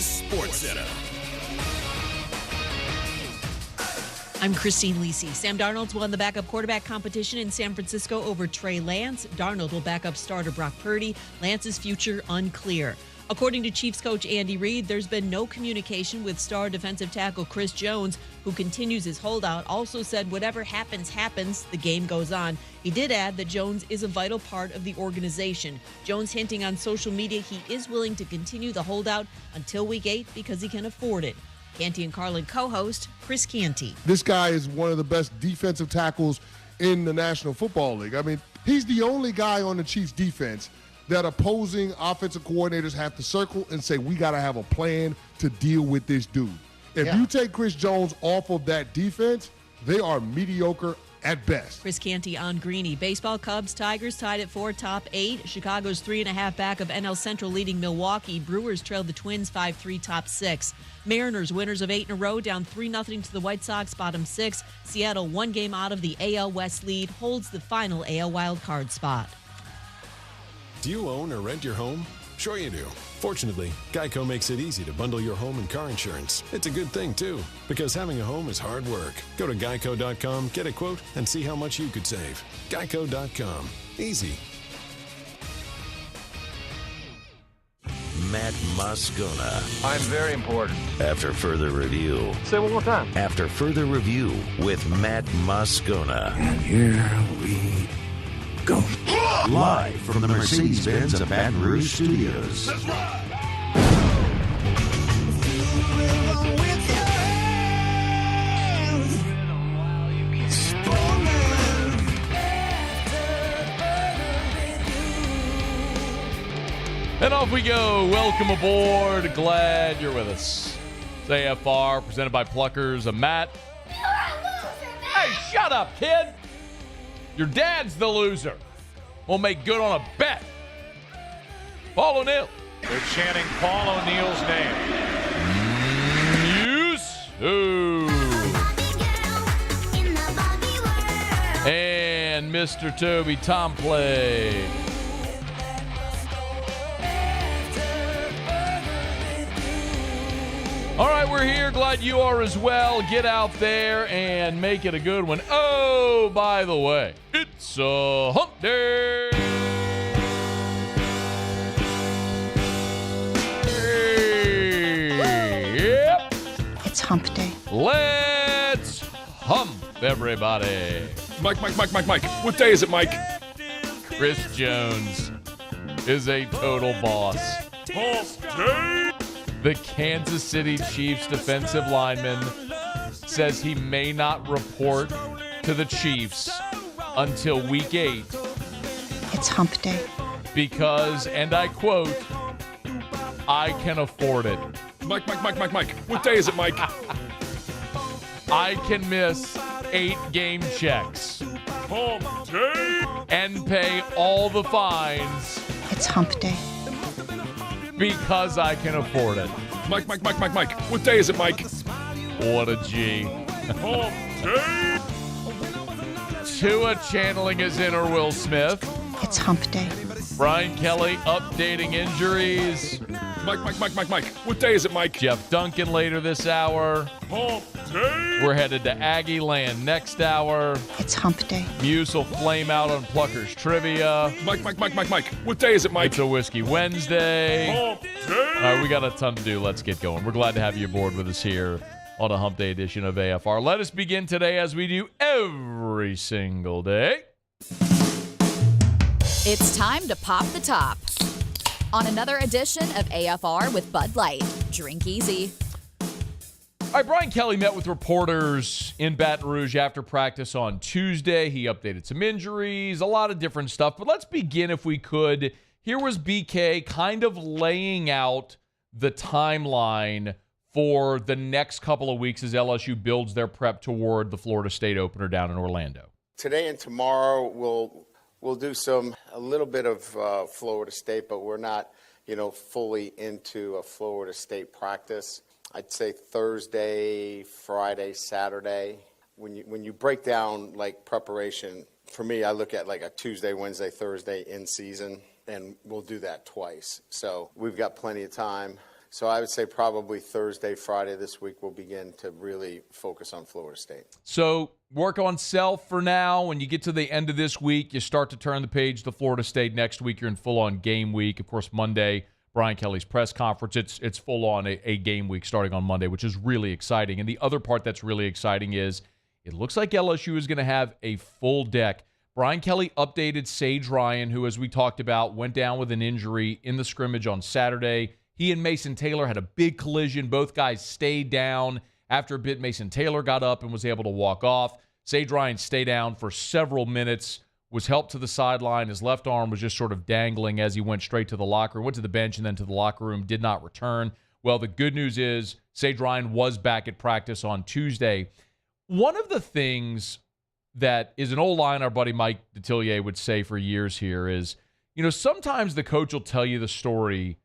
is SportsCenter. I'm Christine Lisi. Sam Darnold's won the backup quarterback competition in San Francisco over Trey Lance. Darnold will back up starter Brock Purdy. Lance's future unclear. According to Chiefs coach Andy Reid, there's been no communication with star defensive tackle Chris Jones, who continues his holdout. Also said whatever happens, happens. The game goes on. He did add that Jones is a vital part of the organization. Jones hinting on social media he is willing to continue the holdout until Week 8 because he can afford it. Canty and Carlin co-host Chris Canty. This guy is one of the best defensive tackles in the National Football League. I mean, he's the only guy on the Chiefs defense that opposing offensive coordinators have to circle and say, we got to have a plan to deal with this dude. If you take Chris Jones off of that defense, they are mediocre at best. Chris Canty on Greeny. Baseball, Cubs, Tigers tied at 4, top 8. Chicago's 3.5 back of NL Central leading Milwaukee. Brewers trailed the Twins 5-3, top 6. Mariners winners of 8 in a row, down 3-0 to the White Sox, bottom 6. Seattle 1 game out of the AL West lead, holds the final AL wildcard spot. Do you own or rent your home? Sure you do. Fortunately, Geico makes it easy to bundle your home and car insurance. It's a good thing, too, because having a home is hard work. Go to geico.com, get a quote, and see how much you could save. Geico.com. Easy. Matt Moscona. I'm very important. After further review. Say it one more time. After further review with Matt Moscona. And here we go. Live from the Mercedes-Benz of Baton Rouge Studios. Let's ride! And off we go. Welcome aboard. Glad you're with us. It's AFR presented by Pluckers. I'm Matt. You're a loser, Matt. Hey, shut up, kid. Your dad's the loser. We'll make good on a bet. Paul O'Neill. They're chanting Paul O'Neill's name. Ooh. And Mr. Toby Tomplay. All right, we're here. Glad you are as well. Get out there and make it a good one. Oh, by the way, it's a hump day. Yep. It's hump day. Let's hump, everybody. Mike. What day is it, Mike? Chris Jones is a total boss. Hump day. The Kansas City Chiefs defensive lineman says he may not report to the Chiefs until Week 8. It's hump day. Because, and I quote, I can afford it. Mike. What day is it, Mike? I can miss 8 game checks. Hump day. And pay all the fines. It's hump day. Because I can afford it. Mike. What day is it, Mike? What a G. Hump day. Tua channeling his inner Will Smith. It's hump day. Brian Kelly updating injuries. Mike. What day is it, Mike? Jeff Duncan later this hour. Hump day. We're headed to Aggie Land next hour. It's hump day. Muse will flame out on Pluckers Trivia. Mike. What day is it, Mike? It's a Whiskey Wednesday. Hump day. All right, we got a ton to do. Let's get going. We're glad to have you aboard with us here on a Hump Day edition of AFR. Let us begin today as we do every single day. It's time to pop the top on another edition of AFR with Bud Light. Drink easy. All right, Brian Kelly met with reporters in Baton Rouge after practice on Tuesday. He updated some injuries, a lot of different stuff. But let's begin, if we could. Here was BK kind of laying out the timeline for the next couple of weeks as LSU builds their prep toward the Florida State opener down in Orlando. Today and tomorrow we'll do a little bit of Florida State, but we're not, fully into a Florida State practice. I'd say Thursday, Friday, Saturday. When you break down like preparation, for me, I look at like a Tuesday, Wednesday, Thursday in season, and we'll do that twice. So we've got plenty of time So I would say probably Thursday, Friday this week we'll begin to really focus on Florida State. So work on self for now. When you get to the end of this week, you start to turn the page to Florida State. Next week, you're in full-on game week. Of course, Monday, Brian Kelly's press conference. It's full-on a game week starting on Monday, which is really exciting. And the other part that's really exciting is it looks like LSU is going to have a full deck. Brian Kelly updated Sage Ryan, who, as we talked about, went down with an injury in the scrimmage on Saturday. He and Mason Taylor had a big collision. Both guys stayed down. After a bit, Mason Taylor got up and was able to walk off. Sage Ryan stayed down for several minutes, was helped to the sideline. His left arm was just sort of dangling as he went straight to the locker room, went to the bench and then to the locker room, did not return. Well, the good news is Sage Ryan was back at practice on Tuesday. One of the things that is an old line our buddy Mike Detillier would say for years here is, sometimes the coach will tell you the story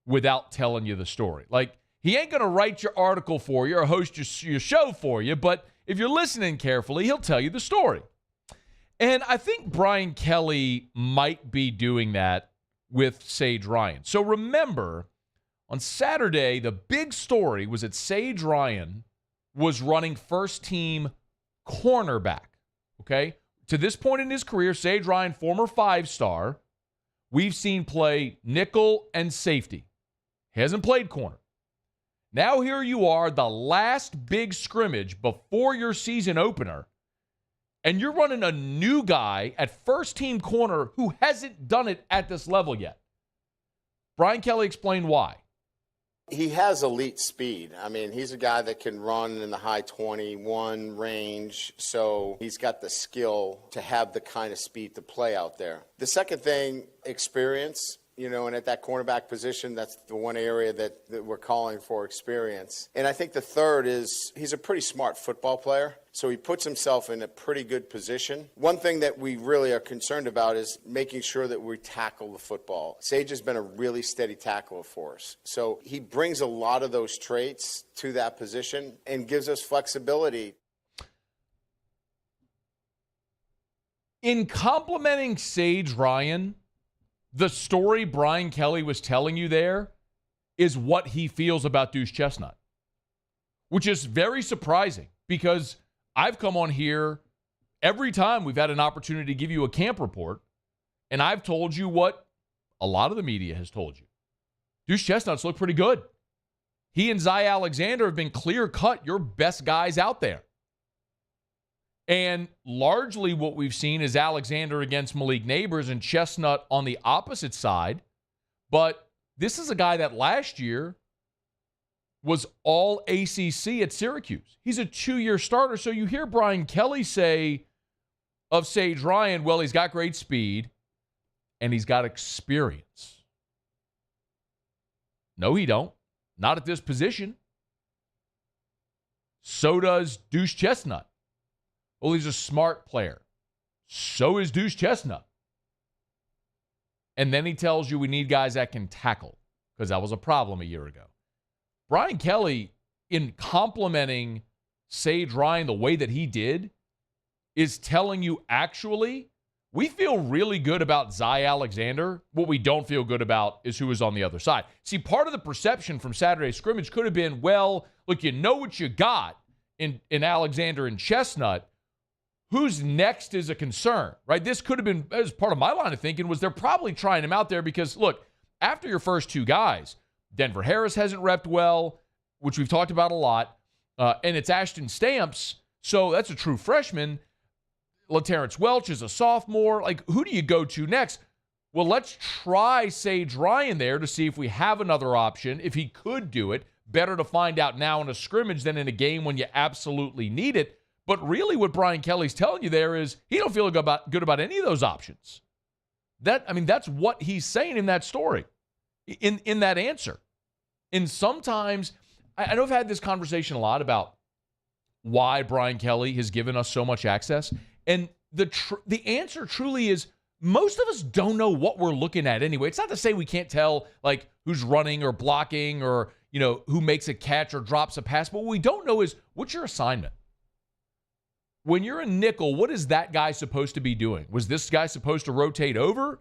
without telling you the story. Like, he ain't going to write your article for you or host your show for you, but if you're listening carefully, he'll tell you the story. And I think Brian Kelly might be doing that with Sage Ryan. So remember, on Saturday, the big story was that Sage Ryan was running first-team cornerback. Okay? To this point in his career, Sage Ryan, former 5-star, we've seen play nickel and safety. He hasn't played corner. Now here you are, the last big scrimmage before your season opener, and you're running a new guy at first-team corner who hasn't done it at this level yet. Brian Kelly explained why. He has elite speed. I mean, he's a guy that can run in the high 21 range, so he's got the skill to have the kind of speed to play out there. The second thing, experience. And at that cornerback position, that's the one area that we're calling for experience. And I think the third is he's a pretty smart football player, so he puts himself in a pretty good position. One thing that we really are concerned about is making sure that we tackle the football. Sage has been a really steady tackler for us. So he brings a lot of those traits to that position and gives us flexibility. In complimenting Sage Ryan, the story Brian Kelly was telling you there is what he feels about Deuce Chestnut, which is very surprising because I've come on here every time we've had an opportunity to give you a camp report, and I've told you what a lot of the media has told you. Deuce Chestnut's look pretty good. He and Zy Alexander have been clear-cut your best guys out there. And largely what we've seen is Alexander against Malik Neighbors and Chestnut on the opposite side. But this is a guy that last year was all ACC at Syracuse. He's a 2-year starter. So you hear Brian Kelly say of Sage Ryan, well, he's got great speed and he's got experience. No, he don't. Not at this position. So does Deuce Chestnut. Well, he's a smart player. So is Deuce Chestnut. And then he tells you we need guys that can tackle, because that was a problem a year ago. Brian Kelly, in complimenting Sage Ryan the way that he did, is telling you actually, we feel really good about Zy Alexander. What we don't feel good about is who is on the other side. See, part of the perception from Saturday's scrimmage could have been, well, look, you know what you got in Alexander and Chestnut. Who's next is a concern, right? This could have been, as part of my line of thinking, was they're probably trying him out there because, look, after your first two guys, Denver Harris hasn't repped well, which we've talked about a lot, and it's Ashton Stamps, so that's a true freshman. LaTerrence Welch is a sophomore. Like, who do you go to next? Well, let's try Sage Ryan there to see if we have another option, if he could do it. Better to find out now in a scrimmage than in a game when you absolutely need it. But really what Brian Kelly's telling you there is he don't feel good about any of those options. That's what he's saying in that story, in that answer. And sometimes, I know I've had this conversation a lot about why Brian Kelly has given us so much access. And the answer truly is most of us don't know what we're looking at anyway. It's not to say we can't tell, like, who's running or blocking or, who makes a catch or drops a pass. But what we don't know is what's your assignment? When you're a nickel, what is that guy supposed to be doing? Was this guy supposed to rotate over?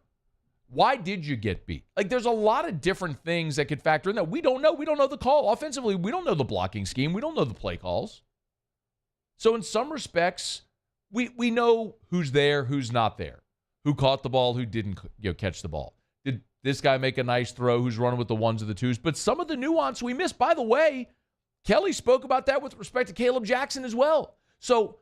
Why did you get beat? Like, there's a lot of different things that could factor in that. We don't know. We don't know the call. Offensively, we don't know the blocking scheme. We don't know the play calls. So in some respects, we know who's there, who's not there, who caught the ball, who didn't catch the ball. Did this guy make a nice throw, who's running with the ones or the twos? But some of the nuance we missed. By the way, Kelly spoke about that with respect to Caleb Jackson as well. So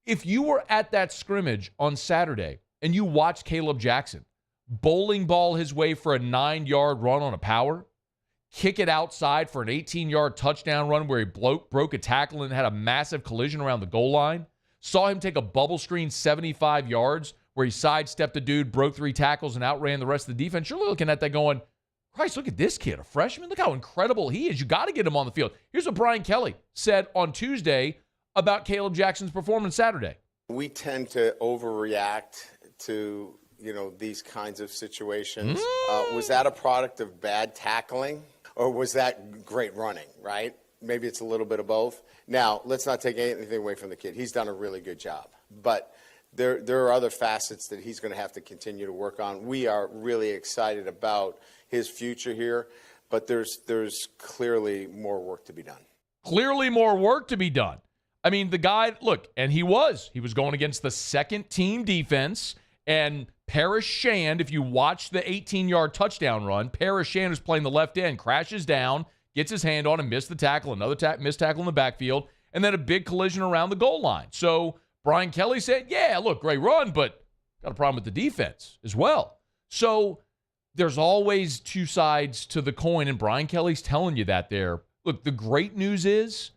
if you were at that scrimmage on Saturday and you watched Caleb Jackson bowling ball his way for a 9-yard run on a power, kick it outside for an 18-yard touchdown run where he broke a tackle and had a massive collision around the goal line, saw him take a bubble screen 75 yards where he sidestepped a dude, broke 3 tackles, and outran the rest of the defense, you're looking at that going, Christ, look at this kid, a freshman. Look how incredible he is. You got to get him on the field. Here's what Brian Kelly said on Tuesday about Caleb Jackson's performance Saturday. We tend to overreact to, these kinds of situations. Was that a product of bad tackling, or was that great running, right? Maybe it's a little bit of both. Now, let's not take anything away from the kid. He's done a really good job. But there are other facets that he's going to have to continue to work on. We are really excited about his future here, but there's clearly more work to be done. Clearly more work to be done. I mean, the guy, look, and he was going against the second-team defense, and Parrish Shand, if you watch the 18-yard touchdown run, Parrish Shand is playing the left end, crashes down, gets his hand on and missed the tackle, another missed tackle in the backfield, and then a big collision around the goal line. So Brian Kelly said, yeah, look, great run, but got a problem with the defense as well. So there's always two sides to the coin, and Brian Kelly's telling you that there. Look, the great news is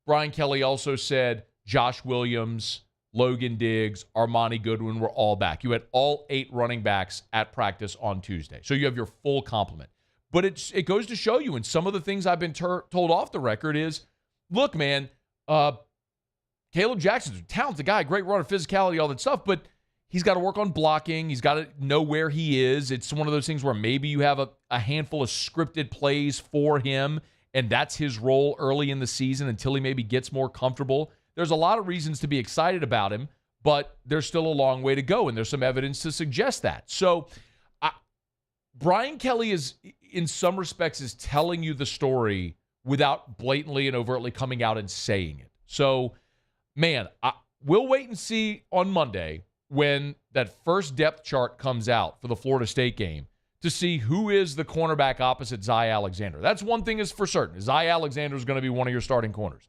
Brian Kelly also said Josh Williams, Logan Diggs, Armani Goodwin were all back. You had all 8 running backs at practice on Tuesday. So you have your full complement. But it goes to show you, and some of the things I've been told off the record is, look, man, Caleb Jackson's a talented guy, great runner, physicality, all that stuff, but he's got to work on blocking. He's got to know where he is. It's one of those things where maybe you have a handful of scripted plays for him, and that's his role early in the season until he maybe gets more comfortable. There's a lot of reasons to be excited about him, but there's still a long way to go, and there's some evidence to suggest that. So Brian Kelly is, in some respects, is telling you the story without blatantly and overtly coming out and saying it. So, man, we'll wait and see on Monday when that first depth chart comes out for the Florida State game to see who is the cornerback opposite Zy Alexander. That's one thing is for certain. Zy Alexander is going to be one of your starting corners.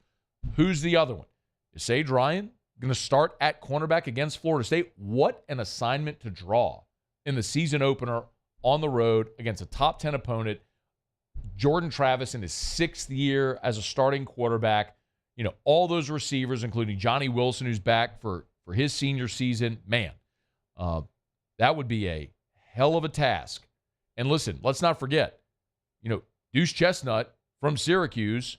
Who's the other one? Is Sage Ryan going to start at cornerback against Florida State? What an assignment to draw in the season opener on the road against a top 10 opponent. Jordan Travis in his 6th year as a starting quarterback. All those receivers, including Johnny Wilson, who's back for his senior season. Man, that would be a hell of a task. And listen, let's not forget, Deuce Chestnut from Syracuse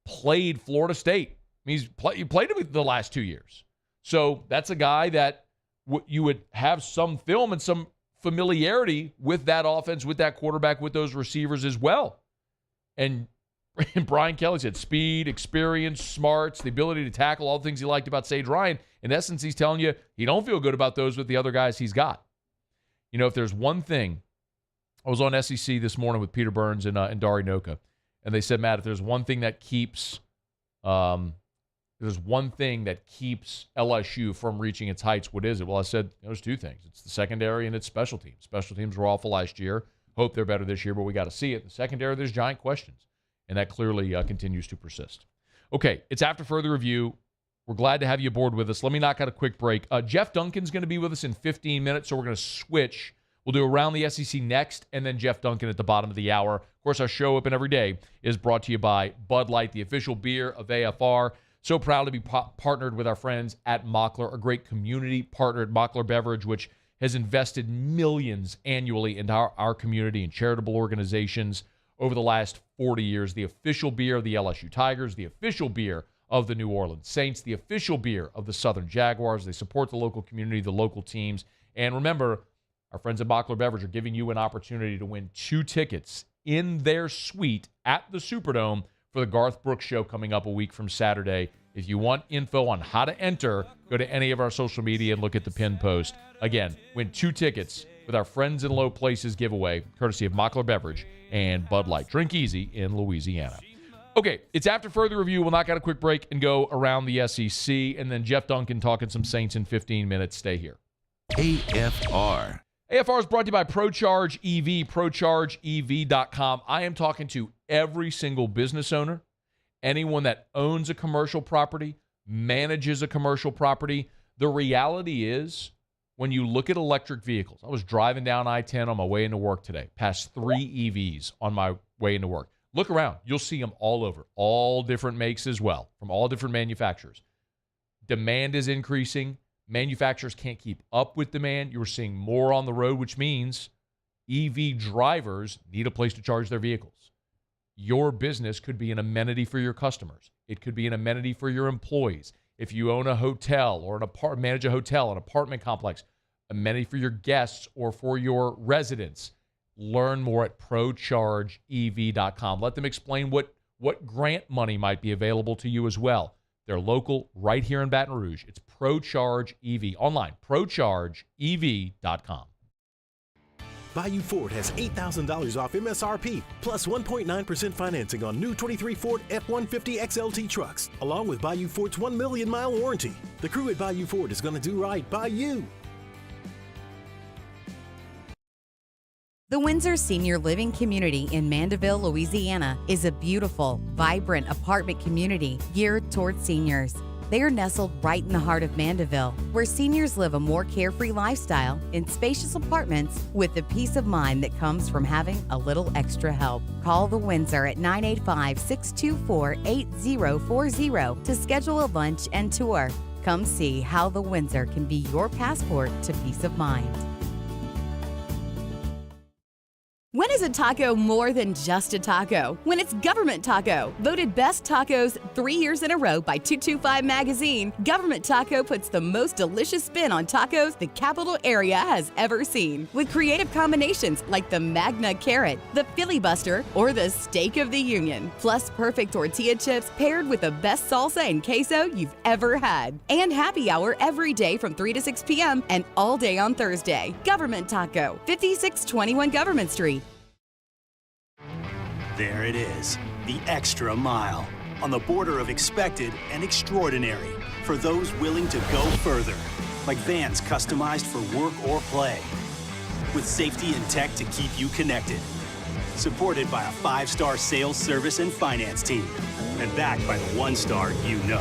played Florida State. I mean, he played him the last 2 years. So that's a guy that you would have some film and some familiarity with that offense, with that quarterback, with those receivers as well. And Brian Kelly said speed, experience, smarts, the ability to tackle, all the things he liked about Sage Ryan. In essence, he's telling you he don't feel good about those with the other guys he's got. If there's one thing, I was on SEC this morning with Peter Burns and Dari Noka, and they said, Matt, if there's one thing that keeps LSU from reaching its heights, what is it? Well, I said there's 2 things. It's the secondary and it's special teams. Special teams were awful last year. Hope they're better this year, but we got to see it. The secondary, there's giant questions, and that clearly continues to persist. Okay, it's after further review. We're glad to have you aboard with us. Let me knock out a quick break. Jeff Duncan's going to be with us in 15 minutes, so we're going to switch. We'll do Around the SEC next, and then Jeff Duncan at the bottom of the hour. Of course, our show Open Every Day is brought to you by Bud Light, the official beer of AFR. So proud to be partnered with our friends at Mockler, a great community partner at Mockler Beverage, which has invested millions annually into our community and charitable organizations over the last 40 years. The official beer of the LSU Tigers, the official beer of the New Orleans Saints, the official beer of the Southern Jaguars. They support the local community, the local teams. And remember, our friends at Mockler Beverage are giving you an opportunity to win 2 tickets in their suite at the Superdome for the Garth Brooks Show coming up a week from Saturday. If you want info on how to enter, go to any of our social media and look at the pin post. Again, win 2 tickets with our Friends in Low Places giveaway, courtesy of Mockler Beverage and Bud Light. Drink easy in Louisiana. Okay, it's after further review. We'll knock out a quick break and go around the SEC, and then Jeff Duncan talking some Saints in 15 minutes. Stay here. AFR. AFR is brought to you by ProCharge EV, ProChargeEV.com. I am talking to every single business owner, anyone that owns a commercial property, manages a commercial property. The reality is, when you look at electric vehicles, I was driving down I-10 on my way into work today, past 3 EVs on my way into work. Look around. You'll see them all over, all different makes as well, from all different manufacturers. Demand is increasing. Manufacturers can't keep up with demand. You're seeing more on the road, which means EV drivers need a place to charge their vehicles. Your business could be an amenity for your customers. It could be an amenity for your employees. If you own a hotel or manage a hotel, an apartment complex, amenity for your guests or for your residents. Learn more at ProChargeEV.com. Let them explain what grant money might be available to you as well. They're local right here in Baton Rouge. It's ProCharge EV. Online, ProChargeEV.com. Bayou Ford has $8,000 off MSRP, plus 1.9% financing on new 23 Ford F-150 XLT trucks, along with Bayou Ford's 1 million mile warranty. The crew at Bayou Ford is going to do right by you. The Windsor Senior Living Community in Mandeville, Louisiana is a beautiful, vibrant apartment community geared towards seniors. They are nestled right in the heart of Mandeville, where seniors live a more carefree lifestyle in spacious apartments with the peace of mind that comes from having a little extra help. Call the Windsor at 985-624-8040 to schedule a lunch and tour. Come see how the Windsor can be your passport to peace of mind. When is a taco more than just a taco? When it's Government Taco. Voted best tacos 3 years in a row by 225 Magazine, Government Taco puts the most delicious spin on tacos the capital area has ever seen. With creative combinations like the Magna Carrot, the Filibuster, or the Steak of the Union. Plus perfect tortilla chips paired with the best salsa and queso you've ever had. And happy hour every day from 3 to 6 p.m. and all day on Thursday. Government Taco, 5621 Government Street. There it is, the extra mile, on the border of expected and extraordinary for those willing to go further, like vans customized for work or play, with safety and tech to keep you connected, supported by a 5-star sales, service, and finance team, and backed by the 1-star you know.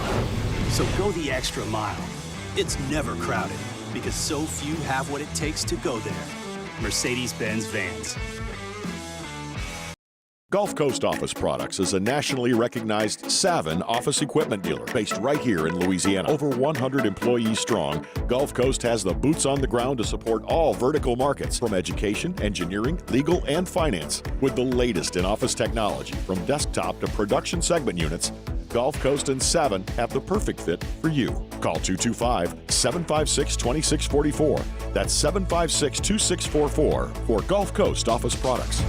So go the extra mile. It's never crowded, because so few have what it takes to go there. Mercedes-Benz Vans. Gulf Coast Office Products is a nationally recognized Savin office equipment dealer based right here in Louisiana. Over 100 employees strong, Gulf Coast has the boots on the ground to support all vertical markets, from education, engineering, legal, and finance. With the latest in office technology, from desktop to production segment units, Gulf Coast and Savin have the perfect fit for you. Call 225-756-2644. That's 756-2644 for Gulf Coast Office Products.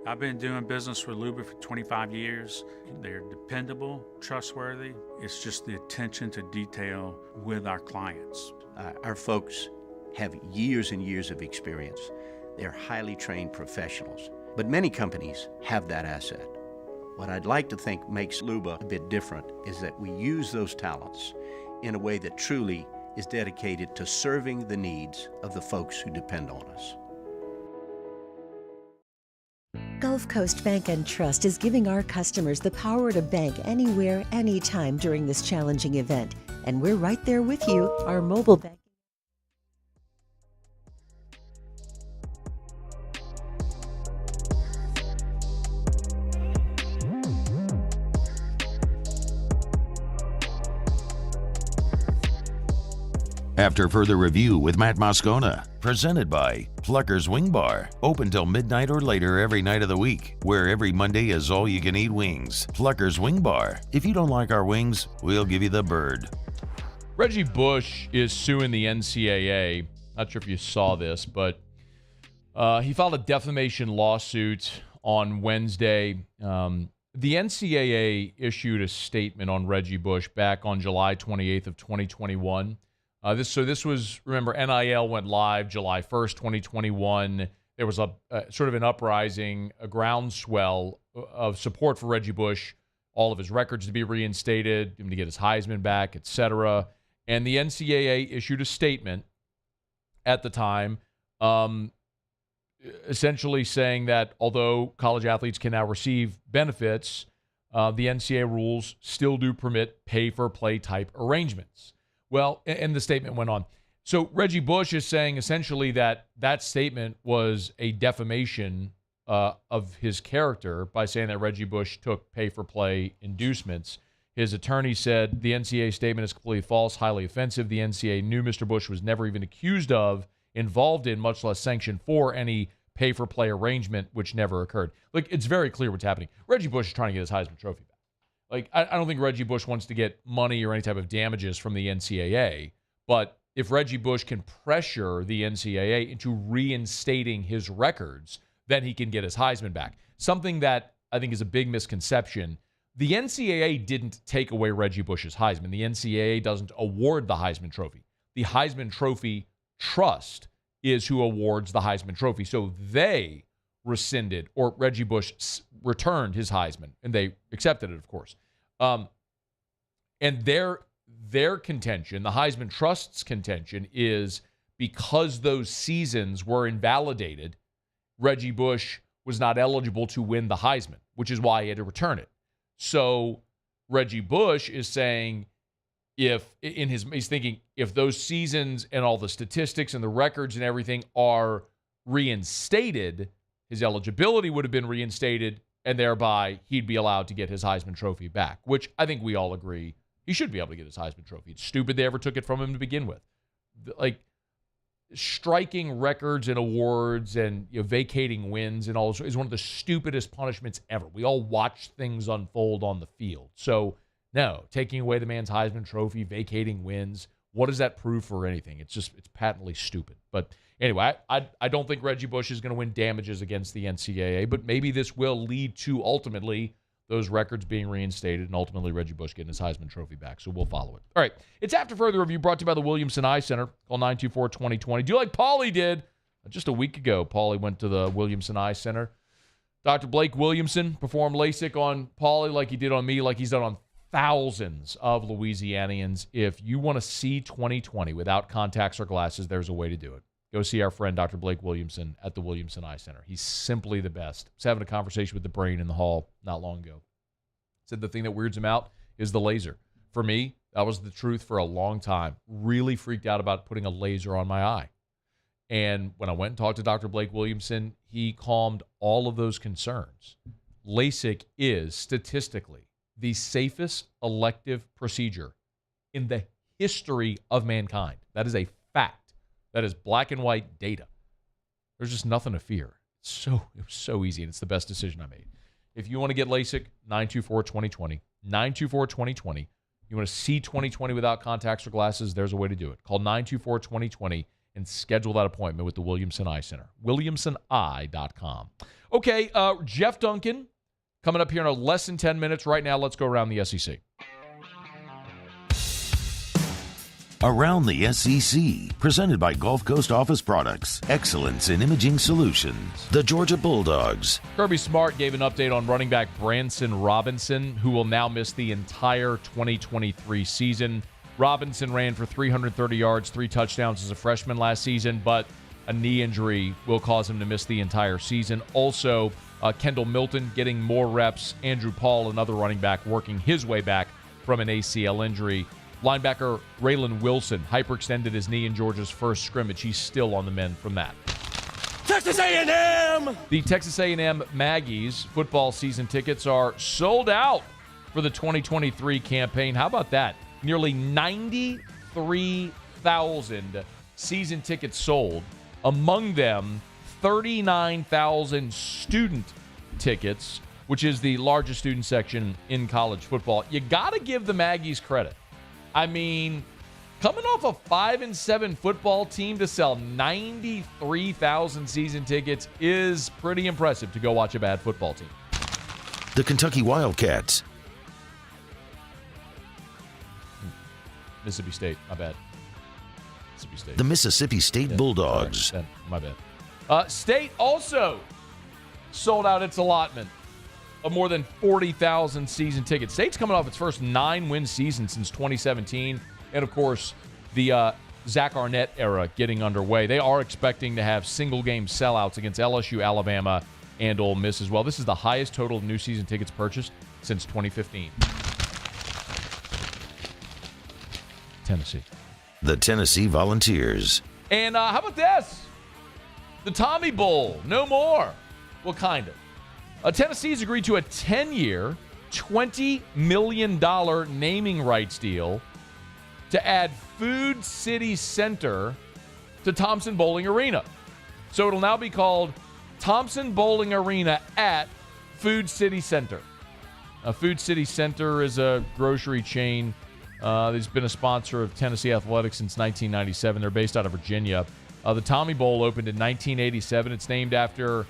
I've been doing business with Luba for 25 years. They're dependable, trustworthy. It's just the attention to detail with our clients. Our folks have years and years of experience. They're highly trained professionals, but many companies have that asset. What I'd like to think makes Luba a bit different is that we use those talents in a way that truly is dedicated to serving the needs of the folks who depend on us. Gulf Coast Bank and Trust is giving our customers the power to bank anywhere, anytime during this challenging event. And we're right there with you. Our mobile bank. After further review with Matt Moscona, presented by Plucker's Wing Bar, open till midnight or later every night of the week, where every Monday is all-you-can-eat wings. Plucker's Wing Bar. If you don't like our wings, we'll give you the bird. Reggie Bush is suing the NCAA. Not sure if you saw this, but he filed a defamation lawsuit on Wednesday. The NCAA issued a statement on Reggie Bush back on July 28th of 2021. This was, remember, NIL went live July 1st, 2021. There was a sort of an uprising, a groundswell of support for Reggie Bush, all of his records to be reinstated, him to get his Heisman back, etc. And the NCAA issued a statement at the time, essentially saying that although college athletes can now receive benefits, the NCAA rules still do permit pay-for-play type arrangements. Well, and the statement went on. So Reggie Bush is saying essentially that statement was a defamation of his character by saying that Reggie Bush took pay-for-play inducements. His attorney said the NCAA statement is completely false, highly offensive. The NCAA knew Mr. Bush was never even accused of, involved in, much less sanctioned for any pay-for-play arrangement, which never occurred. Like, it's very clear what's happening. Reggie Bush is trying to get his Heisman Trophy back. Like, I don't think Reggie Bush wants to get money or any type of damages from the NCAA, but if Reggie Bush can pressure the NCAA into reinstating his records, then he can get his Heisman back. Something that I think is a big misconception. The NCAA didn't take away Reggie Bush's Heisman. The NCAA doesn't award the Heisman Trophy. The Heisman Trophy Trust is who awards the Heisman Trophy. So they rescinded, or Reggie Bush returned his Heisman, and they accepted it, of course. And their contention, the Heisman Trust's contention, is because those seasons were invalidated, Reggie Bush was not eligible to win the Heisman, which is why he had to return it. So Reggie Bush is saying, he's thinking, if those seasons and all the statistics and the records and everything are reinstated, his eligibility would have been reinstated, and thereby he'd be allowed to get his Heisman Trophy back, which I think we all agree he should be able to get his Heisman Trophy. It's stupid they ever took it from him to begin with. Like, striking records and awards and vacating wins and all is one of the stupidest punishments ever. We all watch things unfold on the field. So, no, taking away the man's Heisman Trophy, vacating wins, what does that prove for anything? It's patently stupid. But anyway, I don't think Reggie Bush is going to win damages against the NCAA, but maybe this will lead to ultimately those records being reinstated and ultimately Reggie Bush getting his Heisman Trophy back. So we'll follow it. All right. It's After Further Review, brought to you by the Williamson Eye Center. Call 924-2020. Do like Paulie did just a week ago. Paulie went to the Williamson Eye Center. Dr. Blake Williamson performed LASIK on Paulie like he did on me, like he's done on thousands of Louisianians. If you want to see 2020 without contacts or glasses, there's a way to do it. Go see our friend Dr. Blake Williamson at the Williamson Eye Center. He's simply the best. I was having a conversation with the brain in the hall not long ago. Said the thing that weirds him out is the laser. For me, that was the truth for a long time. Really freaked out about putting a laser on my eye. And when I went and talked to Dr. Blake Williamson, he calmed all of those concerns. LASIK is statistically the safest elective procedure in the history of mankind. That is a fact. That is black and white data. There's just nothing to fear. It was so easy, and it's the best decision I made. If you want to get LASIK, 924-2020. 924-2020. You want to see 2020 without contacts or glasses, there's a way to do it. Call 924-2020 and schedule that appointment with the Williamson Eye Center. WilliamsonEye.com. Okay, Jeff Duncan coming up here in less than 10 minutes. Right now, let's go around the SEC. Around the SEC, presented by Gulf Coast Office Products, excellence in imaging solutions. The Georgia Bulldogs. Kirby Smart gave an update on running back Branson Robinson, who will now miss the entire 2023 season. Robinson ran for 330 yards, 3 touchdowns as a freshman last season, but a knee injury will cause him to miss the entire season. Also, Kendall Milton getting more reps. Andrew Paul, another running back, working his way back from an ACL injury. Linebacker Raylan Wilson hyperextended his knee in Georgia's first scrimmage. He's still on the mend from that. Texas A&M! The Texas A&M Maggies football season tickets are sold out for the 2023 campaign. How about that? Nearly 93,000 season tickets sold. Among them, 39,000 student tickets, which is the largest student section in college football. You got to give the Maggies credit. I mean, coming off a 5-7 football team to sell 93,000 season tickets is pretty impressive to go watch a bad football team. The Kentucky Wildcats. Mississippi State, my bad. Mississippi State. The Mississippi State Bulldogs. Sorry, my bad. State also sold out its allotment of more than 40,000 season tickets. State's coming off its first 9-win season since 2017. And, of course, the Zach Arnett era getting underway. They are expecting to have single-game sellouts against LSU, Alabama, and Ole Miss as well. This is the highest total of new season tickets purchased since 2015. Tennessee. The Tennessee Volunteers. And how about this? The Tommy Bowl. No more. Well, kind of. Tennessee's agreed to a 10-year, $20 million naming rights deal to add Food City Center to Thompson Bowling Arena. So it'll now be called Thompson Bowling Arena at Food City Center. Food City Center is a grocery chain that's been a sponsor of Tennessee Athletics since 1997. They're based out of Virginia. The Tommy Bowl opened in 1987. It's named after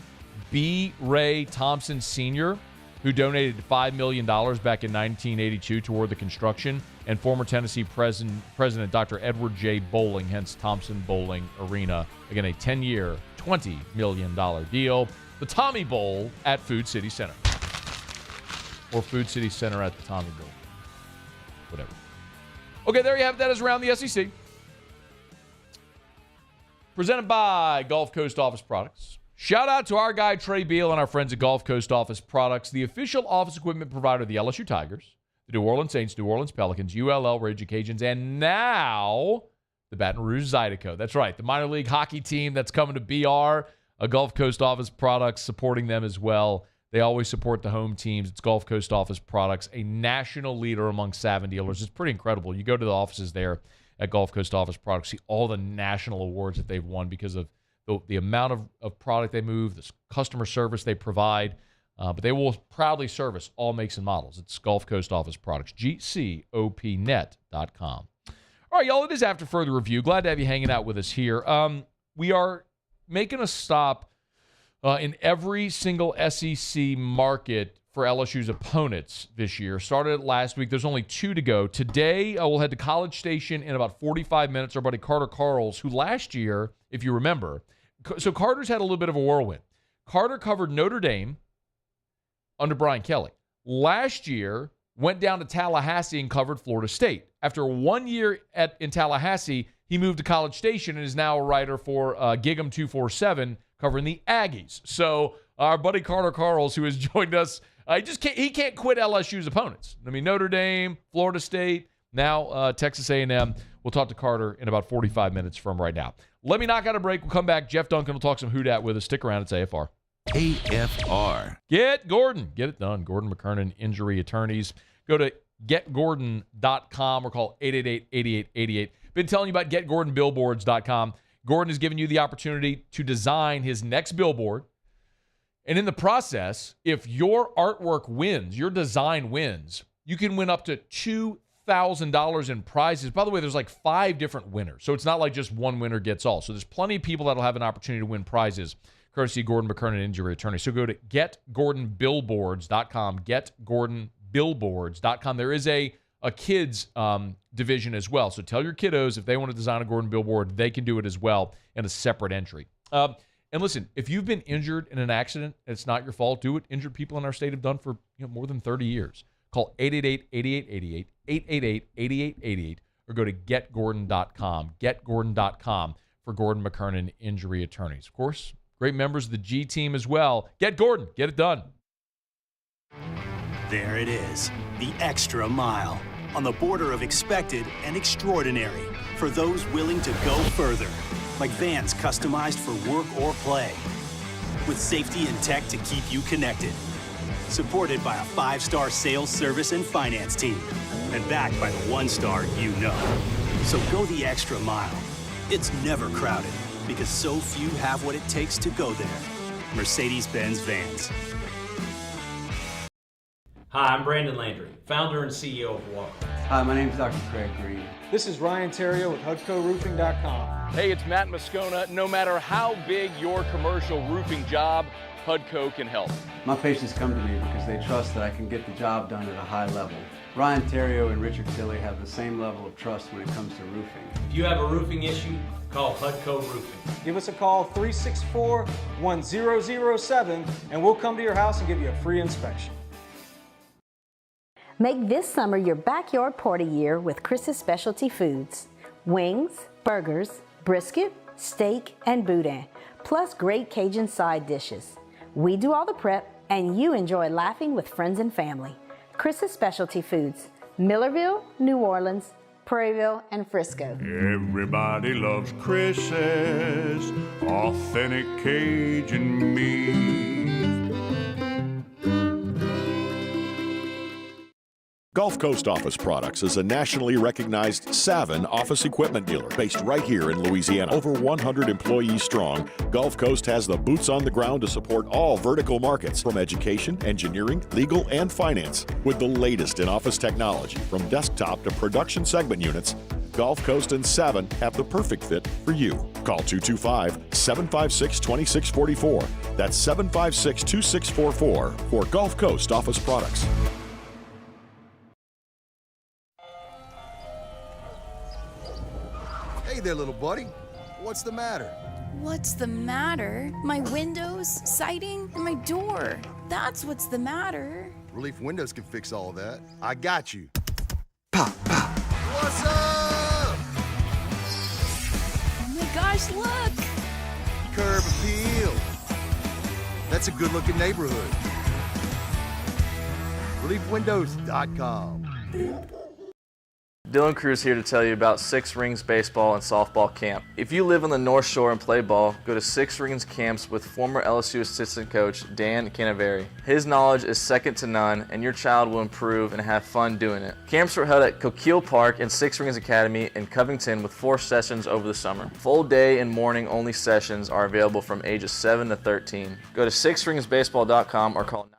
B. Ray Thompson Sr., who donated $5 million back in 1982 toward the construction, and former Tennessee President Dr. Edward J. Bowling, hence Thompson Bowling Arena. Again, a 10-year, $20 million deal. The Tommy Bowl at Food City Center. Or Food City Center at the Tommy Bowl. Whatever. Okay, there you have it. That is Around the SEC. Presented by Gulf Coast Office Products. Shout out to our guy Trey Beal and our friends at Gulf Coast Office Products, the official office equipment provider of the LSU Tigers, the New Orleans Saints, New Orleans Pelicans, ULL Rage Cajuns, and now the Baton Rouge Zydeco. That's right, the minor league hockey team that's coming to BR. Gulf Coast Office Products supporting them as well. They always support the home teams. It's Gulf Coast Office Products, a national leader among Savin dealers. It's pretty incredible. You go to the offices there at Gulf Coast Office Products, see all the national awards that they've won because of the amount of product they move, the customer service they provide, but they will proudly service all makes and models. It's Gulf Coast Office Products, GCOPnet.com. All right, y'all, it is After Further Review. Glad to have you hanging out with us here. We are making a stop in every single SEC market for LSU's opponents this year. Started last week. There's only 2 to go. Today, we'll head to College Station in about 45 minutes. Our buddy Carter Karels, who last year, if you remember, so Carter's had a little bit of a whirlwind. Carter covered Notre Dame under Brian Kelly. Last year, went down to Tallahassee and covered Florida State. After 1 year in Tallahassee, he moved to College Station and is now a writer for Gig'em 247 covering the Aggies. So our buddy Carter Karels, who has joined us, he can't quit LSU's opponents. I mean, Notre Dame, Florida State, now Texas A&M. We'll talk to Carter in about 45 minutes from right now. Let me knock out a break. We'll come back. Jeff Duncan will talk some Who Dat with us. Stick around. It's AFR. AFR. Get Gordon. Get it done. Gordon McKernan Injury Attorneys. Go to getgordon.com or call 888-8888. Been telling you about getgordonbillboards.com. Gordon has given you the opportunity to design his next billboard. And in the process, if your artwork wins, your design wins, you can win up to $2,000 in prizes. By the way, there's like 5 different winners. So it's not like just one winner gets all. So there's plenty of people that'll have an opportunity to win prizes, courtesy Gordon McKernan Injury Attorney. So go to getgordonbillboards.com, getgordonbillboards.com. There is a kids division as well. So tell your kiddos if they want to design a Gordon billboard, they can do it as well in a separate entry. And listen, if you've been injured in an accident and it's not your fault, do what injured people in our state have done for more than 30 years. Call 888-8888, 888-8888, or go to getgordon.com, getgordon.com for Gordon McKernan Injury Attorneys. Of course, great members of the G team as well. Get Gordon. Get it done. There it is, the extra mile, on the border of expected and extraordinary, for those willing to go further, like vans customized for work or play, with safety and tech to keep you connected, supported by a 5-star sales, service, and finance team, and backed by the 1-star you know. So go the extra mile. It's never crowded, because so few have what it takes to go there. Mercedes-Benz Vans. Hi, I'm Brandon Landry, founder and CEO of Walker. Hi, my name is Dr. Craig Green. This is Ryan Terrio with HUDCORoofing.com. Hey, it's Matt Moscona. No matter how big your commercial roofing job, HUDCO can help. My patients come to me because they trust that I can get the job done at a high level. Ryan Terrio and Richard Tilley have the same level of trust when it comes to roofing. If you have a roofing issue, call Hudco Roofing. Give us a call, 364-1007, and we'll come to your house and give you a free inspection. Make this summer your backyard party year with Chris's Specialty Foods. Wings, burgers, brisket, steak, and boudin, plus great Cajun side dishes. We do all the prep, and you enjoy laughing with friends and family. Chris's Specialty Foods, Millerville, New Orleans, Prairieville, and Frisco. Everybody loves Chris's authentic Cajun meat. Gulf Coast Office Products is a nationally recognized Savin office equipment dealer based right here in Louisiana. Over 100 employees strong, Gulf Coast has the boots on the ground to support all vertical markets from education, engineering, legal, and finance. With the latest in office technology, from desktop to production segment units, Gulf Coast and Savin have the perfect fit for you. Call 225-756-2644. That's 756-2644 for Gulf Coast Office Products. Hey there, little buddy. What's the matter? What's the matter? My windows, siding, and my door. That's what's the matter. Relief Windows can fix all that. I got you. Pop, pop. What's up? Oh my gosh, look! Curb appeal. That's a good-looking neighborhood. ReliefWindows.com. Dylan Cruz here to tell you about Six Rings Baseball and Softball Camp. If you live on the North Shore and play ball, go to Six Rings Camps with former LSU assistant coach Dan Canaveri. His knowledge is second to none, and your child will improve and have fun doing it. Camps were held at Coquille Park and Six Rings Academy in Covington with 4 sessions over the summer. Full day and morning only sessions are available from ages 7 to 13. Go to sixringsbaseball.com or call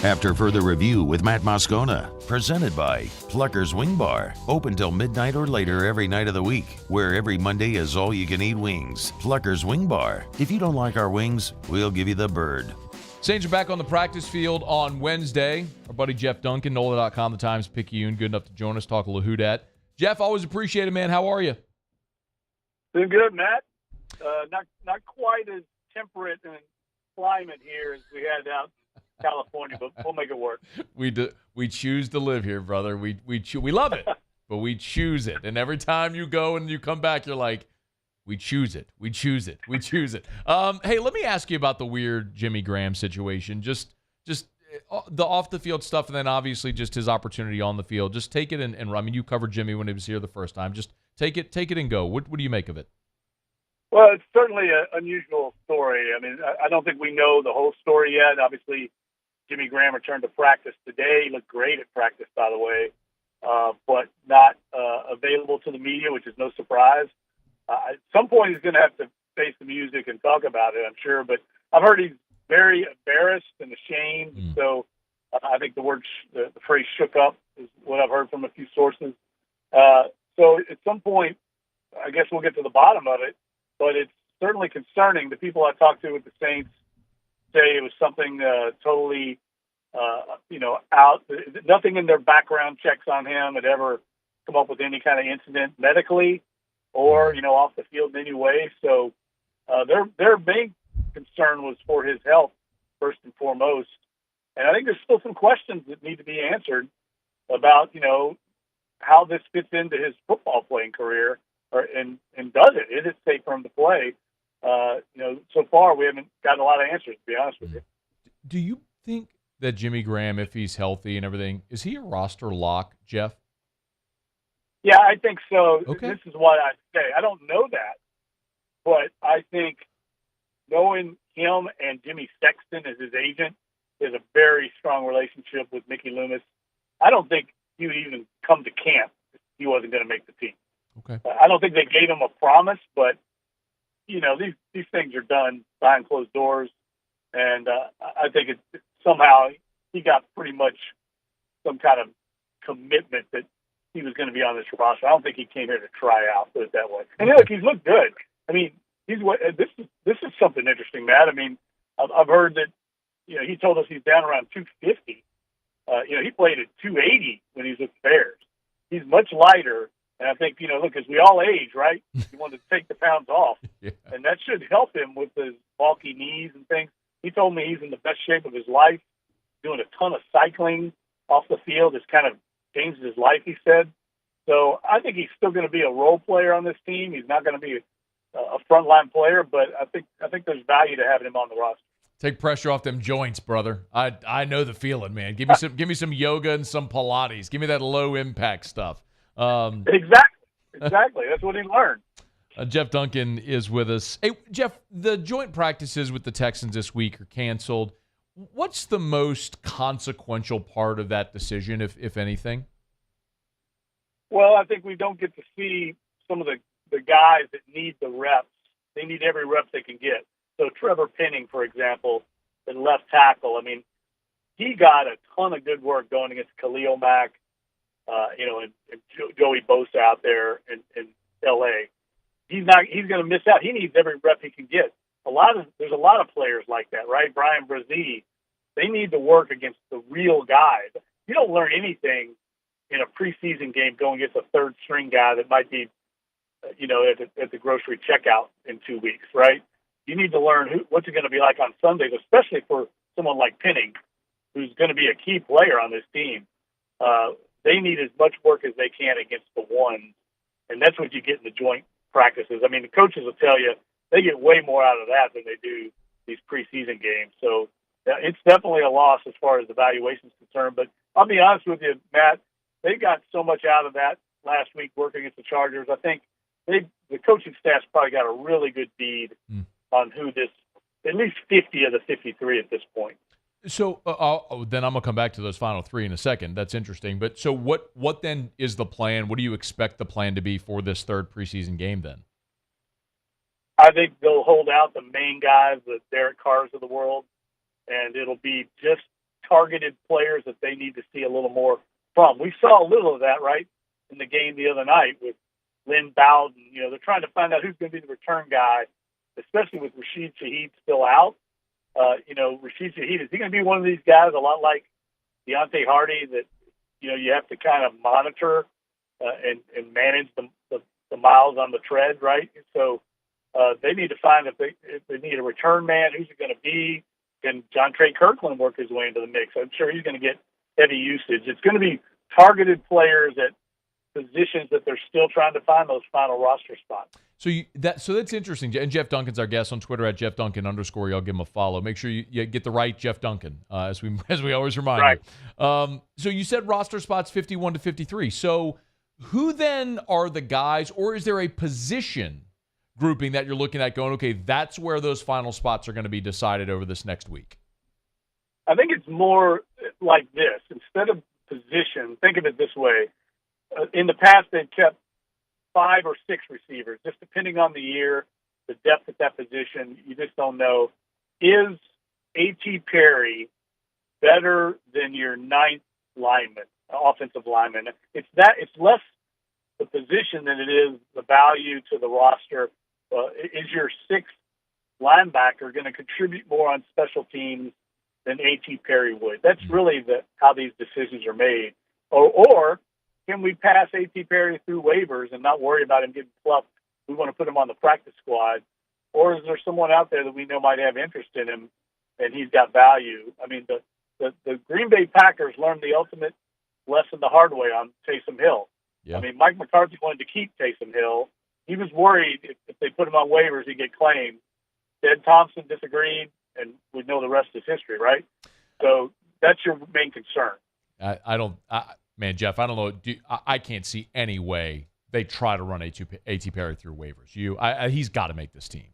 After further review with Matt Moscona, presented by Plucker's Wing Bar, open till midnight or later every night of the week, where every Monday is all-you-can-eat wings. Plucker's Wing Bar. If you don't like our wings, we'll give you the bird. Saints are back on the practice field on Wednesday. Our buddy Jeff Duncan, NOLA.com, the Times Picayune, good enough to join us, talk a little Whodat. Jeff, always appreciate it, man. How are you? Doing good, Matt. Not quite as temperate and climate here as we had out California, but we'll make it work. We choose to live here, brother. We love it, but we choose it. And every time you go and you come back, you're like, we choose it. We choose it. We choose it. Hey, let me ask you about the weird Jimmy Graham situation. Just the off the field stuff, and then obviously just his opportunity on the field. Just take it and I mean, you covered Jimmy when he was here the first time. Just take it and go. What do you make of it? Well, it's certainly an unusual story. I mean, I don't think we know the whole story yet. Obviously, Jimmy Graham returned to practice today. He looked great at practice, by the way, but not available to the media, which is no surprise. At some point, he's going to have to face the music and talk about it, I'm sure. But I've heard he's very embarrassed and ashamed. So I think the phrase shook up is what I've heard from a few sources. So at some point, I guess we'll get to the bottom of it. But it's certainly concerning. The people I talked to with the Saints say it was something totally, out. Nothing in their background checks on him had ever come up with any kind of incident medically or, off the field in any way. So their main concern was for his health, first and foremost. And I think there's still some questions that need to be answered about, how this fits into his football playing career. And does it? Is it safe for him to play? So far we haven't gotten a lot of answers, to be honest with you. Do you think that Jimmy Graham, if he's healthy and everything, is he a roster lock, Jeff? Yeah, I think so. Okay. This is what I'd say. I don't know that, but I think knowing him and Jimmy Sexton as his agent is a very strong relationship with Mickey Loomis. I don't think he would even come to camp if he wasn't going to make the team. Okay. I don't think they gave him a promise, but these things are done behind closed doors, and I think somehow he got pretty much some kind of commitment that he was going to be on this roster. I don't think he came here to try out, put it that way. And look, he's looked good. I mean, this is something interesting, Matt. I mean, I've heard that, he told us he's down around 250. He played at 280 when he was with the Bears. He's much lighter, and I think, look, as we all age, right? You want to take the pounds off, and that should help him with his bulky knees and things. He told me he's in the best shape of his life, doing a ton of cycling off the field. It's kind of changed his life, he said. So I think he's still going to be a role player on this team. He's not going to be a frontline player, but I think there's value to having him on the roster. Take pressure off them joints, brother. I know the feeling, man. Give me some yoga and some Pilates. Give me that low impact stuff. Exactly. That's what he learned. Jeff Duncan is with us. Hey, Jeff, the joint practices with the Texans this week are canceled. What's the most consequential part of that decision, if anything? Well, I think we don't get to see some of the guys that need the reps. They need every rep they can get. So Trevor Penning, for example, the left tackle, I mean, he got a ton of good work going against Khalil Mack, and Joey Bosa out there in L.A. He's going to miss out. He needs every rep he can get. There's a lot of players like that, right? Brian Brzee, they need to work against the real guys. You don't learn anything in a preseason game going against a third string guy that might be, at the grocery checkout in 2 weeks, right? You need to learn what's it going to be like on Sundays, especially for someone like Penning, who's going to be a key player on this team. They need as much work as they can against the ones, and that's what you get in the joint practices. I mean, the coaches will tell you they get way more out of that than they do these preseason games. So it's definitely a loss as far as evaluation is concerned. But I'll be honest with you, Matt, they got so much out of that last week working against the Chargers. I think the coaching staff's probably got a really good bead on who at least 50 of the 53 at this point. So then I'm going to come back to those final three in a second. That's interesting. But so what then is the plan? What do you expect the plan to be for this third preseason game then? I think they'll hold out the main guys, the Derek Carrs of the world, and it'll be just targeted players that they need to see a little more from. We saw a little of that, right, in the game the other night with Lynn Bowden. They're trying to find out who's going to be the return guy, especially with Rashid Shaheed still out. Rashid Shaheed, is he going to be one of these guys a lot like Deontay Hardy that, you have to kind of monitor and manage the miles on the tread, right? So they need to find if they need a return man, who's it going to be? Can John Trey Kirkland work his way into the mix? I'm sure he's going to get heavy usage. It's going to be targeted players at positions that they're still trying to find those final roster spots. So that's interesting. And Jeff Duncan's our guest on Twitter at @JeffDuncan_. Y'all give him a follow. Make sure you get the right Jeff Duncan, as we always remind you. So you said roster spots 51 to 53. So who then are the guys, or is there a position grouping that you're looking at going, okay, that's where those final spots are going to be decided over this next week? I think it's more like this. Instead of position, think of it this way. In the past, they've kept 5 or 6 receivers, just depending on the year, the depth at that position. You just don't know. Is A.T. Perry better than your 9th lineman, offensive lineman? It's less the position than it is the value to the roster. Is your 6th linebacker going to contribute more on special teams than A.T. Perry would? That's really how these decisions are made. Or can we pass A.T. Perry through waivers and not worry about him getting plucked? We want to put him on the practice squad. Or is there someone out there that we know might have interest in him and he's got value? I mean, the Green Bay Packers learned the ultimate lesson the hard way on Taysom Hill. Yeah. I mean, Mike McCarthy wanted to keep Taysom Hill. He was worried if they put him on waivers, he'd get claimed. Ted Thompson disagreed, and we know the rest is history, right? So that's your main concern. Man, Jeff, I don't know. I can't see any way they try to run A.T. Perry through waivers. He's got to make this team.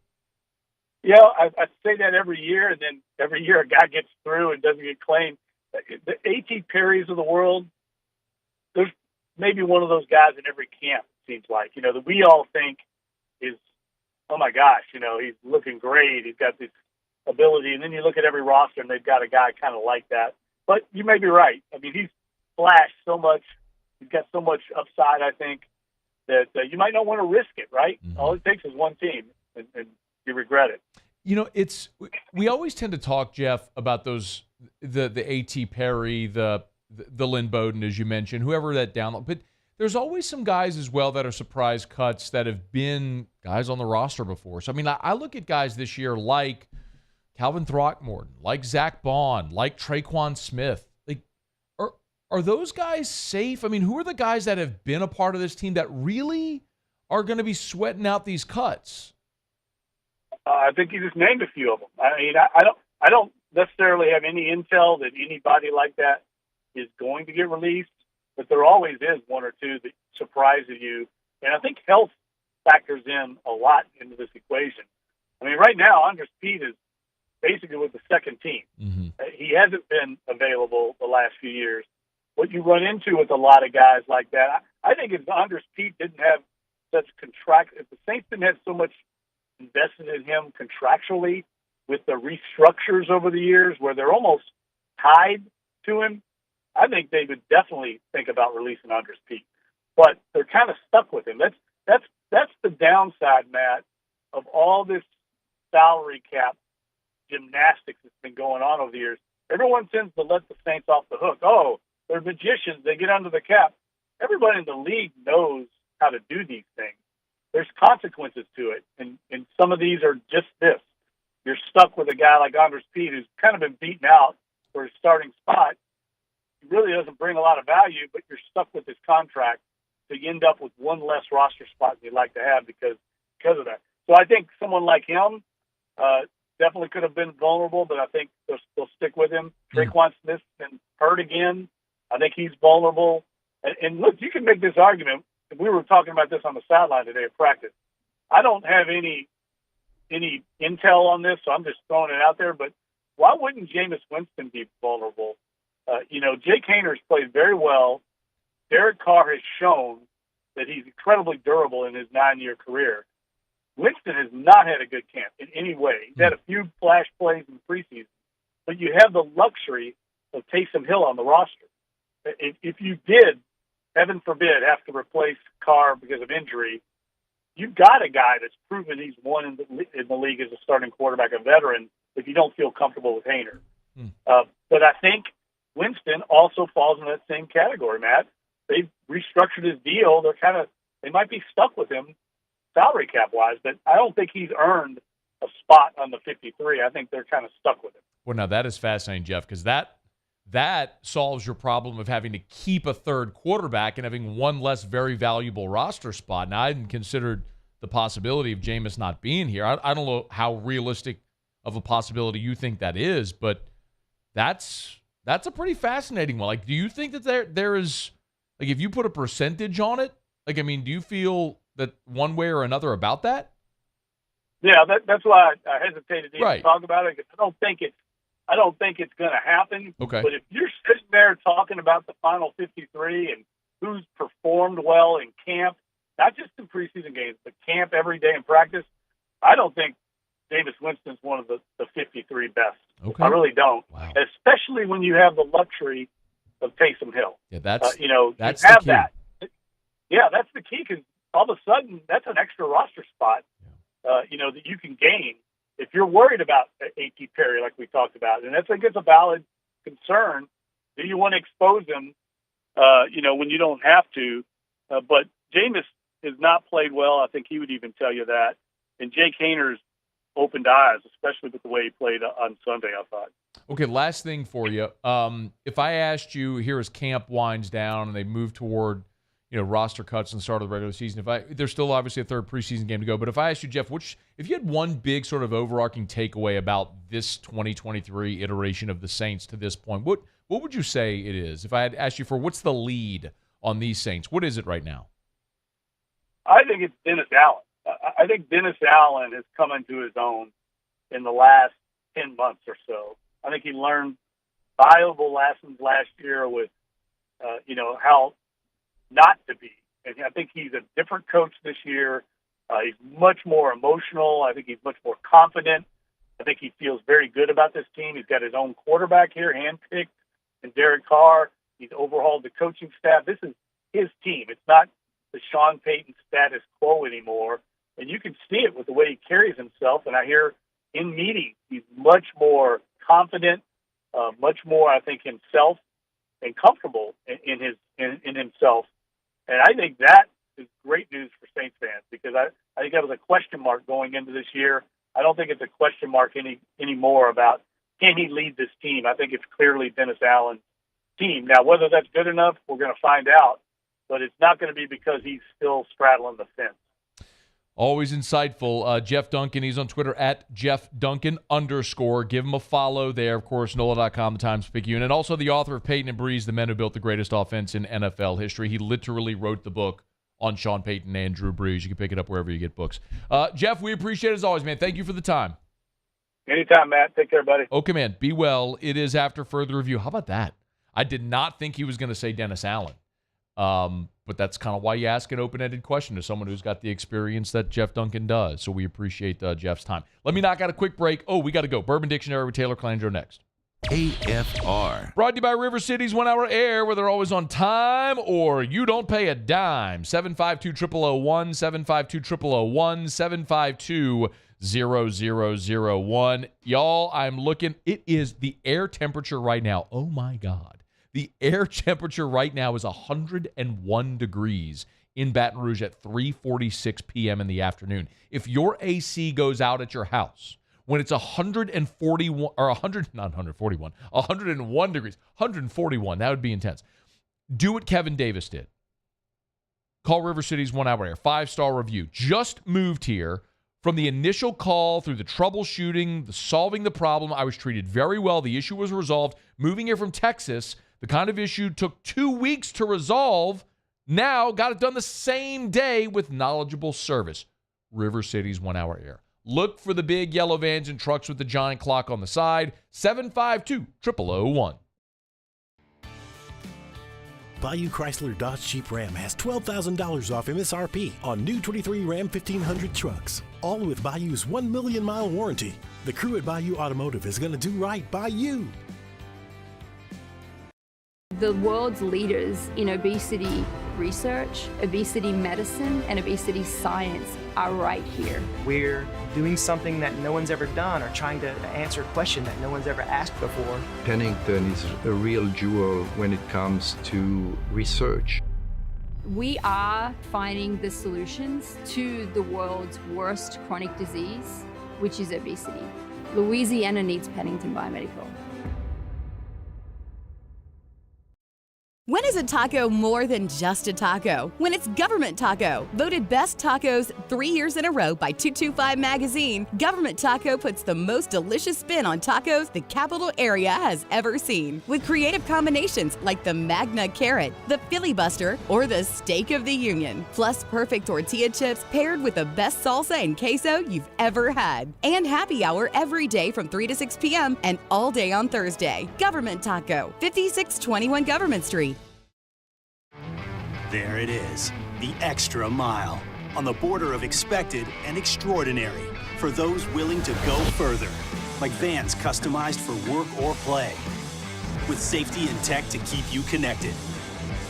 Yeah, I say that every year, and then every year a guy gets through and doesn't get claimed. The A.T. Perrys of the world, there's maybe one of those guys in every camp, it seems like, that we all think is, oh my gosh, he's looking great. He's got this ability. And then you look at every roster and they've got a guy kind of like that. But you may be right. I mean, he's flash so much. He's got so much upside, I think, that you might not want to risk it, right? Mm-hmm. All it takes is one team, and you regret it. You know, we always tend to talk, Jeff, about those the A.T. Perry, the Lynn Bowden, as you mentioned, whoever that down. But there's always some guys as well that are surprise cuts that have been guys on the roster before. So, I mean, I look at guys this year like Calvin Throckmorton, like Zach Bond, like Traquan Smith. Like, are those guys safe? I mean, who are the guys that have been a part of this team that really are going to be sweating out these cuts? I think you just named a few of them. I mean, I don't necessarily have any intel that anybody like that is going to get released, but there always is one or two that surprises you. And I think health factors in a lot into this equation. I mean, right now, Andres Pete is basically with the second team. Mm-hmm. He hasn't been available the last few years. What you run into with a lot of guys like that, I think if Andres Pete didn't have such if the Saints didn't have so much invested in him contractually with the restructures over the years where they're almost tied to him, I think they would definitely think about releasing Andres Pete. But they're kind of stuck with him. That's the downside, Matt, of all this salary cap gymnastics that's been going on over the years. Everyone tends to let the Saints off the hook. Oh, they're magicians. They get under the cap. Everybody in the league knows how to do these things. There's consequences to it, and some of these are just this. You're stuck with a guy like Andres Pete who's kind of been beaten out for his starting spot. He really doesn't bring a lot of value, but you're stuck with his contract, so you end up with one less roster spot than you'd like to have because of that. So I think someone like him definitely could have been vulnerable, but I think they'll stick with him. Traquan Smith's been hurt again. I think he's vulnerable. And look, you can make this argument. We were talking about this on the sideline today at practice. I don't have any intel on this, so I'm just throwing it out there. But why wouldn't Jameis Winston be vulnerable? Jake Haener's played very well. Derek Carr has shown that he's incredibly durable in his 9-year career. Winston has not had a good camp in any way. He's had a few flash plays in the preseason. But you have the luxury of Taysom Hill on the roster. If you did, heaven forbid, have to replace Carr because of injury, you've got a guy that's proven he's won in the league as a starting quarterback, a veteran, if you don't feel comfortable with Haener. But I think Winston also falls in that same category, Matt. They've restructured his deal. They might be stuck with him salary cap-wise, but I don't think he's earned a spot on the 53. I think they're kind of stuck with him. Well, now that is fascinating, Jeff, because that solves your problem of having to keep a third quarterback and having one less very valuable roster spot. Now, I hadn't considered the possibility of Jameis not being here. I don't know how realistic of a possibility you think that is, but that's a pretty fascinating one. Like, do you think that there is, like, if you put a percentage on it, like, I mean, do you feel that one way or another about that? Yeah, that's why I hesitated to even talk about it, because I don't think it's going to happen. Okay. But if you're sitting there talking about the final 53 and who's performed well in camp, not just in preseason games, but camp every day in practice, I don't think Jameis Winston's one of the 53 best. Okay. I really don't. Wow. Especially when you have the luxury of Taysom Hill. Yeah, that's you the have key. that. Yeah, that's the key, because all of a sudden that's an extra roster spot, that you can gain if you're worried about A.T. Perry, like we talked about. And I think it's a valid concern. Do you want to expose him, when you don't have to? But Jameis has not played well. I think he would even tell you that. And Jake Haener's opened eyes, especially with the way he played on Sunday, I thought. Okay, last thing for you. If I asked you here as camp winds down and they move toward roster cuts and start of the regular season, there's still obviously a third preseason game to go, but if I asked you, Jeff, if you had one big sort of overarching takeaway about this 2023 iteration of the Saints to this point, what would you say it is? If I had asked you for what's the lead on these Saints, what is it right now? I think it's Dennis Allen. I think Dennis Allen has come into his own in the last 10 months or so. I think he learned valuable lessons last year with, how not to be. And I think he's a different coach this year. He's much more emotional. I think he's much more confident. I think he feels very good about this team. He's got his own quarterback here, handpicked, and Derek Carr. He's overhauled the coaching staff. This is his team. It's not the Sean Payton status quo anymore. And you can see it with the way he carries himself. And I hear in meetings, he's much more confident, much more, I think, himself and comfortable in himself. And I think that is great news for Saints fans, because I think that was a question mark going into this year. I don't think it's a question mark anymore about can he lead this team. I think it's clearly Dennis Allen's team. Now, whether that's good enough, we're going to find out, but it's not going to be because he's still straddling the fence. Always insightful. Jeff Duncan, he's on Twitter at @JeffDuncan_. Give him a follow there. Of course, NOLA.com, the Times-Picayune, and also the author of Peyton and Breeze, The Men Who Built the Greatest Offense in NFL History. He literally wrote the book on Sean Payton and Drew Brees. You can pick it up wherever you get books. Jeff, we appreciate it as always, man. Thank you for the time. Anytime, Matt. Take care, buddy. Okay, man. Be well. It is after further review. How about that? I did not think he was going to say Dennis Allen. But that's kind of why you ask an open-ended question to someone who's got the experience that Jeff Duncan does. So we appreciate Jeff's time. Let me knock out a quick break. Oh, we got to go. Bourbon Dictionary with Taylor Calandro next. AFR. Brought to you by River City's 1 Hour Air, where they're always on time or you don't pay a dime. 752-0001, 752-0001, 752-0001. Y'all, I'm looking. It is the air temperature right now. Oh, my God. The air temperature right now is 101 degrees in Baton Rouge at 3:46 p.m. in the afternoon. If your AC goes out at your house when it's 141 or 101 degrees, 141, that would be intense. Do what Kevin Davis did. Call River City's 1 Hour Air, 5-star review. Just moved here. From the initial call through the troubleshooting, the solving the problem, I was treated very well. The issue was resolved. Moving here from Texas, the kind of issue took 2 weeks to resolve. Now got it done the same day with knowledgeable service. River City's 1 Hour Air. Look for the big yellow vans and trucks with the giant clock on the side. 752-0001. Bayou Chrysler Dodge Jeep Ram has $12,000 off MSRP on new 23 Ram 1500 trucks, all with Bayou's 1 million-mile warranty. The crew at Bayou Automotive is going to do right by you. The world's leaders in obesity research, obesity medicine, and obesity science are right here. We're doing something that no one's ever done, or trying to answer a question that no one's ever asked before. Pennington is a real jewel when it comes to research. We are finding the solutions to the world's worst chronic disease, which is obesity. Louisiana needs Pennington Biomedical. When is a taco more than just a taco? When it's Government Taco. Voted best tacos 3 years in a row by 225 Magazine, Government Taco puts the most delicious spin on tacos the capital area has ever seen. With creative combinations like the Magna Carrot, the Filibuster, or the Steak of the Union. Plus perfect tortilla chips paired with the best salsa and queso you've ever had. And happy hour every day from 3 to 6 p.m. and all day on Thursday. Government Taco, 5621 Government Street. There it is, the extra mile, on the border of expected and extraordinary, for those willing to go further, like vans customized for work or play, with safety and tech to keep you connected,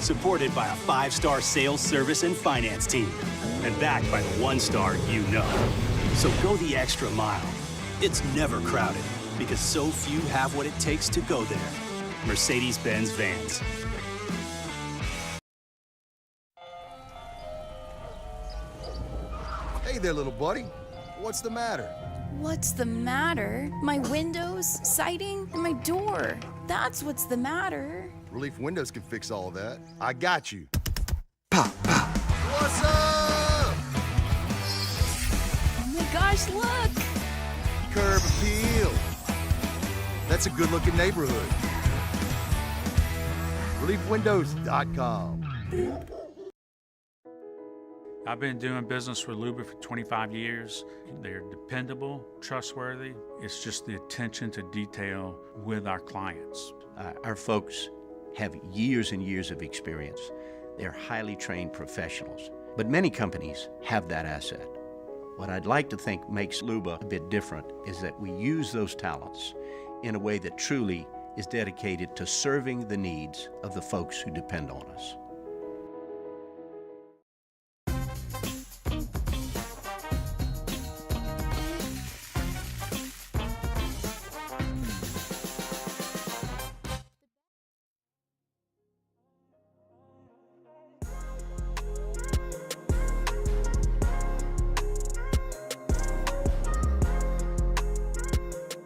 supported by a 5-star sales, service, and finance team, and backed by the 1-star you know. So go the extra mile. It's never crowded, because so few have what it takes to go there. Mercedes-Benz Vans. Hey there, little buddy. What's the matter? What's the matter? My windows, siding, and my door. That's what's the matter. Relief Windows can fix all of that. I got you. Pop, pop. What's up? Oh my gosh, look! Curb appeal. That's a good-looking neighborhood. ReliefWindows.com. I've been doing business with Luba for 25 years. They're dependable, trustworthy. It's just the attention to detail with our clients. Our folks have years and years of experience. They're highly trained professionals. But many companies have that asset. What I'd like to think makes Luba a bit different is that we use those talents in a way that truly is dedicated to serving the needs of the folks who depend on us.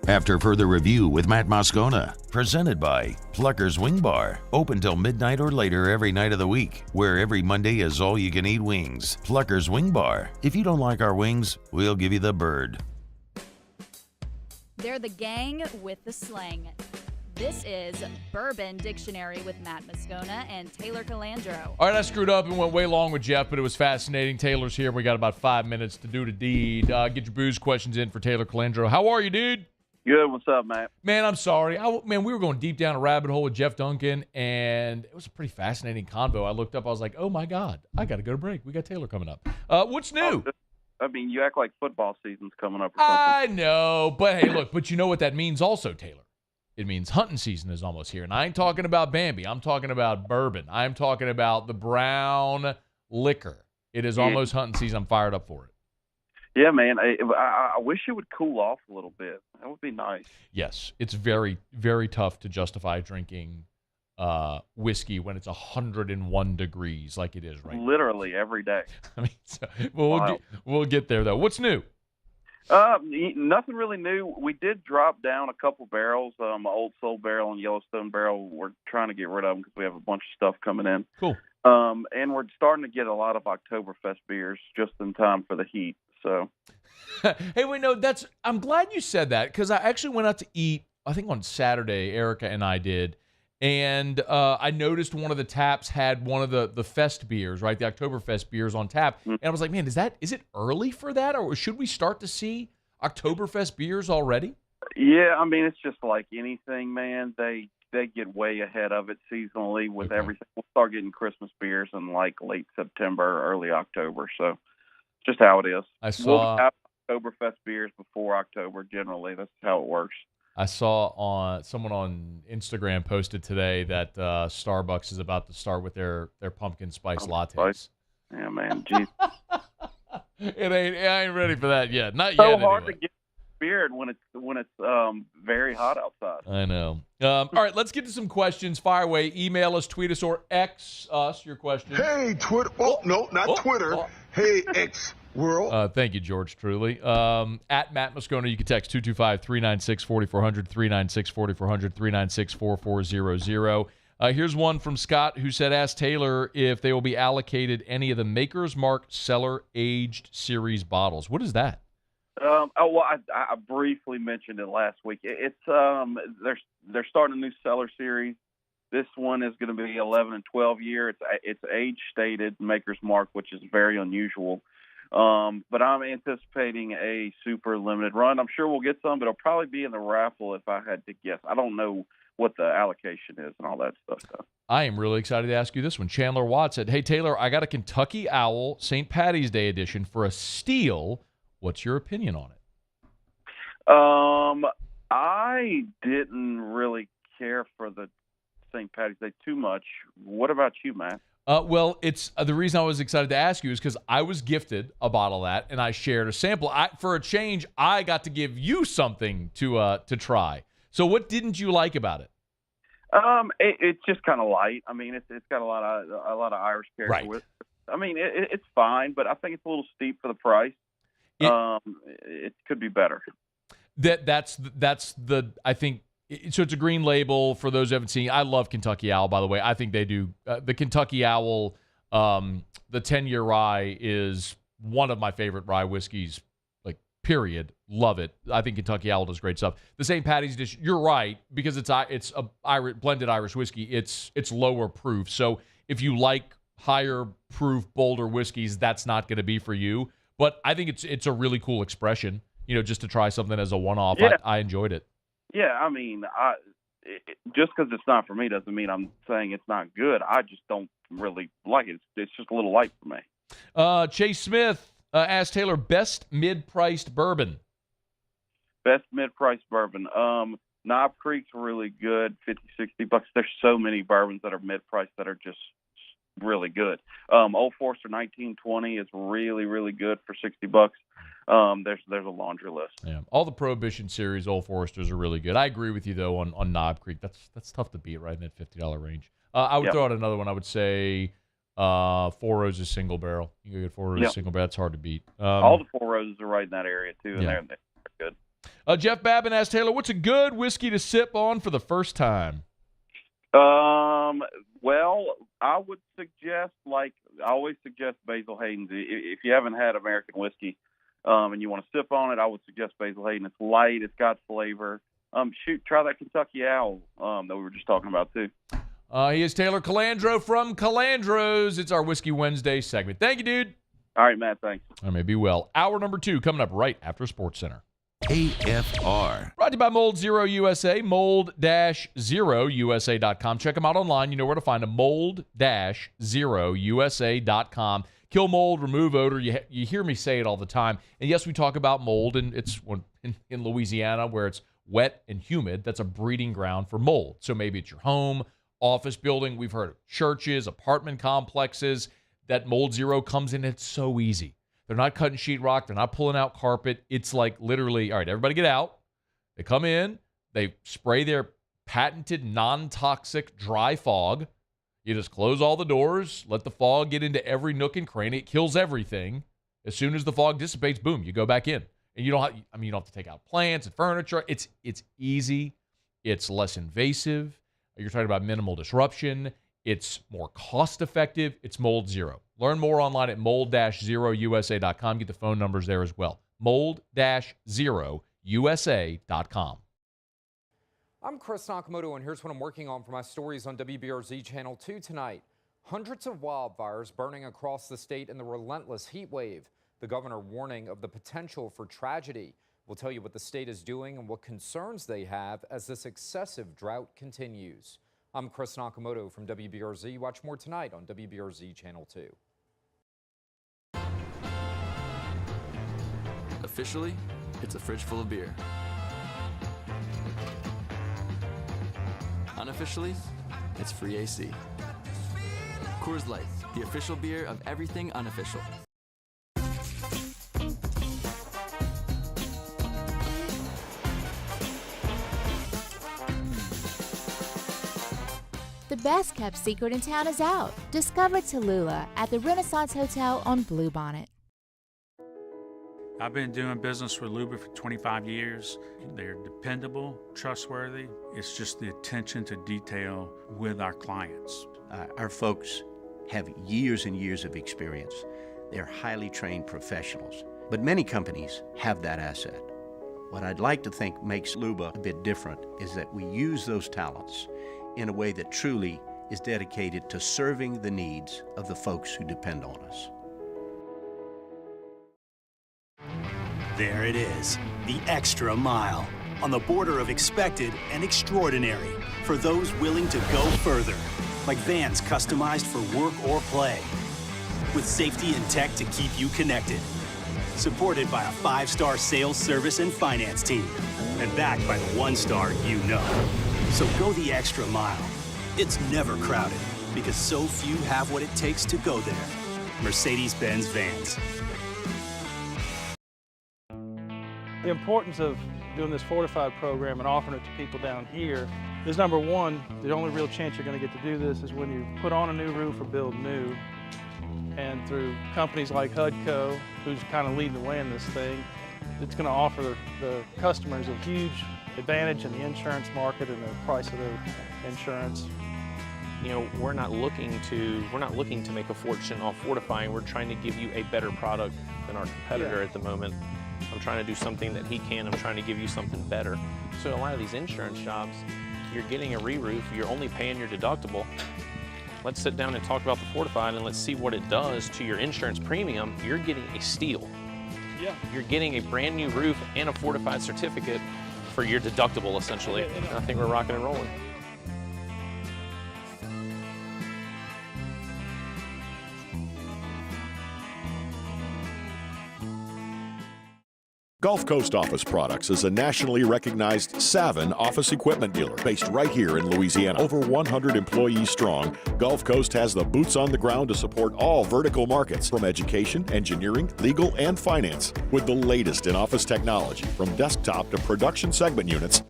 After further review with Matt Moscona, presented by Plucker's Wing Bar, open till midnight or later every night of the week, where every Monday is all-you-can-eat wings. Plucker's Wing Bar. If you don't like our wings, we'll give you the bird. They're the gang with the slang. This is Bourbon Dictionary with Matt Moscona and Taylor Calandro. All right, I screwed up and went way long with Jeff, but it was fascinating. Taylor's here. We got about 5 minutes to do the deed. Get your booze questions in for Taylor Calandro. How are you, dude? Good. What's up, Matt? Man, I'm sorry. We were going deep down a rabbit hole with Jeff Duncan, and it was a pretty fascinating convo. I looked up. I was like, oh, my God. I got to go to break. We got Taylor coming up. What's new? I mean, you act like football season's coming up or something. I know. But, hey, look, but you know what that means also, Taylor? It means hunting season is almost here. And I ain't talking about Bambi. I'm talking about bourbon. I'm talking about the brown liquor. It is almost hunting season. I'm fired up for it. Yeah, man. I wish it would cool off a little bit. That would be nice. Yes, it's very, very tough to justify drinking whiskey when it's 101 degrees like it is right now. Literally every day. I mean, we'll get there, though. What's new? Nothing really new. We did drop down a couple barrels. Old Soul barrel and Yellowstone barrel. We're trying to get rid of them because we have a bunch of stuff coming in. Cool. And we're starting to get a lot of Oktoberfest beers just in time for the heat. So, hey, wait, no, I'm glad you said that because I actually went out to eat, I think on Saturday, Erica and I did, and I noticed one of the taps had one of the fest beers, right, the Oktoberfest beers on tap, and I was like, man, is it early for that, or should we start to see Oktoberfest beers already? Yeah, I mean, it's just like anything, man. They get way ahead of it seasonally with everything. We'll start getting Christmas beers in like late September, early October, so. Just how it is. We'll have Oktoberfest beers before October. Generally, that's how it works. I saw someone on Instagram posted today that Starbucks is about to start with their pumpkin spice lattes. Yeah, man. Geez. I ain't ready for that yet. Not so yet. So hard anyway. to get beard when it's very hot outside. I know. All right, let's get to some questions. Fire away. Email us, tweet us, or X us your questions. Hey, Twitter. Oh, no, not Twitter. Hey, X World. Thank you, George, truly. At Matt Moscona, you can text 225-396-4400, 396-4400, 396-4400. Here's one from Scott who said, ask Taylor if they will be allocated any of the Maker's Mark cellar-aged series bottles. What is that? I briefly mentioned it last week. It's they're starting a new cellar series. This one is going to be 11 and 12 year. It's age stated Maker's Mark, which is very unusual. But I'm anticipating a super limited run. I'm sure we'll get some, but it'll probably be in the raffle if I had to guess. I don't know what the allocation is and all that stuff. I am really excited to ask you this one. Chandler Watt said, hey, Taylor, I got a Kentucky Owl St. Patty's Day edition for a steal. What's your opinion on it? I didn't really care for the St. Patty's Day too much. What about you, Matt? Well, it's the reason I was excited to ask you is because I was gifted a bottle of that, and I shared a sample. For a change, I got to give you something to try. So what didn't you like about it? It's just kind of light. I mean, it's got a lot of Irish character with it. I mean, it's fine, but I think it's a little steep for the price. It could be better. That's the I think. So it's a green label for those who haven't seen. I love Kentucky Owl, by the way. I think they do. The Kentucky Owl, the 10-year rye is one of my favorite rye whiskeys, like, period. Love it. I think Kentucky Owl does great stuff. The St. Patty's dish, you're right, because it's a blended Irish whiskey. It's lower proof. So if you like higher proof, bolder whiskeys, that's not going to be for you. But I think it's a really cool expression, just to try something as a one-off. Yeah. I enjoyed it. Yeah, I mean, just because it's not for me doesn't mean I'm saying it's not good. I just don't really like it. It's just a little light for me. Chase Smith asked Taylor, best mid-priced bourbon. Best mid-priced bourbon. Knob Creek's really good, $50-$60. There's so many bourbons that are mid-price that are just really good. Old Forester 1920 is really, really good for $60. There's a laundry list. Yeah, all the Prohibition series Old Foresters are really good. I agree with you though on Knob Creek. That's tough to beat right in that $50 range. I would throw out another one. I would say Four Roses Single Barrel. You go get Four Roses Single Barrel. That's hard to beat. All the Four Roses are right in that area too, and they're good. Jeff Babin asked Taylor, "What's a good whiskey to sip on for the first time?" Well, I would suggest, like I always suggest, Basil Hayden's. If you haven't had American whiskey, and you want to sip on it, I would suggest Basil Hayden. It's light, it's got flavor. Try that Kentucky Owl that we were just talking about too. He is Taylor Calandro from Calandro's. It's our Whiskey Wednesday segment. Thank you, dude. All right, Matt, thanks. I may be well. Hour number 2 coming up right after SportsCenter. AFR. Brought to you by Mold Zero USA, mold-0usa.com. Check them out online. You know where to find them, mold-0usa.com. Kill mold, remove odor. You hear me say it all the time. And yes, we talk about mold, and it's in Louisiana where it's wet and humid. That's a breeding ground for mold. So maybe it's your home, office building. We've heard of churches, apartment complexes. That Mold Zero comes in. It's so easy. They're not cutting sheetrock. They're not pulling out carpet. It's like literally, all right, everybody get out. They come in. They spray their patented non-toxic dry fog. You just close all the doors, let the fog get into every nook and cranny. It kills everything. As soon as the fog dissipates, boom, you go back in. And you don't have to take out plants and furniture. It's easy. It's less invasive. You're talking about minimal disruption. It's more cost-effective. It's Mold Zero. Learn more online at mold-0usa.com. Get the phone numbers there as well. mold-0usa.com. I'm Chris Nakamoto, and here's what I'm working on for my stories on WBRZ Channel 2 tonight. Hundreds of wildfires burning across the state in the relentless heat wave. The governor warning of the potential for tragedy. We'll tell you what the state is doing and what concerns they have as this excessive drought continues. I'm Chris Nakamoto from WBRZ. Watch more tonight on WBRZ Channel 2. Officially, it's a fridge full of beer. Unofficially, it's free AC. Coors Light, the official beer of everything unofficial. The best kept secret in town is out. Discover Tallulah at the Renaissance Hotel on Bluebonnet. I've been doing business with Luba for 25 years. They're dependable, trustworthy. It's just the attention to detail with our clients. Our folks have years and years of experience. They're highly trained professionals, but many companies have that asset. What I'd like to think makes Luba a bit different is that we use those talents in a way that truly is dedicated to serving the needs of the folks who depend on us. There it is, the extra mile, on the border of expected and extraordinary, for those willing to go further, like vans customized for work or play, with safety and tech to keep you connected, supported by a 5-star sales, service, and finance team, and backed by the 1-star you know. So go the extra mile. It's never crowded, because so few have what it takes to go there. Mercedes-Benz Vans. The importance of doing this fortified program and offering it to people down here is, number one, the only real chance you're going to get to do this is when you put on a new roof or build new. And through companies like HUDCO, who's kind of leading the way in this thing, it's going to offer the customers a huge advantage in the insurance market and the price of their insurance. You know, we're not looking to make a fortune off fortifying. We're trying to give you a better product than our competitor at the moment. I'm trying to do something that he can. I'm trying to give you something better. So a lot of these insurance jobs, you're getting a re-roof, you're only paying your deductible. Let's sit down and talk about the fortified and let's see what it does to your insurance premium. You're getting a steal. Yeah. You're getting a brand new roof and a fortified certificate for your deductible, essentially. And I think we're rocking and rolling. Gulf Coast Office Products is a nationally recognized Savin office equipment dealer based right here in Louisiana. Over 100 employees strong, Gulf Coast has the boots on the ground to support all vertical markets, from education, engineering, legal, and finance, with the latest in office technology, from desktop to production segment units.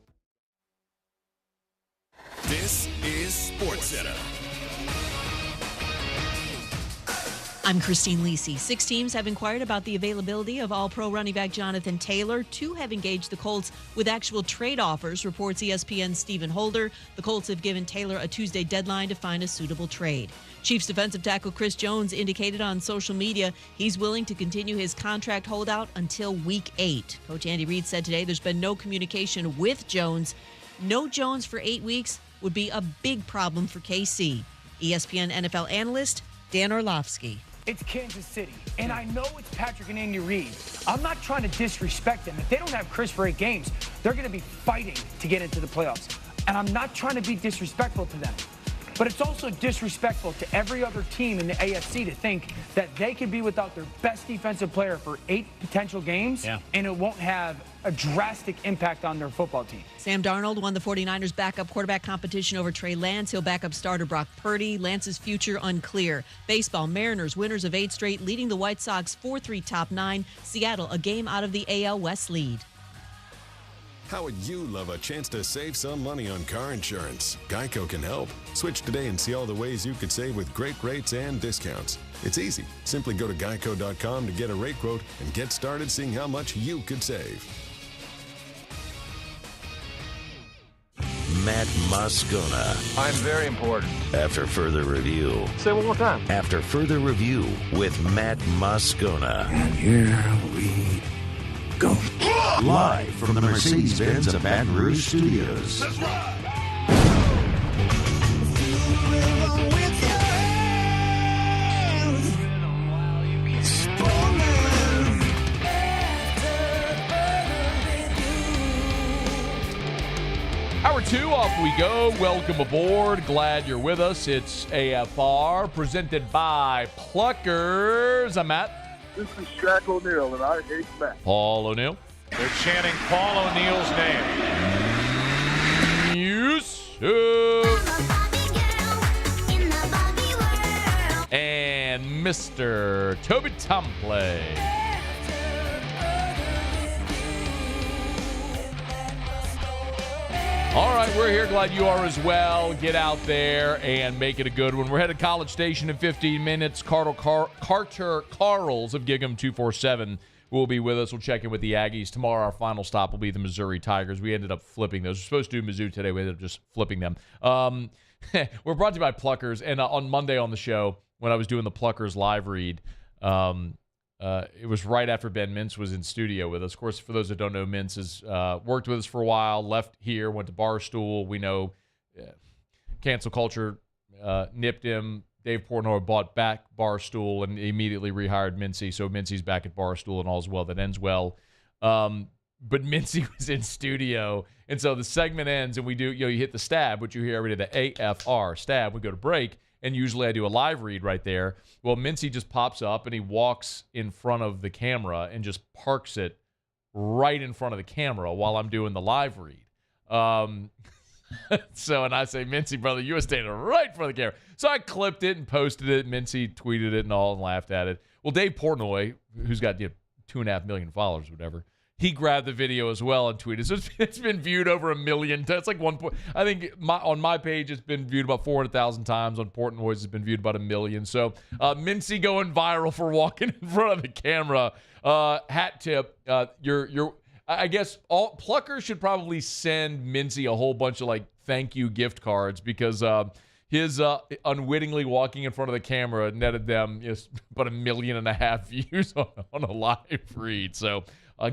This is SportsCenter. I'm Christine Lisi. 6 teams have inquired about the availability of All-Pro running back Jonathan Taylor. 2 have engaged the Colts with actual trade offers, reports ESPN's Stephen Holder. The Colts have given Taylor a Tuesday deadline to find a suitable trade. Chiefs defensive tackle Chris Jones indicated on social media he's willing to continue his contract holdout until Week 8. Coach Andy Reid said today there's been no communication with Jones. No Jones for 8 weeks would be a big problem for KC. ESPN NFL analyst Dan Orlovsky. It's Kansas City, and I know it's Patrick and Andy Reid. I'm not trying to disrespect them. If they don't have Chris for 8 games, they're going to be fighting to get into the playoffs. And I'm not trying to be disrespectful to them. But it's also disrespectful to every other team in the AFC to think that they can be without their best defensive player for 8 potential games, and it won't have a drastic impact on their football team. Sam Darnold won the 49ers backup quarterback competition over Trey Lance. He'll back up starter Brock Purdy. Lance's future unclear. Baseball, Mariners, winners of 8 straight, leading the White Sox 4-3 top 9. Seattle, a game out of the AL West lead. How would you love a chance to save some money on car insurance? Geico can help. Switch today and see all the ways you could save with great rates and discounts. It's easy. Simply go to geico.com to get a rate quote and get started seeing how much you could save. Matt Moscona. I'm very important. After further review. Say it one more time. After further review with Matt Moscona. And here we go. Live from the Mercedes-Benz of Baton Rouge Studios. Let's ride. Hour 2, off we go. Welcome aboard. Glad you're with us. It's AFR, presented by Pluckers. I'm Matt. This is Shaq O'Neal, and I hate Matt. Paul O'Neal. They're chanting Paul O'Neal's name. And Mr. Toby Tomplay. All right, we're here. Glad you are as well. Get out there and make it a good one. We're headed to College Station in 15 minutes. Carter Karels of Gig'em 247 will be with us. We'll check in with the Aggies. Tomorrow, our final stop will be the Missouri Tigers. We ended up flipping those. We're supposed to do Mizzou today. We ended up just flipping them. We're brought to you by Pluckers. And on Monday on the show, when I was doing the Pluckers live read, it was right after Ben Mintz was in studio with us. Of course, for those that don't know, Mintz has worked with us for a while, left here, went to Barstool. We know cancel culture nipped him. Dave Portnoy bought back Barstool and immediately rehired Mincy. So Mincy's back at Barstool and all's well that ends well. But Mincy was in studio. And so the segment ends and we do, you hit the stab, which you hear every day, the AFR stab. We go to break. And usually I do a live read right there. Well, Mincy just pops up and he walks in front of the camera and just parks it right in front of the camera while I'm doing the live read. And I say, Mincy, brother, you were standing right in front of the camera. So I clipped it and posted it. Mincy tweeted it and all and laughed at it. Well, Dave Portnoy, who's got 2.5 million followers, whatever, he grabbed the video as well and tweeted. So it's been viewed over 1 million times. It's like I think on my page it's been viewed about 400,000 times. On Portnoy's it's been viewed about 1 million. So Mincy going viral for walking in front of the camera. Hat tip. I guess all Pluckers should probably send Mincy a whole bunch of thank you gift cards because his unwittingly walking in front of the camera netted them about 1.5 million views on a live read. So.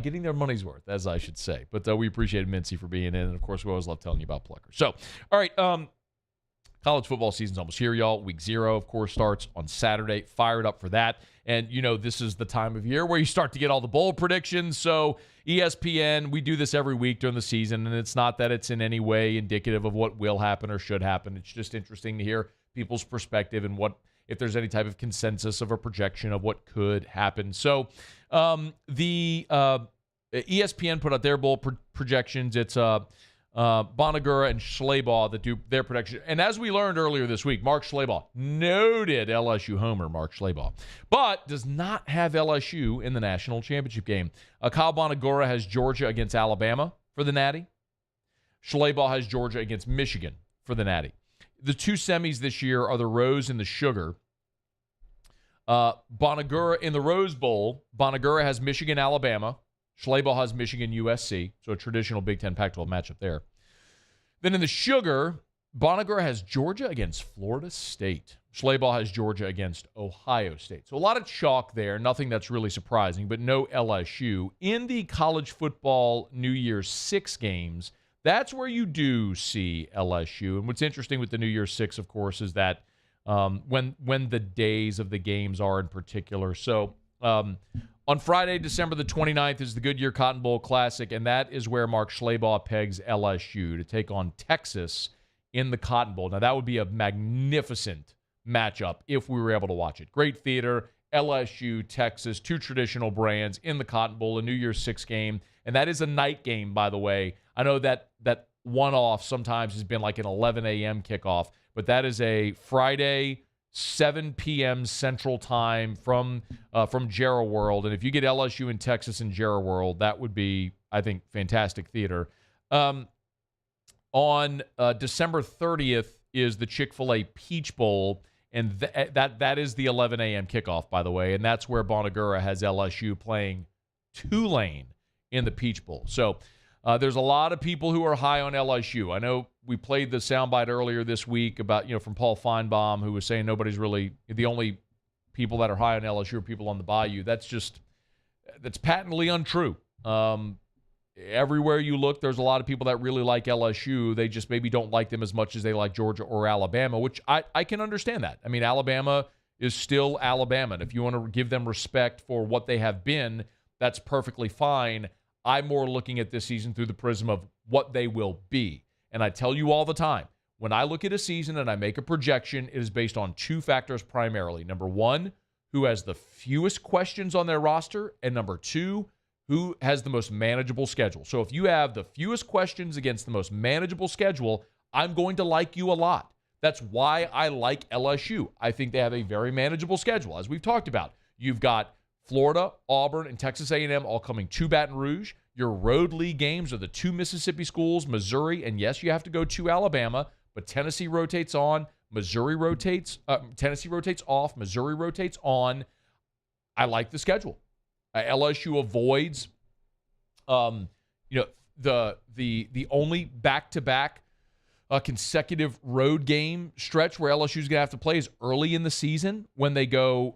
Getting their money's worth, as I should say. But we appreciate Mincy for being in. And, of course, we always love telling you about Pluckers. So, all right, college football season's almost here, y'all. Week 0, of course, starts on Saturday. Fired up for that. And, this is the time of year where you start to get all the bowl predictions. So, ESPN, we do this every week during the season. And it's not that it's in any way indicative of what will happen or should happen. It's just interesting to hear people's perspective and if there's any type of consensus of a projection of what could happen. So, the ESPN put out their bowl projections. It's Bonagura and Schleybaugh that do their prediction. And as we learned earlier this week, Mark Schleybaugh, noted LSU homer, Mark Schleybaugh, but does not have LSU in the national championship game. Kyle Bonagura has Georgia against Alabama for the Natty. Schleybaugh has Georgia against Michigan for the Natty. The two semis this year are the Rose and the Sugar. Bonagura in the Rose Bowl, Bonagura has Michigan, Alabama. Schleybaugh has Michigan, USC, so a traditional Big Ten Pac-12 matchup there. Then in the Sugar, Bonagura has Georgia against Florida State. Schleybaugh has Georgia against Ohio State. So a lot of chalk there, nothing that's really surprising, but no LSU. In the college football New Year's 6 games, that's where you do see LSU. And what's interesting with the New Year's 6, of course, is that when the days of the games are in particular. So on Friday, December the 29th, is the Goodyear Cotton Bowl Classic, and that is where Mark Schleybaugh pegs LSU to take on Texas in the Cotton Bowl. Now, that would be a magnificent matchup if we were able to watch it. Great theater, LSU, Texas, two traditional brands in the Cotton Bowl, a New Year's 6 game, and that is a night game, by the way. I know that one-off sometimes has been like an 11 a.m. kickoff, but that is a Friday 7 p.m. Central Time from Jarrah World. And if you get LSU in Texas and Jarrah World, that would be, I think, fantastic theater. On December 30th is the Chick-fil-A Peach Bowl, and that is the 11 a.m. kickoff, by the way, and that's where Bonagura has LSU playing Tulane in the Peach Bowl. So there's a lot of people who are high on LSU. I know we played the soundbite earlier this week about, from Paul Feinbaum, who was saying nobody's really, the only people that are high on LSU are people on the Bayou. That's patently untrue. Everywhere you look, there's a lot of people that really like LSU. They just maybe don't like them as much as they like Georgia or Alabama, which I can understand that. I mean, Alabama is still Alabama. And if you want to give them respect for what they have been, that's perfectly fine. I'm more looking at this season through the prism of what they will be. And I tell you all the time, when I look at a season and I make a projection, it is based on two factors primarily. Number one, who has the fewest questions on their roster, and number two, who has the most manageable schedule. So if you have the fewest questions against the most manageable schedule, I'm going to like you a lot. That's why I like LSU. I think they have a very manageable schedule, as we've talked about. You've got Florida, Auburn, and Texas A&M all coming to Baton Rouge. Your road league games are the two Mississippi schools, Missouri, and yes, you have to go to Alabama, but Tennessee rotates on, Tennessee rotates off, Missouri rotates on. I like the schedule. LSU avoids, the only back-to-back consecutive road game stretch where LSU is going to have to play is early in the season when they go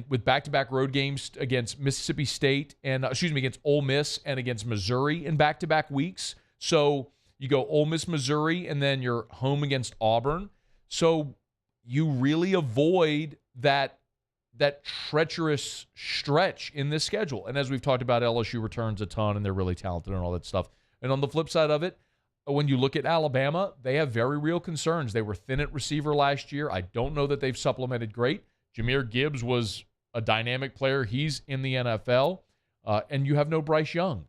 with back-to-back road games against Mississippi State and against Ole Miss and against Missouri in back-to-back weeks. So you go Ole Miss, Missouri, and then you're home against Auburn. So you really avoid that treacherous stretch in this schedule. And as we've talked about, LSU returns a ton, and they're really talented and all that stuff. And on the flip side of it, when you look at Alabama, they have very real concerns. They were thin at receiver last year. I don't know that they've supplemented great. Jahmyr Gibbs was a dynamic player. He's in the NFL. And you have no Bryce Young.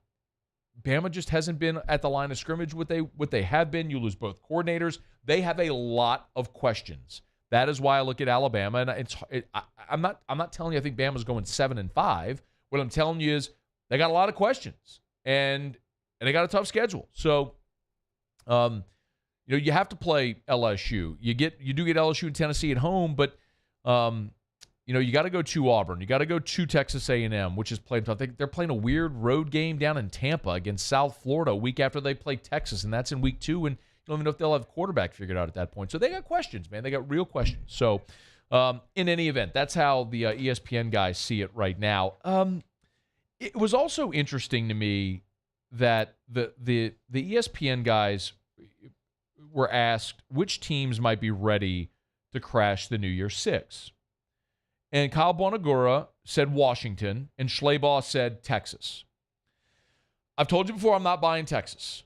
Bama just hasn't been at the line of scrimmage what they have been. You lose both coordinators. They have a lot of questions. That is why I look at Alabama, and I'm not telling you I think Bama's going 7-5. What I'm telling you is they got a lot of questions, and they got a tough schedule. So, you have to play LSU. You do get LSU and Tennessee at home, but you got to go to Auburn. You got to go to Texas A&M, which is playing tough. They're playing a weird road game down in Tampa against South Florida a week after they play Texas, and that's in week 2. And I don't even know if they'll have quarterback figured out at that point. So they got questions, man. They got real questions. So in any event, that's how the ESPN guys see it right now. It was also interesting to me that the ESPN guys were asked which teams might be ready to crash the New Year's 6. And Kyle Bonagura said Washington, and Schleybaugh said Texas. I've told you before I'm not buying Texas.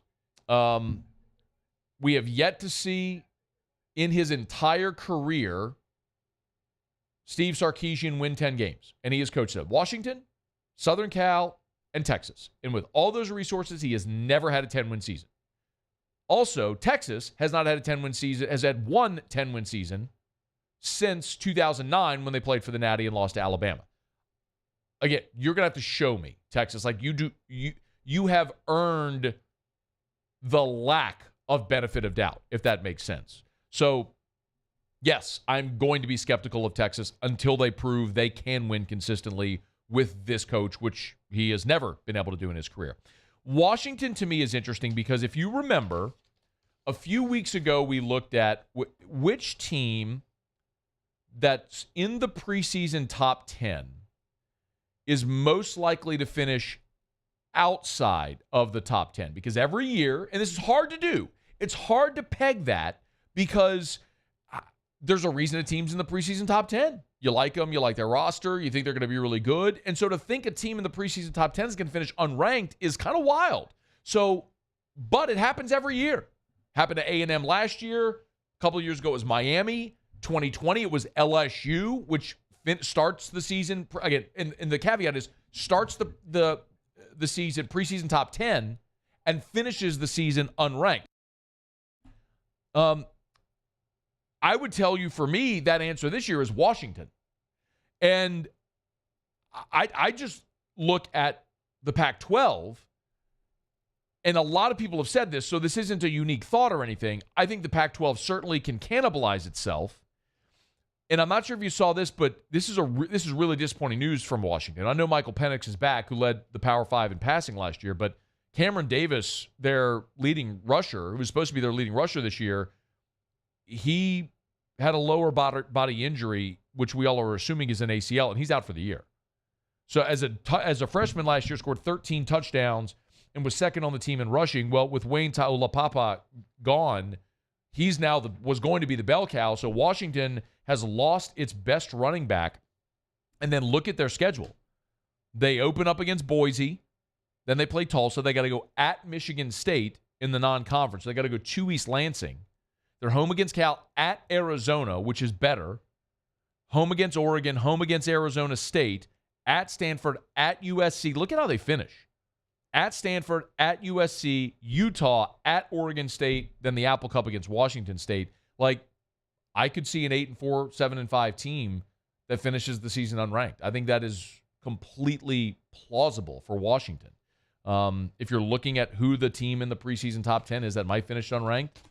We have yet to see in his entire career Steve Sarkisian win 10 games, and he has coached them. Washington, Southern Cal, and Texas. And with all those resources, he has never had a 10-win season. Also, Texas has not had a 10-win season, has had one 10-win season since 2009 when they played for the Natty and lost to Alabama. Again, you're going to have to show me, Texas. Like you have earned the lack of benefit of doubt, if that makes sense. So, yes, I'm going to be skeptical of Texas until they prove they can win consistently with this coach, which he has never been able to do in his career. Washington, to me, is interesting because if you remember, a few weeks ago we looked at which team that's in the preseason top 10 is most likely to finish outside of the top 10. Because every year, and this is hard to do, it's hard to peg that because there's a reason a team's in the preseason top 10. You like them, you like their roster, you think they're going to be really good. And so to think a team in the preseason top 10 is going to finish unranked is kind of wild. So, but it happens every year. Happened to A&M last year. A couple of years ago it was Miami. 2020 it was LSU, which starts the season, again, and the caveat is starts the season, preseason top 10, and finishes the season unranked. I would tell you, for me, that answer this year is Washington. And I just look at the Pac-12, and a lot of people have said this, so this isn't a unique thought or anything. I think the Pac-12 certainly can cannibalize itself. And I'm not sure if you saw this, but this is really disappointing news from Washington. I know Michael Penix is back, who led the Power 5 in passing last year, but Cameron Davis, their leading rusher, who was supposed to be their leading rusher this year, he had a lower body injury, which we all are assuming is an ACL, and he's out for the year. So as a freshman last year, scored 13 touchdowns and was second on the team in rushing. Well, with Wayne Taulapapa gone, he's now was going to be the bell cow. So Washington has lost its best running back. And then look at their schedule. They open up against Boise. Then they play Tulsa. They got to go at Michigan State in the non-conference. They got to go to East Lansing. They're home against Cal, at Arizona, which is better. Home against Oregon, home against Arizona State, at Stanford, at USC. Look at how they finish. At Stanford, at USC, Utah, at Oregon State, then the Apple Cup against Washington State. Like, I could see an 8-4, 7-5 team that finishes the season unranked. I think that is completely plausible for Washington. If you're looking at who the team in the preseason top 10 is that might finish unranked,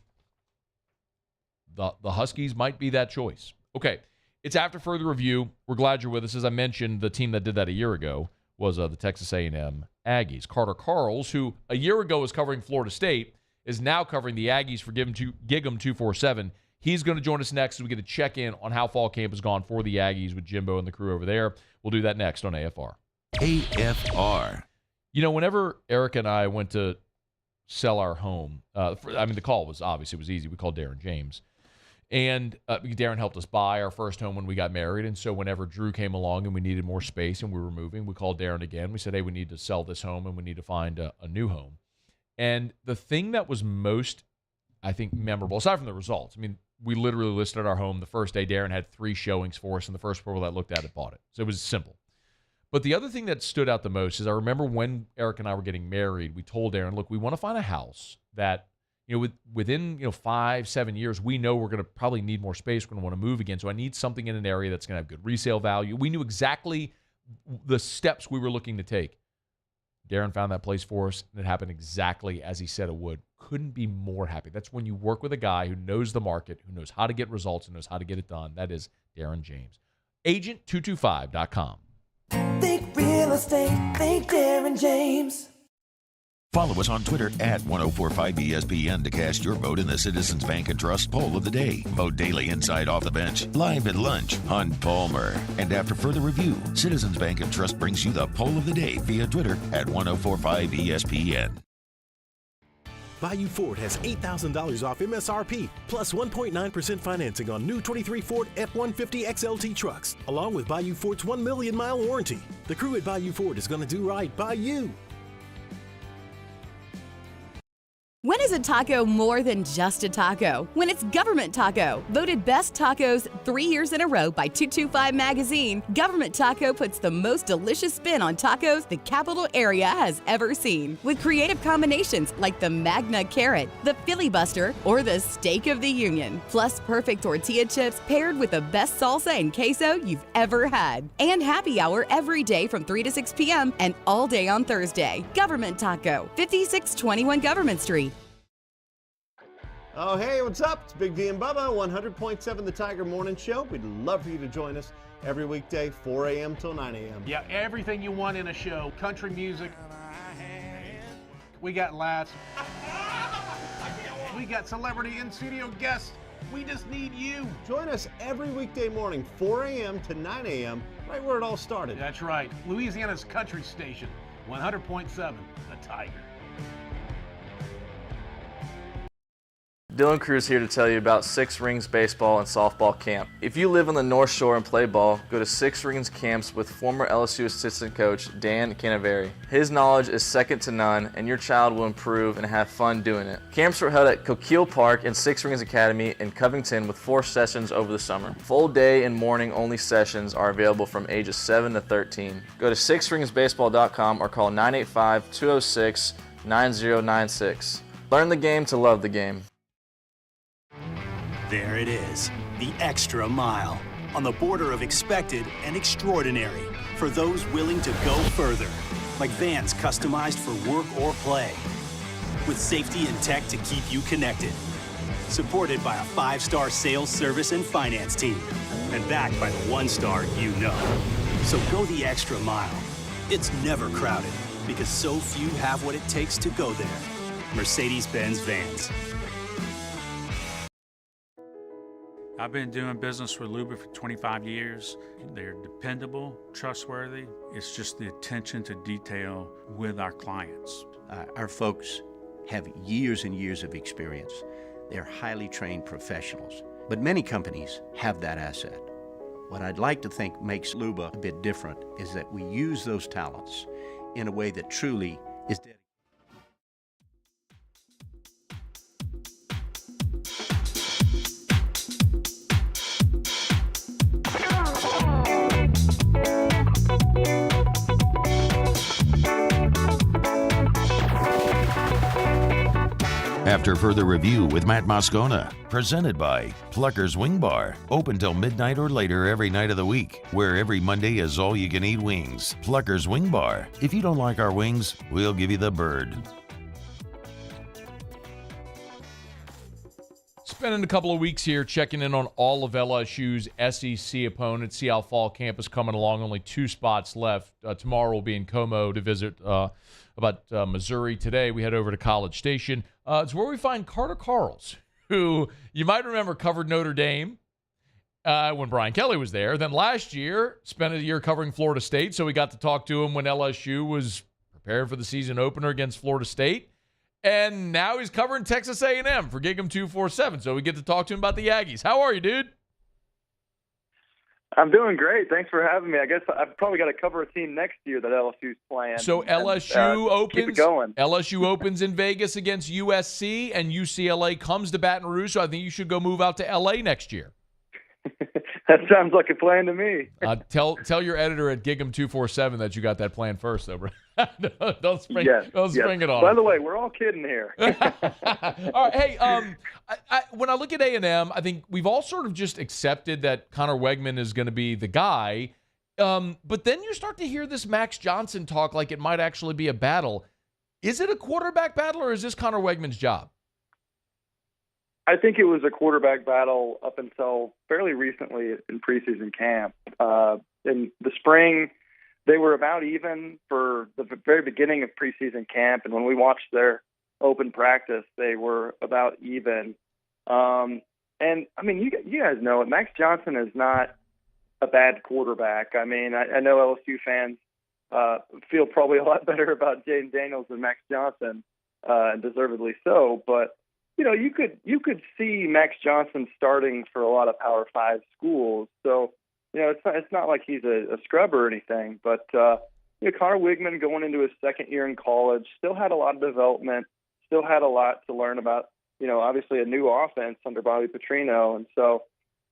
the Huskies might be that choice. Okay, it's after further review. We're glad you're with us. As I mentioned, the team that did that a year ago was the Texas A&M Aggies. Carter Karels, who a year ago was covering Florida State, is now covering the Aggies for Gig'em 247. He's going to join us next as we get a check-in on how fall camp has gone for the Aggies with Jimbo and the crew over there. We'll do that next on AFR. AFR. You know, whenever Eric and I went to sell our home, the call was obviously, it was easy. We called Darren James. And Darren helped us buy our first home when we got married. And so whenever Drew came along and we needed more space and we were moving, we called Darren again. We said, hey, we need to sell this home and we need to find a new home. And the thing that was most, I think, memorable, aside from the results, I mean, we literally listed our home the first day. Darren had 3 showings for us, and the first people that looked at it bought it. So it was simple. But the other thing that stood out the most is I remember when Eric and I were getting married, we told Darren, look, we want to find a house that, within 5-7 years, we know we're going to probably need more space. We're going to want to move again. So I need something in an area that's going to have good resale value. We knew exactly the steps we were looking to take. Darren found that place for us, and it happened exactly as he said it would. Couldn't be more happy. That's when you work with a guy who knows the market, who knows how to get results, and knows how to get it done. That is Darren James. Agent225.com. Think real estate, think Darren James. Follow us on Twitter at 1045ESPN to cast your vote in the Citizens Bank and Trust poll of the day. Vote daily inside Off the Bench, live at lunch on Palmer. And after further review, Citizens Bank and Trust brings you the poll of the day via Twitter at 1045ESPN. Bayou Ford has $8,000 off MSRP, plus 1.9% financing on new 23 Ford F-150 XLT trucks, along with Bayou Ford's 1 million mile warranty. The crew at Bayou Ford is going to do right by you. When is a taco more than just a taco? When it's Government Taco. Voted best tacos 3 years in a row by 225 Magazine, Government Taco puts the most delicious spin on tacos the capital area has ever seen. With creative combinations like the Magna Carrot, the Filibuster, or the Steak of the Union. Plus perfect tortilla chips paired with the best salsa and queso you've ever had. And happy hour every day from 3 to 6 p.m. and all day on Thursday. Government Taco, 5621 Government Street. Oh, hey, what's up? It's Big D and Bubba, 100.7 The Tiger Morning Show. We'd love for you to join us every weekday, 4 a.m. till 9 a.m. Yeah, everything you want in a show. Country music. We got laughs. We got celebrity in-studio guests. We just need you. Join us every weekday morning, 4 a.m. to 9 a.m., right where it all started. That's right. Louisiana's country station, 100.7 The Tiger. Dylan Cruz here to tell you about Six Rings Baseball and Softball Camp. If you live on the North Shore and play ball, go to Six Rings Camps with former LSU assistant coach Dan Canaveri. His knowledge is second to none, and your child will improve and have fun doing it. Camps were held at Coquille Park and Six Rings Academy in Covington with 4 sessions over the summer. Full day and morning only sessions are available from ages 7 to 13. Go to sixringsbaseball.com or call 985-206-9096. Learn the game to love the game. There it is, the extra mile, on the border of expected and extraordinary for those willing to go further, like vans customized for work or play, with safety and tech to keep you connected, supported by a 5-star sales, service, and finance team, and backed by the 1-star you know. So go the extra mile. It's never crowded, because so few have what it takes to go there. Mercedes-Benz Vans. I've been doing business with Luba for 25 years. They're dependable, trustworthy. It's just the attention to detail with our clients. Our folks have years and years of experience. They're highly trained professionals. But many companies have that asset. What I'd like to think makes Luba a bit different is that we use those talents in a way that truly is dedicated. After further review with Matt Moscona, presented by Plucker's Wing Bar, open till midnight or later every night of the week, where every Monday is all-you-can-eat wings. Plucker's Wing Bar. If you don't like our wings, we'll give you the bird. Spending a couple of weeks here checking in on all of LSU's SEC opponents, see how fall camp is coming along. Only 2 spots left. Tomorrow we'll be in Como to visit Missouri. Today we head over to College Station. It's where we find Carter Karels, who you might remember covered Notre Dame when Brian Kelly was there. Then last year spent a year covering Florida State, so we got to talk to him when LSU was preparing for the season opener against Florida State. And now he's covering Texas A&M for Gig 'em 247, so we get to talk to him about the Aggies. How are you, dude? I'm doing great. Thanks for having me. I guess I've probably got to cover a team next year that LSU's playing. So LSU opens. Keep it going. LSU opens in Vegas against USC, and UCLA comes to Baton Rouge. So I think you should go move out to LA next year. That sounds like a plan to me. Tell your editor at Gig 'em 247 that you got that plan first, though, bro. Don't spring it on. By the way, we're all kidding here. All right, hey, when I look at A&M, I think we've all sort of just accepted that Connor Wegman is going to be the guy. But then you start to hear this Max Johnson talk like it might actually be a battle. Is it a quarterback battle, or is this Connor Wegman's job? I think it was a quarterback battle up until fairly recently in preseason camp. In the spring, they were about even for the very beginning of preseason camp, and when we watched their open practice, they were about even. And, I mean, you guys know it. Max Johnson is not a bad quarterback. I mean, I know LSU fans feel probably a lot better about Jaden Daniels than Max Johnson, and deservedly so, but you know, you could see Max Johnson starting for a lot of Power 5 schools. So, you know, it's not like he's a scrub or anything. But, you know, Connor Wegman going into his second year in college still had a lot of development, still had a lot to learn about, obviously a new offense under Bobby Petrino. And so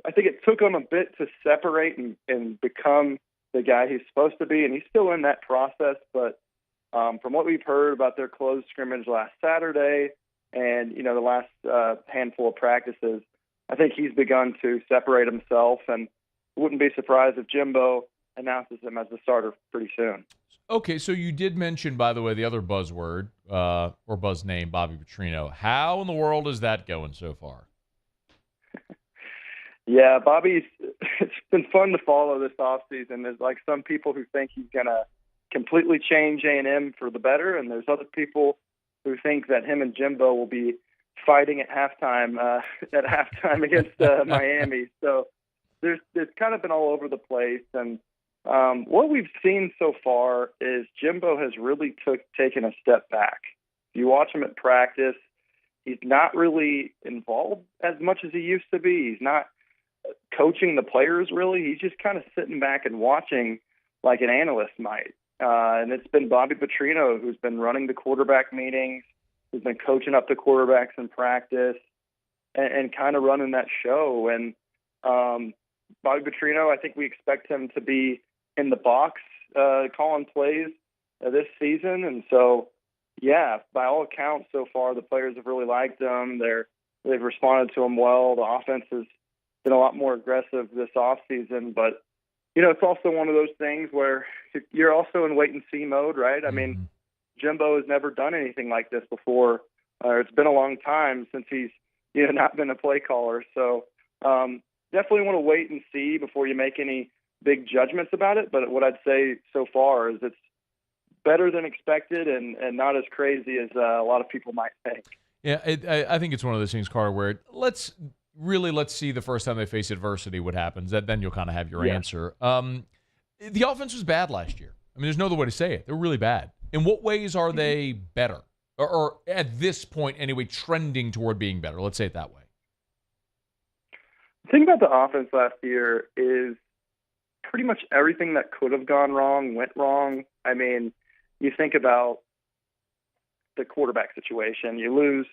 I think it took him a bit to separate and become the guy he's supposed to be. And he's still in that process. But from what we've heard about their closed scrimmage last Saturday and, the last handful of practices, I think he's begun to separate himself, and wouldn't be surprised if Jimbo announces him as the starter pretty soon. Okay, so you did mention, by the way, the other buzzword or buzz name, Bobby Petrino. How in the world is that going so far? Yeah, it's been fun to follow this offseason. There's like some people who think he's going to completely change A&M for the better, and there's other people who think that him and Jimbo will be fighting at halftime against Miami. So there's kind of been all over the place. And what we've seen so far is Jimbo has really taken a step back. You watch him at practice, he's not really involved as much as he used to be. He's not coaching the players really. He's just kind of sitting back and watching like an analyst might. And it's been Bobby Petrino who's been running the quarterback meetings, who's been coaching up the quarterbacks in practice and kind of running that show. And Bobby Petrino, I think we expect him to be in the box calling plays this season. And so, yeah, by all accounts so far, the players have really liked him. They've responded to him well. The offense has been a lot more aggressive this offseason. But, it's also one of those things where you're also in wait-and-see mode, right? I mean, Jimbo has never done anything like this before. It's been a long time since he's not been a play caller. So definitely want to wait and see before you make any big judgments about it. But what I'd say so far is it's better than expected and not as crazy as a lot of people might think. Yeah, I think it's one of those things, Carter, where let's see the first time they face adversity what happens. Then you'll kind of have your answer. The offense was bad last year. I mean, there's no other way to say it. They were really bad. In what ways are they better? Or at this point, anyway, trending toward being better? Let's say it that way. The thing about the offense last year is pretty much everything that could have gone wrong went wrong. I mean, you think about the quarterback situation. You lose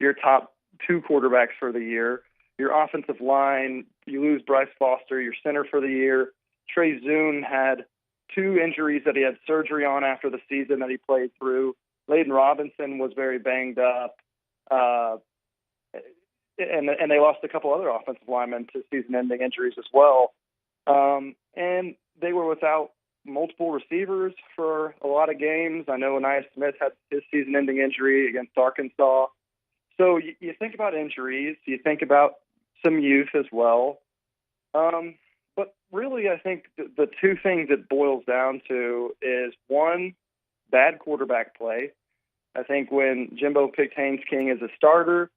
your top two quarterbacks for the year. Your offensive line, you lose Bryce Foster, your center for the year. Trey Zune had 2 injuries that he had surgery on after the season that he played through. Layden Robinson was very banged up. And they lost a couple other offensive linemen to season-ending injuries as well. And they were without multiple receivers for a lot of games. I know Anais Smith had his season-ending injury against Arkansas. So you think about injuries, you think about some youth as well. But really, I think the two things it boils down to is, one, bad quarterback play. I think when Jimbo picked Haynes King as a starter,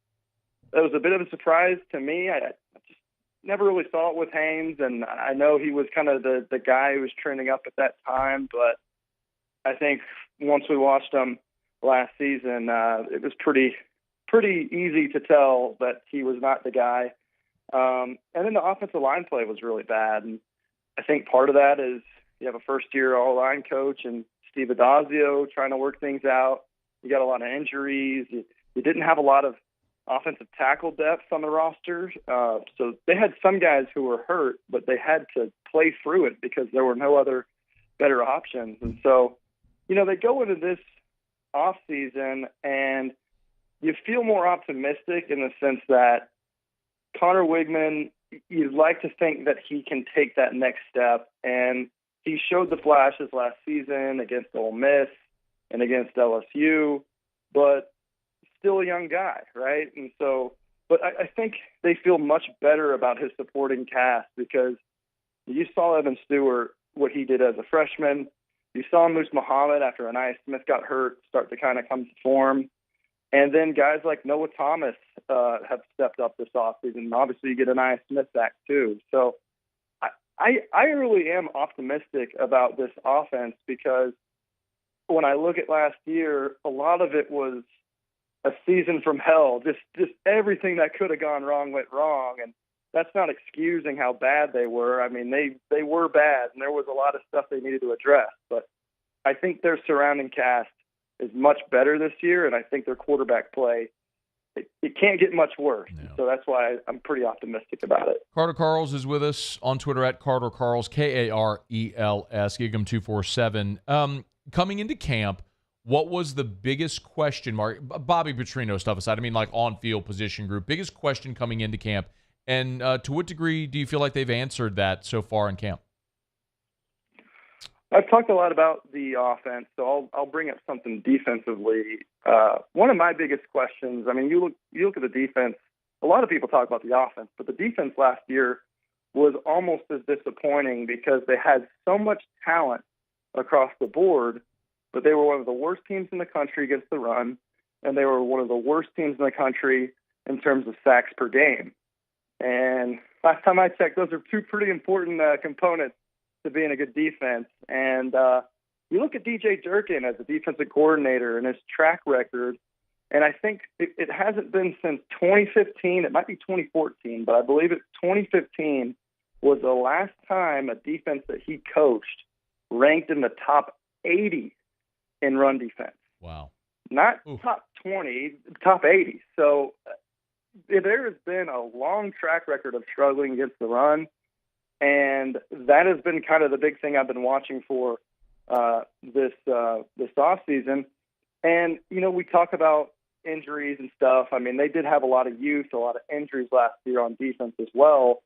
that was a bit of a surprise to me. I just never really saw it with Haynes, and I know he was kind of the guy who was trending up at that time. But I think once we watched him last season, it was pretty easy to tell that he was not the guy. And then the offensive line play was really bad. And I think part of that is you have a first-year all-line coach and Steve Adazio trying to work things out. You got a lot of injuries. You didn't have a lot of offensive tackle depth on the roster. So they had some guys who were hurt, but they had to play through it because there were no other better options. And so, they go into this offseason and you feel more optimistic in the sense that Connor Wigman, you'd like to think that he can take that next step. And he showed the flashes last season against Ole Miss and against LSU, but still a young guy, right? And so, but I think they feel much better about his supporting cast because you saw Evan Stewart, what he did as a freshman. You saw Moose Muhammad after Anais Smith got hurt start to kind of come to form. And then guys like Noah Thomas have stepped up this offseason. Obviously, you get Anais Smith back too. So I really am optimistic about this offense because when I look at last year, a lot of it was a season from hell. Just everything that could have gone wrong went wrong. And that's not excusing how bad they were. I mean, they were bad, and there was a lot of stuff they needed to address. But I think their surrounding cast is much better this year, and I think their quarterback play, it can't get much worse. No. So that's why I'm pretty optimistic about it. Carter Karels is with us on Twitter at Carter Karels, Karels, Gig'em 247. Coming into camp, what was the biggest question mark? Bobby Petrino stuff aside, I mean, like on-field position group, biggest question coming into camp, and to what degree do you feel like they've answered that so far in camp? I've talked a lot about the offense, so I'll bring up something defensively. One of my biggest questions, I mean, you look at the defense, a lot of people talk about the offense, but the defense last year was almost as disappointing because they had so much talent across the board, but they were one of the worst teams in the country against the run, and they were one of the worst teams in the country in terms of sacks per game. And last time I checked, those are two pretty important components to being a good defense. And you look at DJ Durkin as a defensive coordinator and his track record, and I think it hasn't been since 2015. It might be 2014, but I believe it's 2015 was the last time a defense that he coached ranked in the top 80 in run defense. Wow. Not top 20, top 80. So there has been a long track record of struggling against the run, and that has been kind of the big thing I've been watching for this offseason. And, you know, we talk about injuries and stuff. I mean, they did have a lot of youth, a lot of injuries last year on defense as well.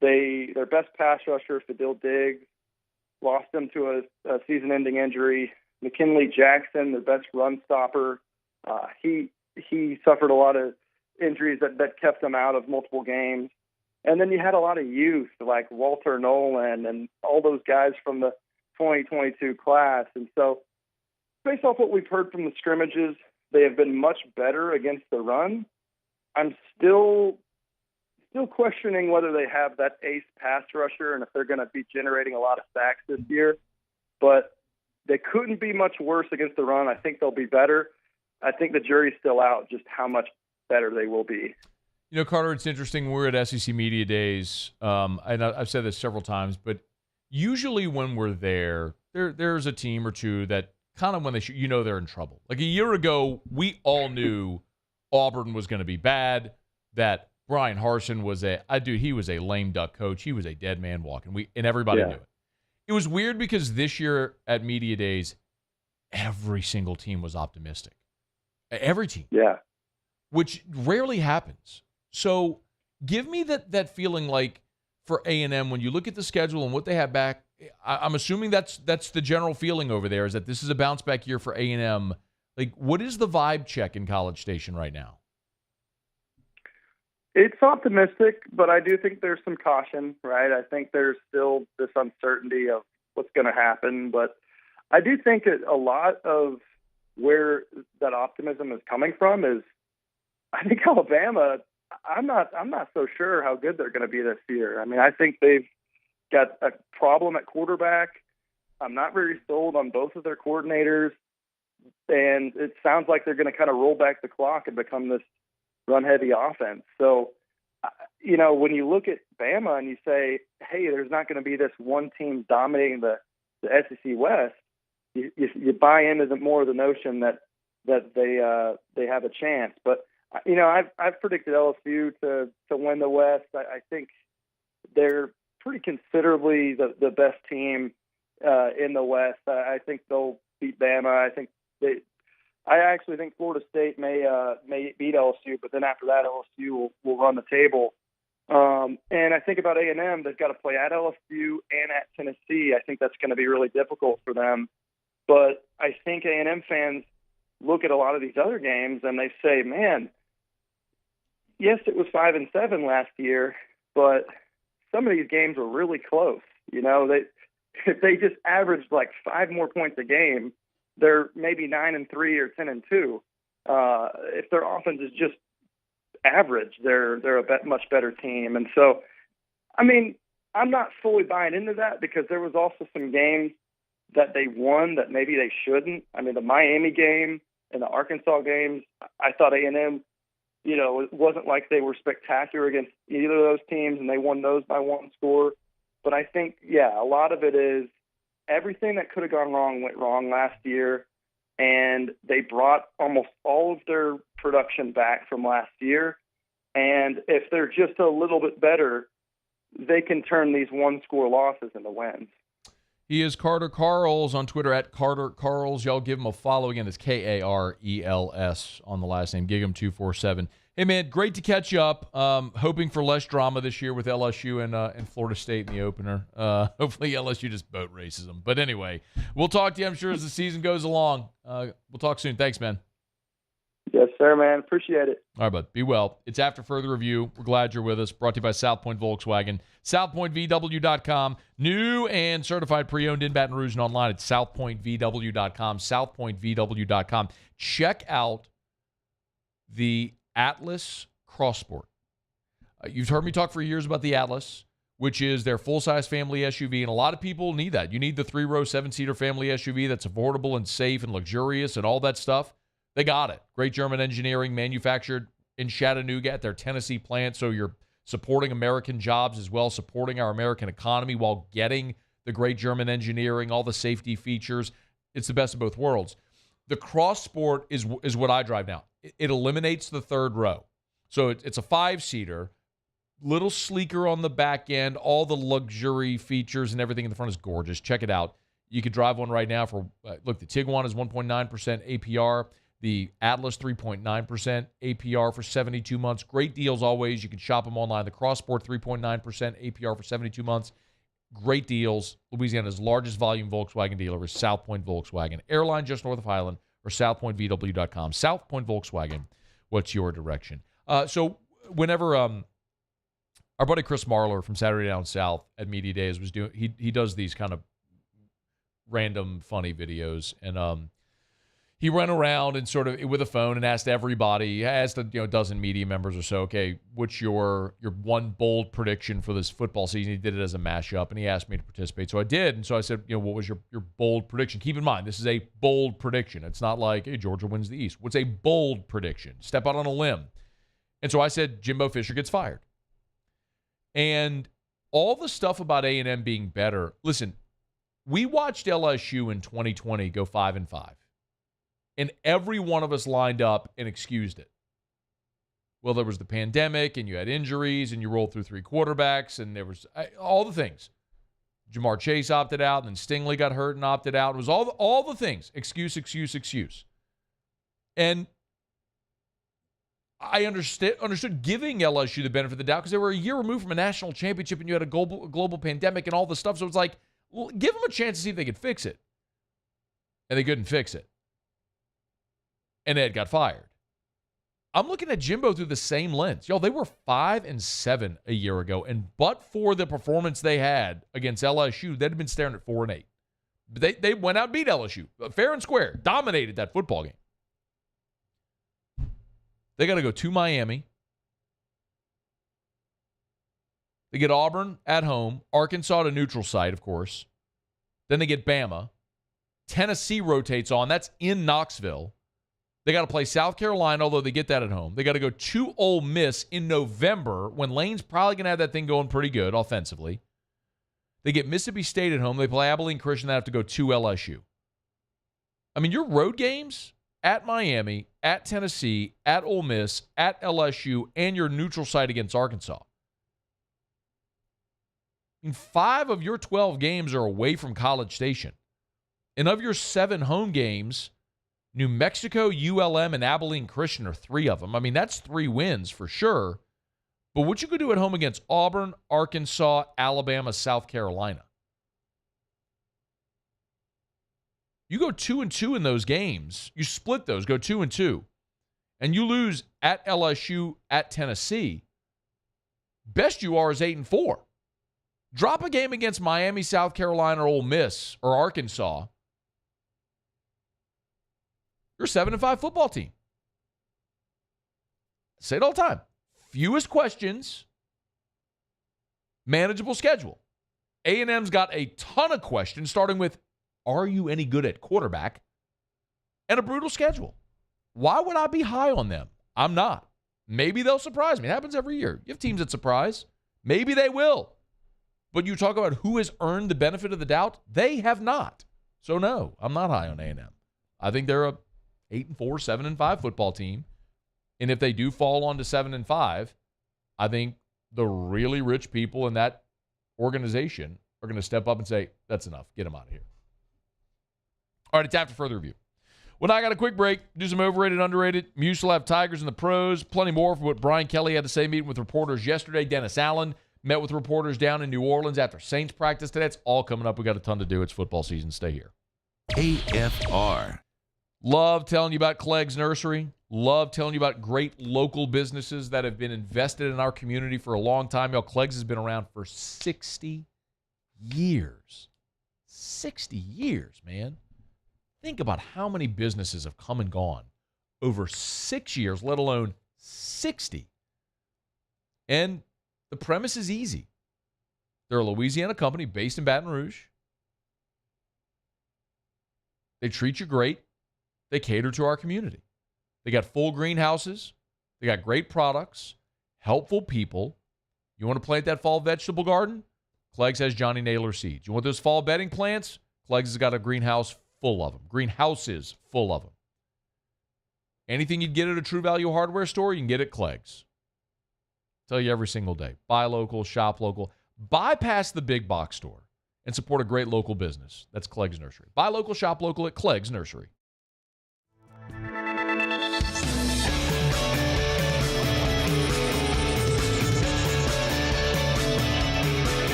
Their best pass rusher, Fadil Diggs, lost them to a season-ending injury. McKinley Jackson, their best run stopper, he suffered a lot of injuries that kept him out of multiple games. And then you had a lot of youth like Walter Nolan and all those guys from the 2022 class. And so based off what we've heard from the scrimmages, they have been much better against the run. I'm still questioning whether they have that ace pass rusher and if they're going to be generating a lot of sacks this year. But they couldn't be much worse against the run. I think they'll be better. I think the jury's still out just how much better they will be. You know, Carter, it's interesting. We're at SEC Media Days, and I've said this several times, but usually when we're there's a team or two that kind of when they're in trouble. Like a year ago, we all knew Auburn was going to be bad, that Brian Harsin was he was a lame duck coach. He was a dead man walking. And everybody knew it. It was weird because this year at Media Days, every single team was optimistic. Every team. Yeah. Which rarely happens. So give me that feeling like for A&M, when you look at the schedule and what they have back, I'm assuming that's the general feeling over there is that this is a bounce back year for A&M. Like, what is the vibe check in College Station right now? It's optimistic, but I do think there's some caution, right? I think there's still this uncertainty of what's going to happen, but I do think that a lot of where that optimism is coming from is, I think Alabama, I'm not so sure how good they're going to be this year. I mean, I think they've got a problem at quarterback. I'm not very sold on both of their coordinators, and it sounds like they're going to kind of roll back the clock and become this run-heavy offense. So, you know, when you look at Bama and you say, hey, there's not going to be this one team dominating the SEC West, you buy into more of the notion that they have a chance. But, you know, I've predicted LSU to win the West. I think they're pretty considerably the best team in the West. I think they'll beat Bama. I actually think Florida State may beat LSU, but then after that, LSU will run the table. And I think about A&M, they've got to play at LSU and at Tennessee. I think that's going to be really difficult for them. But I think A&M fans look at a lot of these other games and they say, man, yes, it was 5-7 last year, but some of these games were really close. You know, if they just averaged like 5 more points a game, they're maybe 9-3 or 10-2. If their offense is just average, they're a much better team. And so, I mean, I'm not fully buying into that because there was also some games that they won that maybe they shouldn't. I mean, the Miami game and the Arkansas games, I thought A&M, you know, it wasn't like they were spectacular against either of those teams, and they won those by 1 score. But I think, yeah, a lot of it is everything that could have gone wrong went wrong last year. and they brought almost all of their production back from last year. And if they're just a little bit better, they can turn these one-score losses into wins. He is Carter Karels on Twitter at Carter Karels. Y'all give him a follow. Again, it's Karels on the last name, Gig'em247. Hey, man, great to catch up. Hoping for less drama this year with LSU and Florida State in the opener. Hopefully LSU just boat races them. But anyway, we'll talk to you, I'm sure, as the season goes along. We'll talk soon. Thanks, man. Yes, sir, man. Appreciate it. All right, bud. Be well. It's After Further Review. We're glad you're with us. Brought to you by South Point Volkswagen. SouthPointVW.com. New and certified pre-owned in Baton Rouge and online at SouthPointVW.com. SouthPointVW.com. Check out the Atlas Crossport. You've heard me talk for years about the Atlas, which is their full-size family SUV, and a lot of people need that. You need the 3-row, 7-seater family SUV that's affordable and safe and luxurious and all that stuff. They got it. Great German engineering, manufactured in Chattanooga at their Tennessee plant, so you're supporting American jobs as well, supporting our American economy while getting the great German engineering, all the safety features. It's the best of both worlds. The Crossport is what I drive now. It eliminates the third row. So it's a 5-seater, little sleeker on the back end. All the luxury features and everything in the front is gorgeous. Check it out. You could drive one right now for, look, the Tiguan is 1.9% APR. The Atlas, 3.9% APR for 72 months. Great deals always. You can shop them online. The Crossport, 3.9% APR for 72 months. Great deals. Louisiana's largest volume Volkswagen dealer is South Point Volkswagen. Airline just north of Highland or southpointvw.com. South Point Volkswagen. What's your direction? So whenever our buddy Chris Marler from Saturday Down South at Media Days was doing, he does these kind of random funny videos, and he ran around and sort of with a phone and asked everybody, asked a dozen media members or so, okay, what's your one bold prediction for this football season? He did it as a mashup, and he asked me to participate. So I did, and so I said, what was your bold prediction? Keep in mind, this is a bold prediction. It's not like, hey, Georgia wins the East. What's a bold prediction? Step out on a limb. And so I said Jimbo Fisher gets fired. And all the stuff about A&M being better, listen, we watched LSU in 2020 go 5-5. And every one of us lined up and excused it. Well, there was the pandemic, and you had injuries, and you rolled through 3 quarterbacks, and there was all the things. Jamar Chase opted out, and then Stingley got hurt and opted out. It was all the things. Excuse. And I understood giving LSU the benefit of the doubt because they were a year removed from a national championship, and you had a global pandemic and all the stuff. So it's like, well, give them a chance to see if they could fix it. And they couldn't fix it. And Ed got fired. I'm looking at Jimbo through the same lens. They were 5-7 a year ago, and but for the performance they had against LSU, they'd have been staring at 4-8. But they went out and beat LSU, fair and square, dominated that football game. They got to go to Miami. They get Auburn at home, Arkansas at a neutral site, of course. Then they get Bama. Tennessee rotates on. That's in Knoxville. They got to play South Carolina, although they get that at home. They got to go to Ole Miss in November when Lane's probably going to have that thing going pretty good offensively. They get Mississippi State at home. They play Abilene Christian. They have to go to LSU. I mean, your road games at Miami, at Tennessee, at Ole Miss, at LSU, and your neutral site against Arkansas. I mean, 5 of your 12 games are away from College Station. And of your 7 home games, New Mexico, ULM, and Abilene Christian are 3 of them. I mean, that's 3 wins for sure. But what you could do at home against Auburn, Arkansas, Alabama, South Carolina. You go 2-2 in those games. You split those, go 2-2. And you lose at LSU, at Tennessee. Best you are is 8-4. Drop a game against Miami, South Carolina, or Ole Miss, or Arkansas. You're a 7-5 football team. I say it all the time. Fewest questions, manageable schedule. A&M's got a ton of questions, starting with, are you any good at quarterback? And a brutal schedule. Why would I be high on them? I'm not. Maybe they'll surprise me. It happens every year. You have teams that surprise. Maybe they will. But you talk about who has earned the benefit of the doubt. They have not. So no, I'm not high on A&M. I think they're a 8-4, 7-5 football team. And if they do fall onto 7-5, I think the really rich people in that organization are going to step up and say, that's enough. Get them out of here. All right, it's after further review. Well, now I got a quick break. Do some overrated, underrated. Muse will have Tigers and the pros. Plenty more for what Brian Kelly had to say meeting with reporters yesterday. Dennis Allen met with reporters down in New Orleans after Saints practice today. It's all coming up. We got a ton to do. It's football season. Stay here. AFR. Love telling you about Clegg's Nursery. Love telling you about great local businesses that have been invested in our community for a long time. Y'all, Clegg's has been around for 60 years. 60 years, man. Think about how many businesses have come and gone over 6 years, let alone 60. And the premise is easy. They're a Louisiana company based in Baton Rouge. They treat you great. They cater to our community. They got full greenhouses. They got great products, helpful people. You want to plant that fall vegetable garden? Clegg's has Johnny Naylor seeds. You want those fall bedding plants? Clegg's has got a greenhouse full of them. Greenhouses full of them. Anything you'd get at a True Value hardware store, you can get at Clegg's. Tell you every single day. Buy local, shop local. Bypass the big box store and support a great local business. That's Clegg's Nursery. Buy local, shop local at Clegg's Nursery.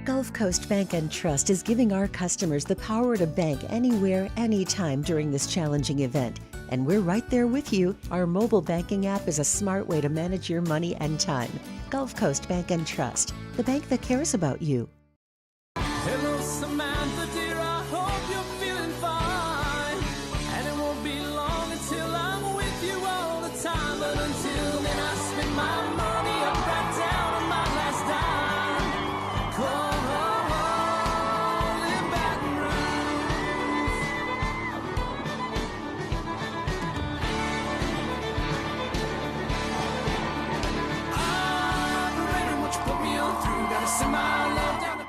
Gulf Coast Bank and Trust is giving our customers the power to bank anywhere, anytime during this challenging event. And we're right there with you. Our mobile banking app is a smart way to manage your money and time. Gulf Coast Bank and Trust, the bank that cares about you. Hello, Samantha, dear, I hope you're feeling fine. And it won't be long until I'm with you all the time. But until then, I spend my money up right down on my last dime. Come on, in Baton Rouge. Operator, what you put me on through? Gotta send my love down the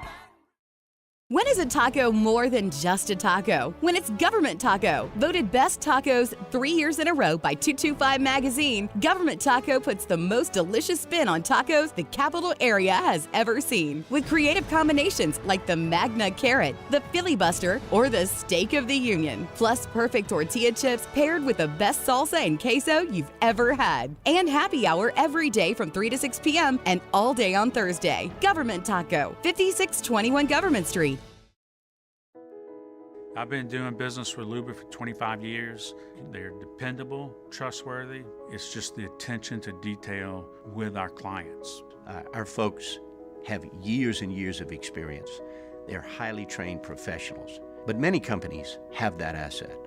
When is a taco more than just a taco? When it's Government Taco. Voted best tacos 3 years in a row by 225 Magazine, Government Taco puts the most delicious spin on tacos the capital area has ever seen. With creative combinations like the Magna Carrot, the Filibuster, or the Steak of the Union. Plus perfect tortilla chips paired with the best salsa and queso you've ever had. And happy hour every day from 3 to 6 p.m. and all day on Thursday. Government Taco, 5621 Government Street. I've been doing business with Luba for 25 years. They're dependable, trustworthy. It's just the attention to detail with our clients. Our folks have years and years of experience. They're highly trained professionals, but many companies have that asset.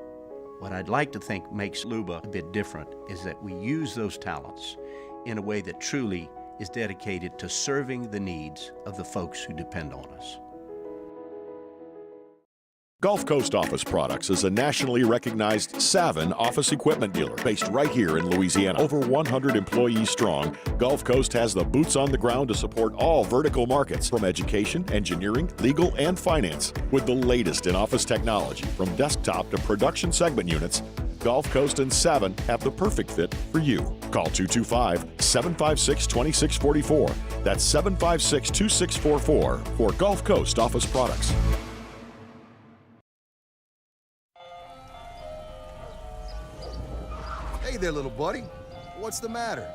What I'd like to think makes Luba a bit different is that we use those talents in a way that truly is dedicated to serving the needs of the folks who depend on us. Gulf Coast Office Products is a nationally recognized Savin office equipment dealer based right here in Louisiana. Over 100 employees strong, Gulf Coast has the boots on the ground to support all vertical markets, from education, engineering, legal, and finance. With the latest in office technology, from desktop to production segment units, Gulf Coast and Savin have the perfect fit for you. Call 225-756-2644. That's 756-2644 for Gulf Coast Office Products. Hey there, little buddy. What's the matter?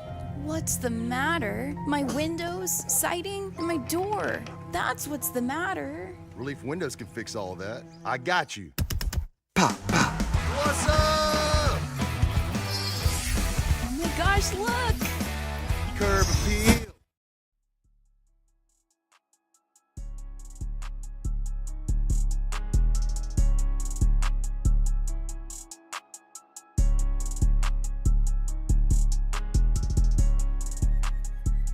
What's the matter? My windows, siding, and my door. That's what's the matter. Relief Windows can fix all of that. I got you. Pop, pop. What's up? Oh my gosh, look! Curb appeal.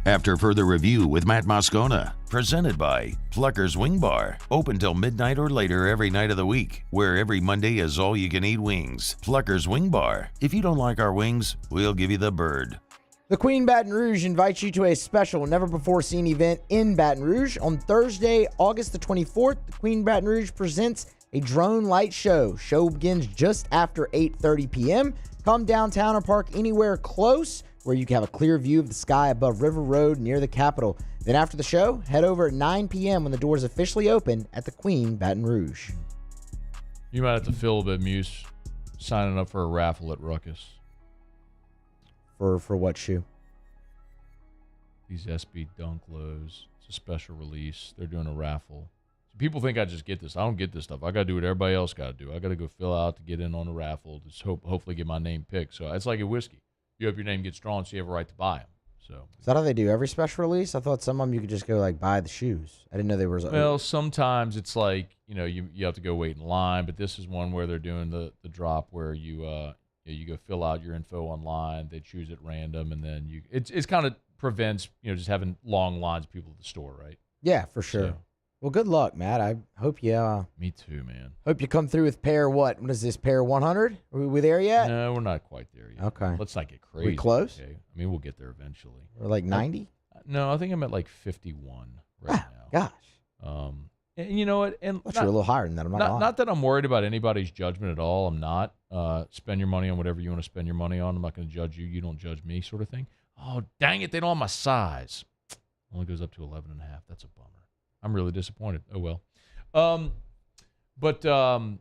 After further review with Matt Moscona, presented by Plucker's Wing Bar, open till midnight or later every night of the week, where every Monday is all-you-can-eat wings. Plucker's Wing Bar. If you don't like our wings, we'll give you the bird. The Queen Baton Rouge invites you to a special, never-before-seen event in Baton Rouge. On Thursday, August the 24th, the Queen Baton Rouge presents a drone light show. Show begins just after 8:30 p.m. Come downtown or park anywhere close where you can have a clear view of the sky above River Road near the Capitol. Then after the show, head over at 9 p.m. when the doors officially open at the Queen Baton Rouge. You might have to fill a bit, Muse, signing up for a raffle at Ruckus. For what shoe? These SB Dunk lows. It's a special release. They're doing a raffle. People think I just get this. I don't get this stuff. I got to do what everybody else got to do. I got to go fill out to get in on a raffle. Just hopefully get my name picked. So it's like a whiskey. You hope your name gets drawn so you have a right to buy them. So is that how they do every special release? I thought some of them you could just go like buy the shoes. I didn't know there was. Well, sometimes it's like, you have to go wait in line, but this is one where they're doing the drop where you go fill out your info online. They choose at random, and then it's kind of prevents just having long lines of people at the store, right? Yeah, for sure. So, well, good luck, Matt. I hope you. Me too, man. Hope you come through with pair what? What is this, pair 100? Are we there yet? No, we're not quite there yet. Okay. Let's not get crazy. We close? Okay? I mean, we'll get there eventually. We're like 90? No, I think I'm at like 51 right now. Gosh. And you know what? And you're a little higher than that. I'm not that I'm worried about anybody's judgment at all. I'm not. Spend your money on whatever you want to spend your money on. I'm not going to judge you. You don't judge me, sort of thing. Oh, dang it. They don't have my size. Only goes up to 11.5. That's a bummer. I'm really disappointed. Oh, well. But a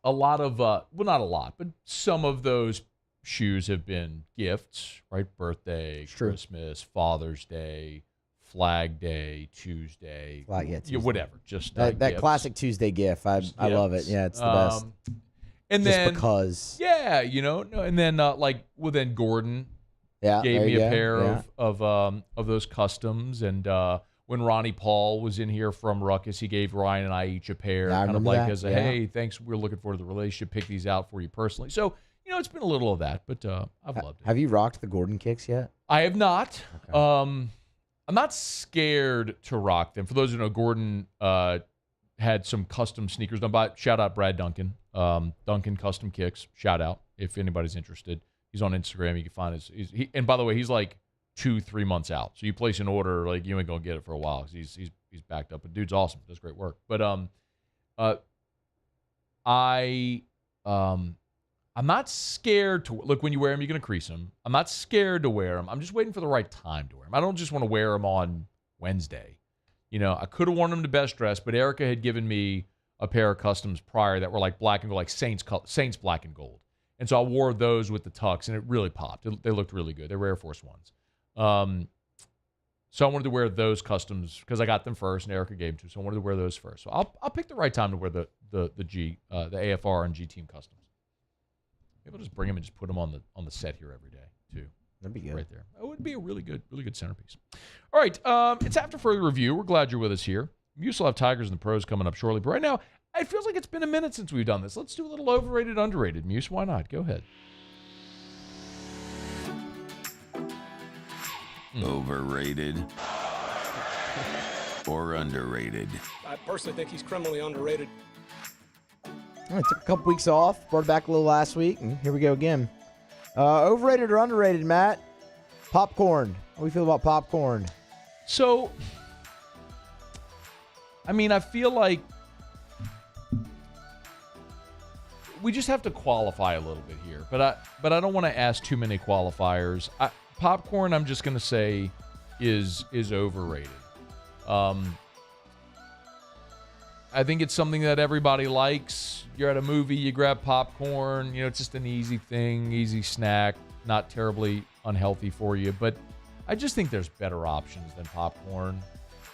lot of, well, not a lot, but some of those shoes have been gifts, right? Birthday, Christmas, Father's Day, Flag Day, Tuesday, Tuesday. Whatever. Just that classic Tuesday gift. I love it. Yeah, it's the best. And just then because. Yeah, and then then Gordon gave me a pair of those customs, and when Ronnie Paul was in here from Ruckus, he gave Ryan and I each a pair, kind of like as a hey, thanks, we're looking forward to the relationship. Pick these out for you personally. So it's been a little of that, but I've loved it. Have you rocked the Gordon kicks yet? I have not. Okay. I'm not scared to rock them. For those who know, Gordon had some custom sneakers done by, shout out Brad Duncan, Duncan Custom Kicks, shout out if anybody's interested. He's on Instagram. You can find and by the way, he's like 2-3 months out. So you place an order, like you ain't gonna get it for a while because he's backed up. But dude's awesome, does great work. But I'm not scared to look when you wear them. You're gonna crease them. I'm not scared to wear them. I'm just waiting for the right time to wear them. I don't just want to wear them on Wednesday. I could have worn them to Best Dress, but Erica had given me a pair of customs prior that were like black and gold, like Saints black and gold. And so I wore those with the tux, and it really popped. They looked really good. They were Air Force Ones. So I wanted to wear those customs because I got them first, and Erica gave them to me. So I wanted to wear those first. So I'll pick the right time to wear the AFR and G Team customs. Maybe I'll just bring them and just put them on the set here every day too. That'd be good. Right there. It would be a really good centerpiece. All right. It's after further review. We're glad you're with us here. We used to have Tigers and the Pros coming up shortly, but right now it feels like it's been a minute since we've done this. Let's do a little overrated, underrated. Muse, why not? Go ahead. Overrated or underrated? I personally think he's criminally underrated. I took a couple weeks off, brought it back a little last week, and here we go again. Overrated or underrated, Matt? Popcorn. What do you feel about popcorn? So, I mean, I feel like we just have to qualify a little bit here, but I don't want to ask too many qualifiers. Popcorn, I'm just going to say, is overrated. I think it's something that everybody likes. You're at a movie, you grab popcorn. It's just an easy thing, easy snack, not terribly unhealthy for you. But I just think there's better options than popcorn.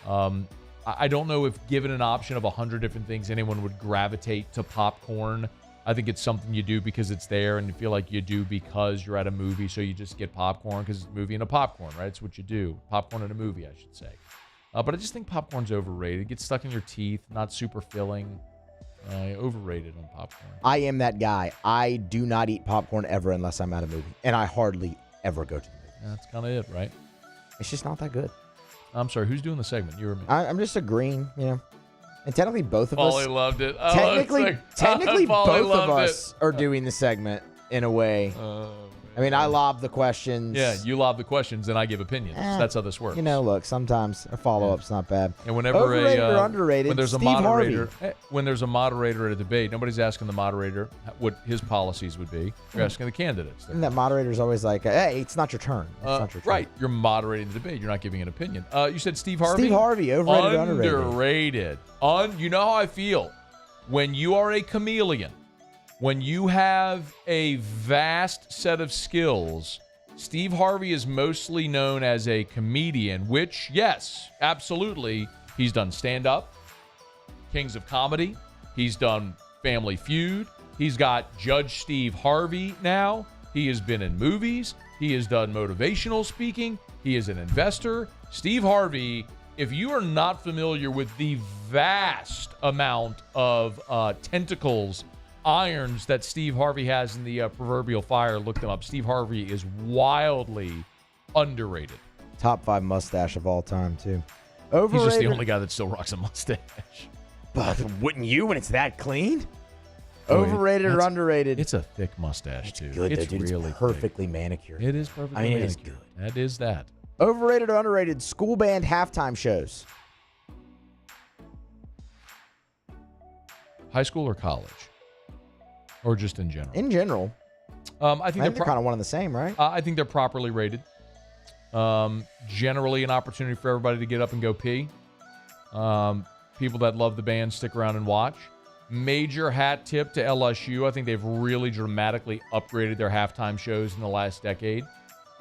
I don't know if given an option of 100 different things, anyone would gravitate to popcorn. I think it's something you do because it's there, and you feel like you do because you're at a movie, so you just get popcorn because it's a movie and a popcorn, right? It's what you do. Popcorn in a movie, I should say. But I just think popcorn's overrated. It gets stuck in your teeth, not super filling. Overrated on popcorn. I am that guy. I do not eat popcorn ever unless I'm at a movie, and I hardly ever go to the movie. That's kind of it, right? It's just not that good. I'm sorry, who's doing the segment? You or me? I'm just agreeing, And technically, both of us. Paulie loved it. Technically, both of us are doing the segment in a way. Oh, I mean, I lob the questions. Yeah, you lob the questions, and I give opinions. That's how this works. You know, look, sometimes a follow-up's not bad. And whenever Overrated or underrated, when there's a Steve moderator, Harvey. when there's a moderator at a debate, nobody's asking the moderator what his policies would be. You're asking the candidates. And that moderator's always like, hey, it's not your turn. It's not your turn. Right. You're moderating the debate. You're not giving an opinion. You said Steve Harvey? Steve Harvey, overrated or underrated? Underrated. You know how I feel. When you are a chameleon, when you have a vast set of skills, Steve Harvey is mostly known as a comedian, which, yes, absolutely, he's done stand-up, Kings of Comedy, he's done Family Feud, he's got Judge Steve Harvey now, he has been in movies, he has done motivational speaking, he is an investor. Steve Harvey, if you are not familiar with the vast amount of tentacles, irons that Steve Harvey has in the proverbial fire, look them up. Steve Harvey is wildly underrated. Top 5 mustache of all time, too. Overrated. He's just the only guy that still rocks a mustache. But wouldn't you when it's that clean? Overrated or underrated? It's a thick mustache, too. Good, it's dude. really it's perfectly manicured. It is perfectly manicured. manicured. It is good. That is that. Overrated or underrated school band halftime shows? High school or college? Or just in general? In general. I think they're kind of one and the same, right? I think they're properly rated. Generally an opportunity for everybody to get up and go pee. People that love the band stick around and watch. Major hat tip to LSU. I think they've really dramatically upgraded their halftime shows in the last decade.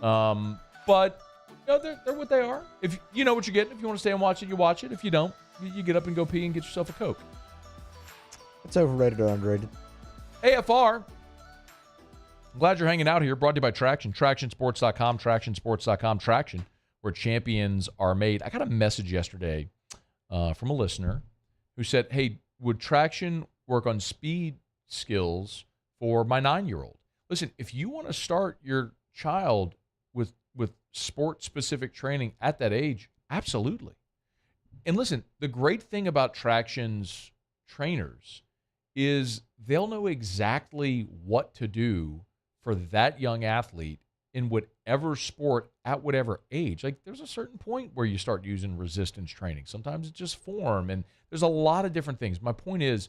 But you know, they're what they are. If you know what you're getting, if you want to stay and watch it, you watch it. If you don't, you get up and go pee and get yourself a Coke. It's overrated or underrated? AFR. I'm glad you're hanging out here. Brought to you by Traction. TractionSports.com. TractionSports.com. Traction, where champions are made. I got a message yesterday from a listener who said, hey, would Traction work on speed skills for my 9-year-old? Listen, if you want to start your child with sport-specific training at that age, absolutely. And listen, the great thing about Traction's trainers is they'll know exactly what to do for that young athlete in whatever sport at whatever age. Like, there's a certain point where you start using resistance training. Sometimes it's just form, and there's a lot of different things. My point is,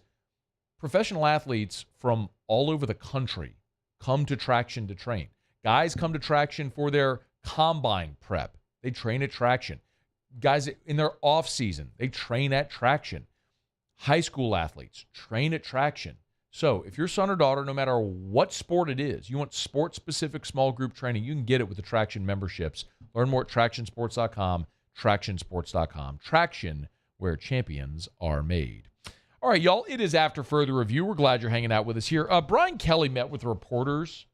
professional athletes from all over the country come to Traction to train. Guys come to Traction for their combine prep. They train at Traction. Guys in their off season, they train at Traction. High school athletes train at Traction. So if your son or daughter, no matter what sport it is, you want sport-specific small group training, you can get it with the Traction memberships. Learn more at TractionSports.com, TractionSports.com. Traction, where champions are made. All right, y'all, it is After Further Review. We're glad you're hanging out with us here. Brian Kelly met with reporters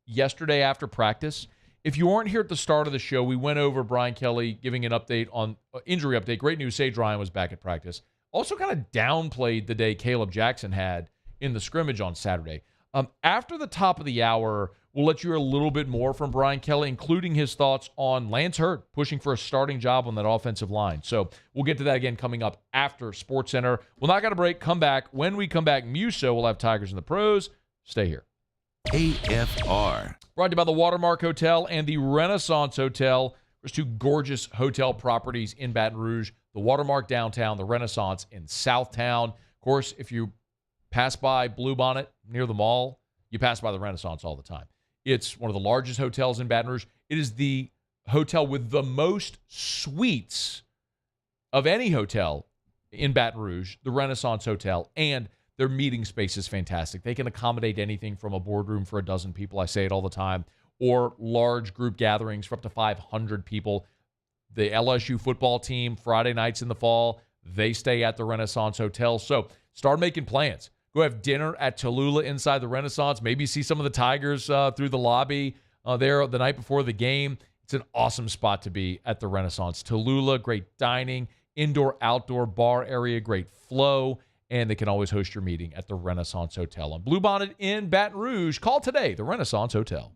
yesterday after practice. If you weren't here at the start of the show, we went over Brian Kelly giving an update on injury update. Great news, Sage Ryan was back at practice. Also kind of downplayed the day Caleb Jackson had in the scrimmage on Saturday. After the top of the hour, we'll let you hear a little bit more from Brian Kelly, including his thoughts on Lance Hurd pushing for a starting job on that offensive line. So we'll get to that again coming up after SportsCenter. We'll not got a break. Come back. When we come back, Muso will have Tigers in the Pros. Stay here. AFR. Brought to you by the Watermark Hotel and the Renaissance Hotel. There's two gorgeous hotel properties in Baton Rouge. The Watermark downtown, the Renaissance in Southtown. Of course, if you pass by Bluebonnet near the mall, you pass by the Renaissance all the time. It's one of the largest hotels in Baton Rouge. It is the hotel with the most suites of any hotel in Baton Rouge, the Renaissance Hotel, and their meeting space is fantastic. They can accommodate anything from a boardroom for a dozen people, I say it all the time, or large group gatherings for up to 500 people. The LSU football team, Friday nights in the fall, they stay at the Renaissance Hotel. So start making plans. Go have dinner at Tallulah inside the Renaissance. Maybe see some of the Tigers through the lobby there the night before the game. It's an awesome spot to be at the Renaissance. Tallulah, great dining, indoor-outdoor bar area, great flow, and they can always host your meeting at the Renaissance Hotel on Bluebonnet in Baton Rouge. Call today, the Renaissance Hotel.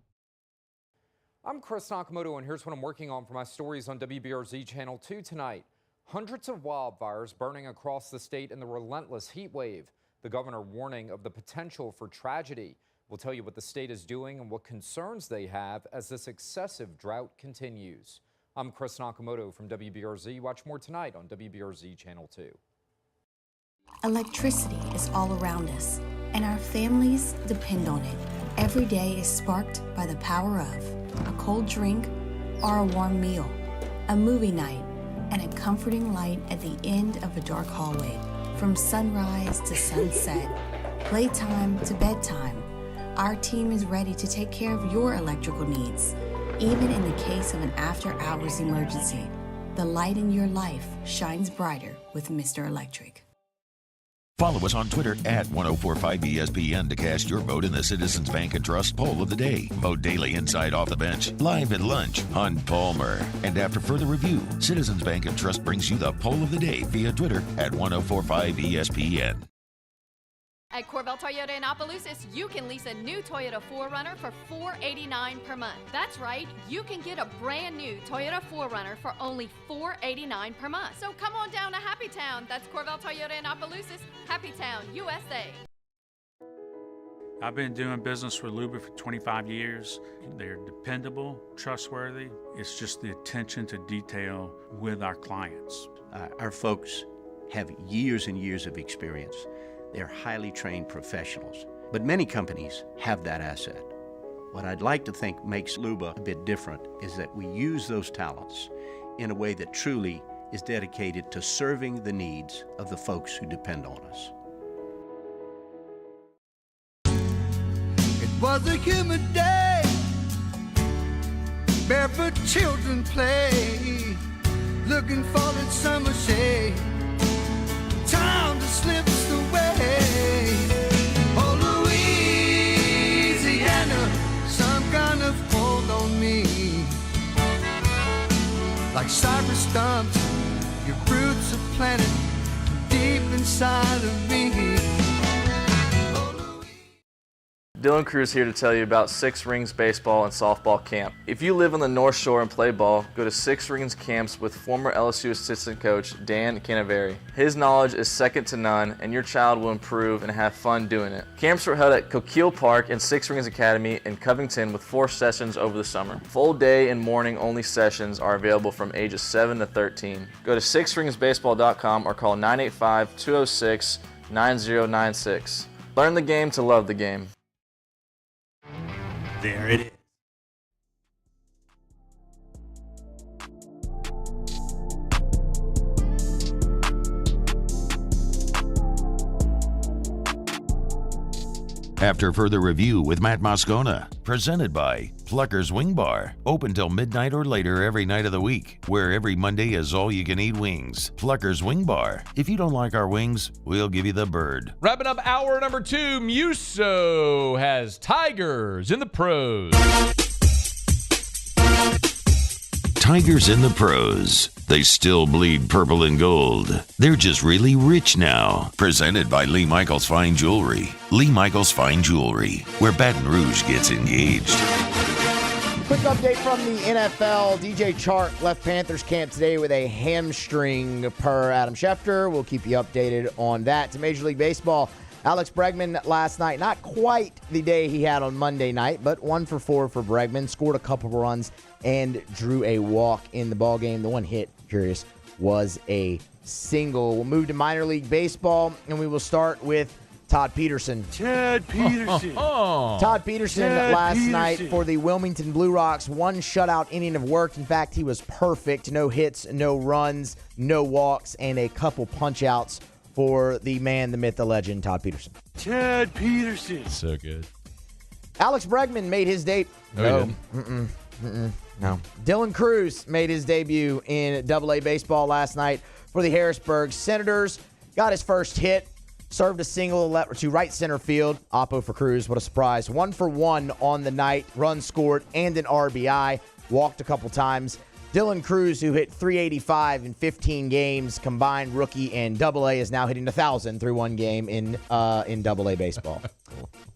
I'm Chris Nakamoto, and here's what I'm working on for my stories on WBRZ Channel 2 tonight. Hundreds of wildfires burning across the state in the relentless heat wave. The governor warning of the potential for tragedy. We'll tell you what the state is doing and what concerns they have as this excessive drought continues. I'm Chris Nakamoto from WBRZ. Watch more tonight on WBRZ Channel 2. Electricity is all around us, and our families depend on it. Every day is sparked by the power of a cold drink or a warm meal, a movie night, and a comforting light at the end of a dark hallway. From sunrise to sunset, playtime to bedtime, our team is ready to take care of your electrical needs. Even in the case of an after-hours emergency, the light in your life shines brighter with Mr. Electric. Follow us on Twitter at 1045ESPN to cast your vote in the Citizens Bank and Trust Poll of the Day. Vote daily inside Off the Bench, live at lunch on Palmer. And after further review, Citizens Bank and Trust brings you the Poll of the Day via Twitter at 1045ESPN. At Corvell Toyota in Opelousas, you can lease a new Toyota 4Runner for $489 per month. That's right, you can get a brand new Toyota 4Runner for only $489 per month. So come on down to Happy Town. That's Corvell Toyota in Opelousas, Happy Town, USA. I've been doing business with Luba for 25 years. They're dependable, trustworthy. It's just the attention to detail with our clients. Our folks have years and years of experience. They're highly trained professionals, but many companies have that asset. What I'd like to think makes Luba a bit different is that we use those talents in a way that truly is dedicated to serving the needs of the folks who depend on us. It was a humid day, barefoot children play, looking for that summer shade. Time just slips away. Oh, Louisiana, some kind of hold on me. Like cypress stumps, your roots are planted deep inside of me. Dylan Cruz here to tell you about Six Rings Baseball and Softball Camp. If you live on the North Shore and play ball, go to Six Rings Camps with former LSU assistant coach Dan Canaveri. His knowledge is second to none, and your child will improve and have fun doing it. Camps were held at Coquille Park and Six Rings Academy in Covington with 4 sessions over the summer. Full day and morning only sessions are available from ages 7 to 13. Go to sixringsbaseball.com or call 985-206-9096. Learn the game to love the game. There it is. After further review with Matt Moscona, presented by Plucker's Wing Bar, open till midnight or later every night of the week, where every Monday is all-you-can-eat wings. Plucker's Wing Bar. If you don't like our wings, we'll give you the bird. Wrapping up hour number 2, Muso has Tigers in the pros. Tigers in the pros. They still bleed purple and gold. They're just really rich now. Presented by Lee Michaels Fine Jewelry. Lee Michaels Fine Jewelry, where Baton Rouge gets engaged. Quick update from the NFL. DJ Chark left Panthers camp today with a hamstring per Adam Schefter. We'll keep you updated on that. To Major League Baseball, Alex Bregman last night, not quite the day he had on Monday night, but 1 for 4 for Bregman. Scored a couple runs and drew a walk in the ballgame. The one hit, curious, was a single. We'll move to minor league baseball, and we will start with Todd Peterson. Todd Peterson. Todd Peterson last night for the Wilmington Blue Rocks. 1 shutout inning of work. In fact, he was perfect. No hits, no runs, no walks, and a couple punch-outs for the man, the myth, the legend, Todd Peterson. Todd Peterson. So good. Alex Bregman made his debut. No. No. Dylan Cruz made his debut in Double-A baseball last night for the Harrisburg Senators. Got his first hit. Served a single to right center field. Oppo for Cruz. What a surprise. 1 for 1 on the night. Runs scored and an RBI. Walked a couple times. Dylan Cruz, who hit .385 in 15 games, combined rookie and Double-A, is now hitting 1,000 through one game in Double-A baseball.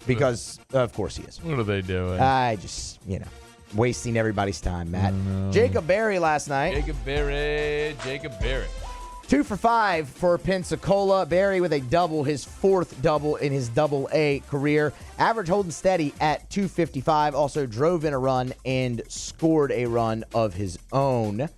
Because, of course, he is. What are they doing? I just, wasting everybody's time, Matt. Jacob Berry last night. Jacob Berry. 2 for 5 for Pensacola. Barry with a double, his 4th double in his Double-A career. Average holding steady at 255. Also drove in a run and scored a run of his own.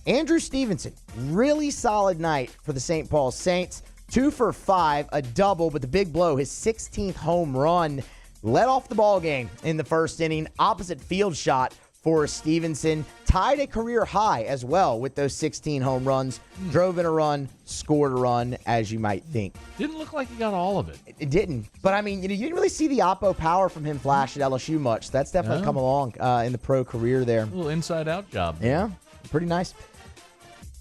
Andrew Stevenson, really solid night for the St. Paul Saints. 2 for 5, a double, but the big blow, his 16th home run, led off the ball game in the first inning. Opposite field shot for Stevenson. Tied a career high as well with those 16 home runs. Drove in a run, scored a run, as you might think. Didn't look like he got all of it. It didn't. But, I mean, you didn't really see the oppo power from him flash at LSU much. That's definitely come along in the pro career there. A little inside-out job. Yeah, pretty nice.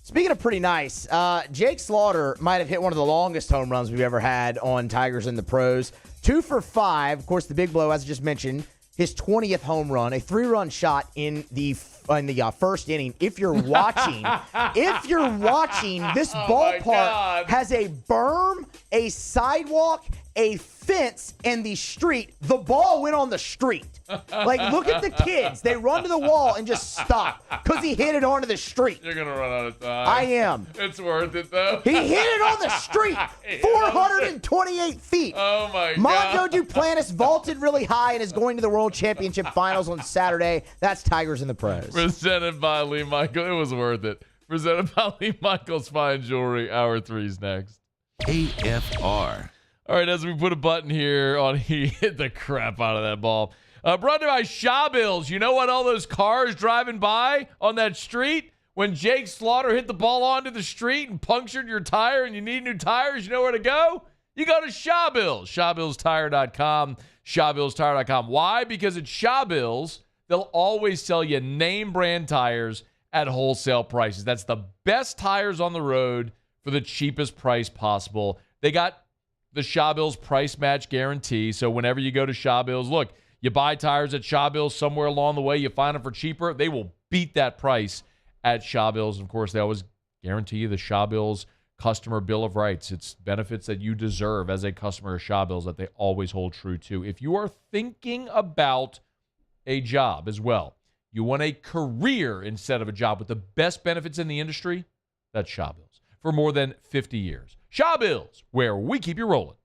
Speaking of pretty nice, Jake Slaughter might have hit one of the longest home runs we've ever had on Tigers in the pros. 2 for 5. Of course, the big blow, as I just mentioned, his 20th home run, a 3-run shot in the first inning. If you're watching, this ballpark has a berm, a sidewalk, a fence, and the street. The ball went on the street. Like, look at the kids. They run to the wall and just stop because he hit it onto the street. You're going to run out of time. I am. It's worth it, though. He hit it on the street, 428 feet. Oh, my God. Mondo Duplantis vaulted really high and is going to the World Championship Finals on Saturday. That's Tigers in the pros. Presented by Lee Michael. It was worth it. Presented by Lee Michael's Fine Jewelry. Hour 3's next. AFR. All right, as we put a button here on, he hit the crap out of that ball. Brought to you by Shaw Bills. You know what all those cars driving by on that street? When Jake Slaughter hit the ball onto the street and punctured your tire and you need new tires, you know where to go? You go to Shaw Bills. ShawBillsTire.com. ShawBillsTire.com. Why? Because at Shaw Bills, they'll always sell you name brand tires at wholesale prices. That's the best tires on the road for the cheapest price possible. They got the Shaw Bills price match guarantee. So whenever you go to Shaw Bills, look, you buy tires at Shaw Bills somewhere along the way, you find them for cheaper, they will beat that price at Shaw Bills. Of course, they always guarantee you the Shaw Bills customer bill of rights. It's benefits that you deserve as a customer of Shaw Bills that they always hold true to. If you are thinking about a job as well, you want a career instead of a job with the best benefits in the industry, that's Shaw Bills. For more than 50 years. Shaw Bills, where we keep you rolling.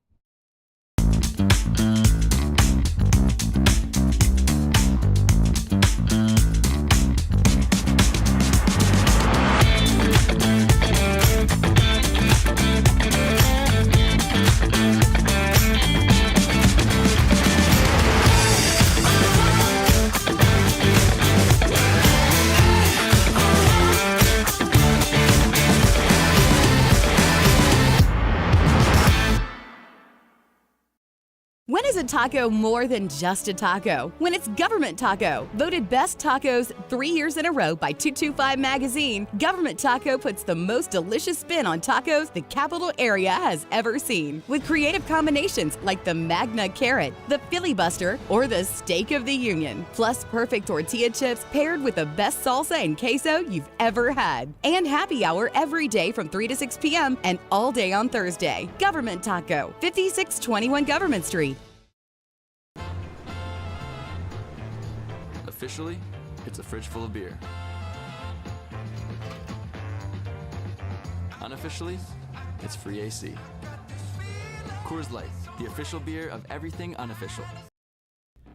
When is a taco more than just a taco? When it's Government Taco. Voted best tacos 3 years in a row by 225 Magazine, Government Taco puts the most delicious spin on tacos the capital area has ever seen. With creative combinations like the Magna Carrot, the Filibuster, or the Steak of the Union. Plus perfect tortilla chips paired with the best salsa and queso you've ever had. And happy hour every day from 3 to 6 p.m. and all day on Thursday. Government Taco, 5621 Government Street. Officially, it's a fridge full of beer. Unofficially, it's free AC. Coors Light, the official beer of everything unofficial.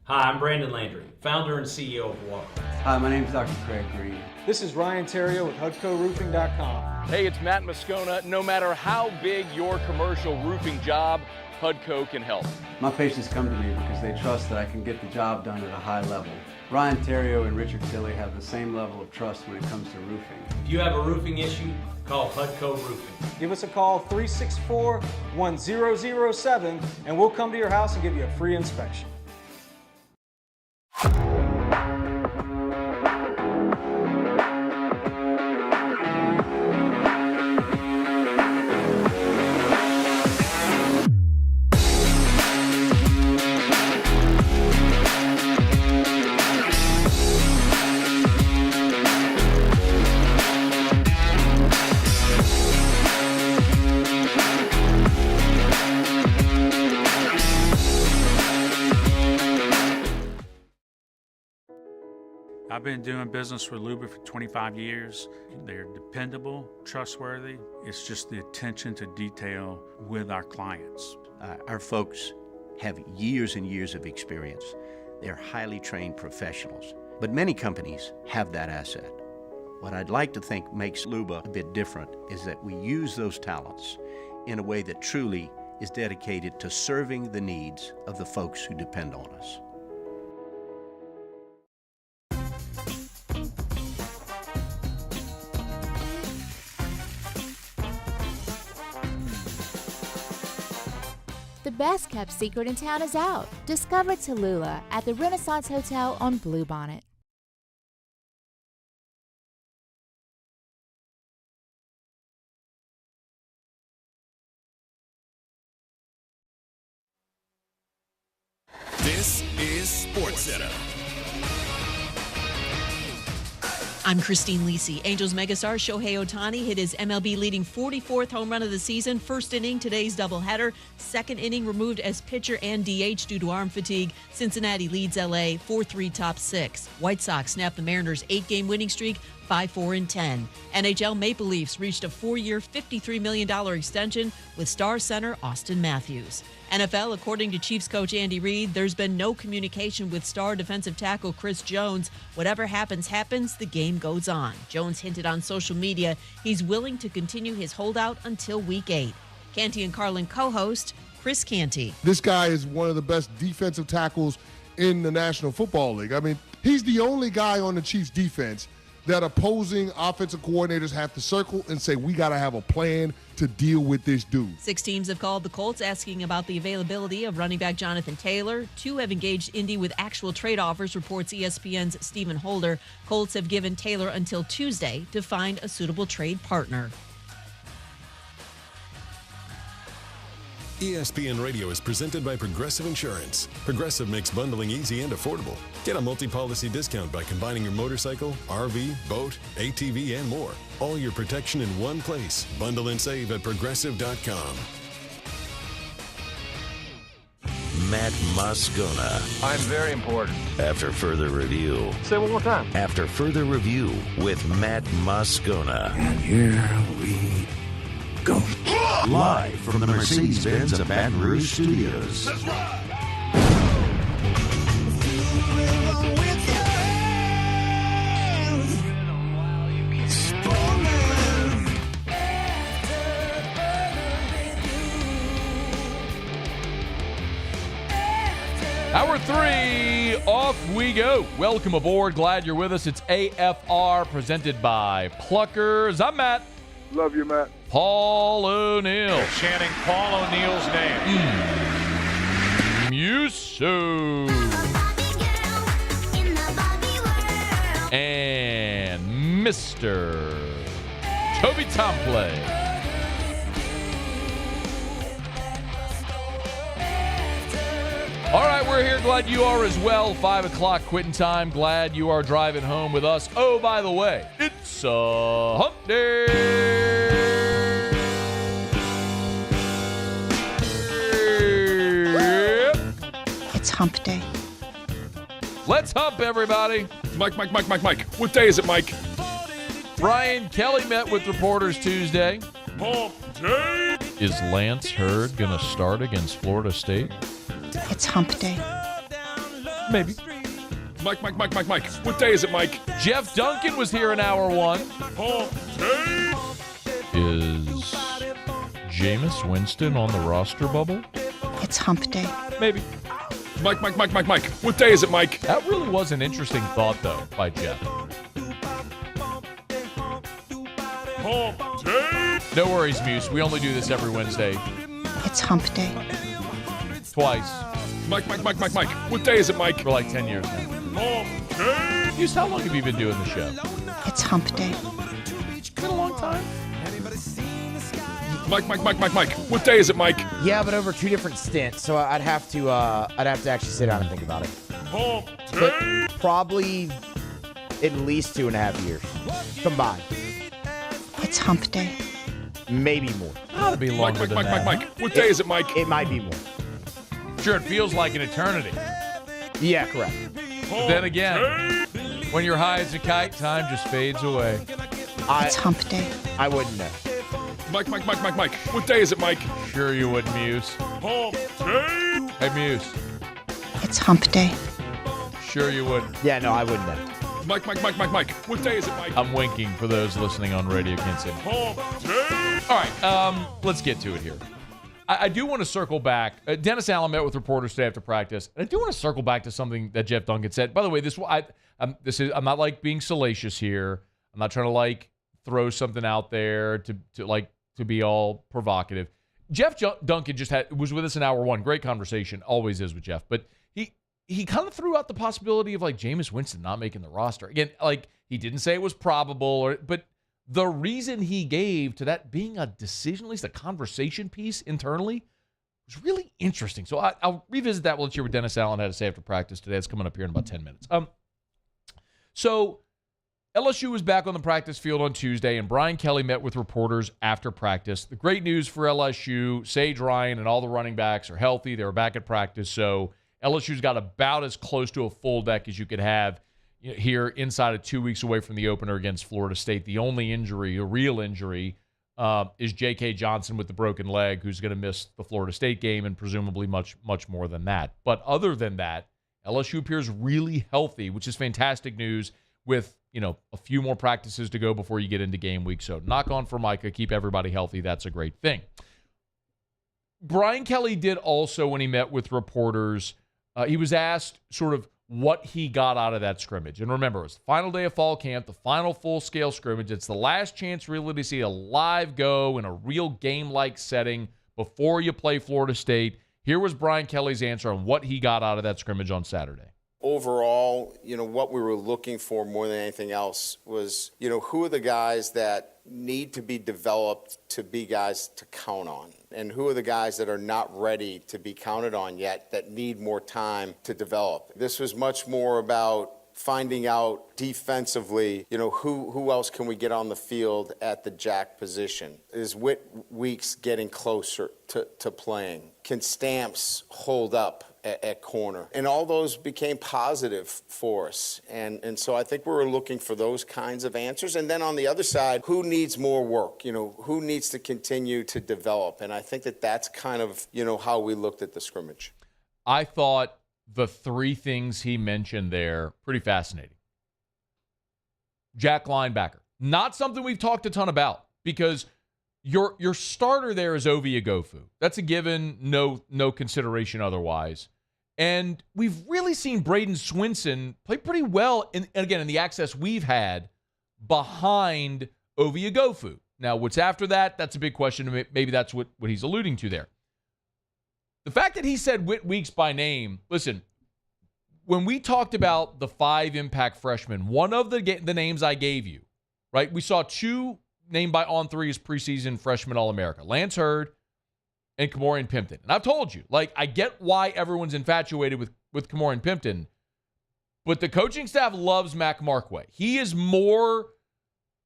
Hi, I'm Brandon Landry, founder and CEO of Walker. Hi, my name is Dr. Craig Green. This is Ryan Terrio with HUDCoRoofing.com. Hey, it's Matt Moscona. No matter how big your commercial roofing job, HUDCO can help. My patients come to me because they trust that I can get the job done at a high level. Ryan Terrio and Richard Tilley have the same level of trust when it comes to roofing. If you have a roofing issue, call HUDCO Roofing. Give us a call, 364-1007, and we'll come to your house and give you a free inspection. I've been doing business with Luba for 25 years. They're dependable, trustworthy. It's just the attention to detail with our clients. Our folks have years and years of experience. They're highly trained professionals. But many companies have that asset. What I'd like to think makes Luba a bit different is that we use those talents in a way that truly is dedicated to serving the needs of the folks who depend on us. The best kept secret in town is out. Discover Tallulah at the Renaissance Hotel on Bluebonnet. This is SportsCenter. I'm Christine Lisi. Angels megastar Shohei Ohtani hit his MLB-leading 44th home run of the season. First inning, today's doubleheader. Second inning, removed as pitcher and DH due to arm fatigue. Cincinnati leads L.A. 4-3 top six. White Sox snap the Mariners' 8-game winning streak, 5-4-10. NHL Maple Leafs reached a 4-year, $53 million extension with star center Austin Matthews. NFL, according to Chiefs coach Andy Reid, there's been no communication with star defensive tackle Chris Jones. Whatever happens, the game goes on. Jones hinted on social media he's willing to continue his holdout until Week 8. Canty and Carlin co-host Chris Canty. This guy is one of the best defensive tackles in the National Football League. I mean, he's the only guy on the Chiefs defense that opposing offensive coordinators have to circle and say, we got to have a plan to deal with this dude. 6 teams have called the Colts asking about the availability of running back Jonathan Taylor. 2 have engaged Indy with actual trade offers, reports ESPN's Stephen Holder. Colts have given Taylor until Tuesday to find a suitable trade partner. ESPN Radio is presented by Progressive Insurance. Progressive makes bundling easy and affordable. Get a multi-policy discount by combining your motorcycle, RV, boat, ATV, and more. All your protection in one place. Bundle and save at Progressive.com. Matt Moscona. I'm very important. After further review. Say it one more time. After further review with Matt Moscona. And here we go. Live from the Mercedes-Benz of Baton Rouge Studios. That's right. Hour 3, off we go. Welcome aboard. Glad you're with us. It's AFR presented by Pluckers. I'm Matt. Love you, Matt. Paul O'Neill. Chanting Paul O'Neill's name. Musso. And Mr. Toby Tomplay. All right, we're here. Glad you are as well. 5 o'clock quitting time. Glad you are driving home with us. Oh, by the way, it's hump day. It's hump day. Let's hump, everybody. Mike. What day is it, Mike? Brian Kelly met with reporters Tuesday. Hump day. Is Lance Hurd going to start against Florida State? It's hump day. Maybe. Mike. What day is it, Mike? Jeff Duncan was here in hour 1. Hump day. Is Jameis Winston on the roster bubble? It's hump day. Maybe. Mike. What day is it, Mike? That really was an interesting thought, though, by Jeff. Hump day. No worries, Muse. We only do this every Wednesday. It's hump day. Twice. Mike. What day is it, Mike? For like 10 years now. Hump day. Muse, how long have you been doing the show? It's hump day. It's been a long time. Mike. What day is it, Mike? Yeah, but over 2 different stints, so I'd have to actually sit down and think about it. Hump day. But probably at least 2.5 years combined. It's hump day. Maybe more. Gotta be longer than that. Mike. What day is it, Mike? It might be more. Sure, it feels like an eternity. Yeah, correct. But then again, When you're high as a kite, time just fades away. It's hump day. I wouldn't know. Mike. What day is it, Mike? Sure you would, Muse. Hump day. Hey, Muse. It's hump day. Sure you would. Yeah, no, I wouldn't know. Mike. What day is it, Mike? I'm winking for those listening on radio. Can't see me. Hump day. All right, let's get to it here. I do want to circle back. Dennis Allen met with reporters today after practice. And I do want to circle back to something that Jeff Duncan said. By the way, I'm not like being salacious here. I'm not trying to like throw something out there to be all provocative. Jeff Duncan was with us in hour one. Great conversation, always is with Jeff. But he kind of threw out the possibility of like Jameis Winston not making the roster. Again, like he didn't say it was probable, but the reason he gave to that being a decision, at least a conversation piece internally, was really interesting. So I'll revisit that. We'll hear what Dennis Allen had to say after practice today. It's coming up here in about 10 minutes. So LSU was back on the practice field on Tuesday, and Brian Kelly met with reporters after practice. The great news for LSU, Sage Ryan and all the running backs are healthy. They were back at practice, so LSU's got about as close to a full deck as you could have here inside of 2 weeks away from the opener against Florida State. The only injury, a real injury, is J.K. Johnson with the broken leg, who's going to miss the Florida State game and presumably much, much more than that. But other than that, LSU appears really healthy, which is fantastic news with, a few more practices to go before you get into game week. So knock on for Micah, keep everybody healthy. That's a great thing. Brian Kelly did also, when he met with reporters, he was asked sort of what he got out of that scrimmage. And remember, it was the final day of fall camp, the final full-scale scrimmage. It's the last chance really to see a live go in a real game-like setting before you play Florida State. Here was Brian Kelly's answer on what he got out of that scrimmage on Saturday. Overall, what we were looking for more than anything else was, who are the guys that need to be developed to be guys to count on? And who are the guys that are not ready to be counted on yet that need more time to develop? This was much more about finding out defensively, who else can we get on the field at the jack position? Is Whit Weeks getting closer to playing? Can Stamps hold up at corner? And all those became positive for us. And so I think we were looking for those kinds of answers. And then on the other side, who needs more work? Who needs to continue to develop? And I think that's kind of, how we looked at the scrimmage. I thought the three things he mentioned there, pretty fascinating. Jack linebacker. Not something we've talked a ton about because your starter there is Ovie Ogofu. That's a given, no consideration otherwise. And we've really seen Braden Swinson play pretty well, in the access we've had behind Ovie Ogofu. Now, what's after that? That's a big question. Maybe that's what he's alluding to there. The fact that he said Whit Weeks by name, listen, when we talked about the 5 impact freshmen, one of the names I gave you, right? We saw 2 named by On 3's preseason freshman All-America, Lance Hurd and Kamorian Pimpton. And I've told you, I get why everyone's infatuated with Kamorian Pimpton, but the coaching staff loves Mac Markway. He is more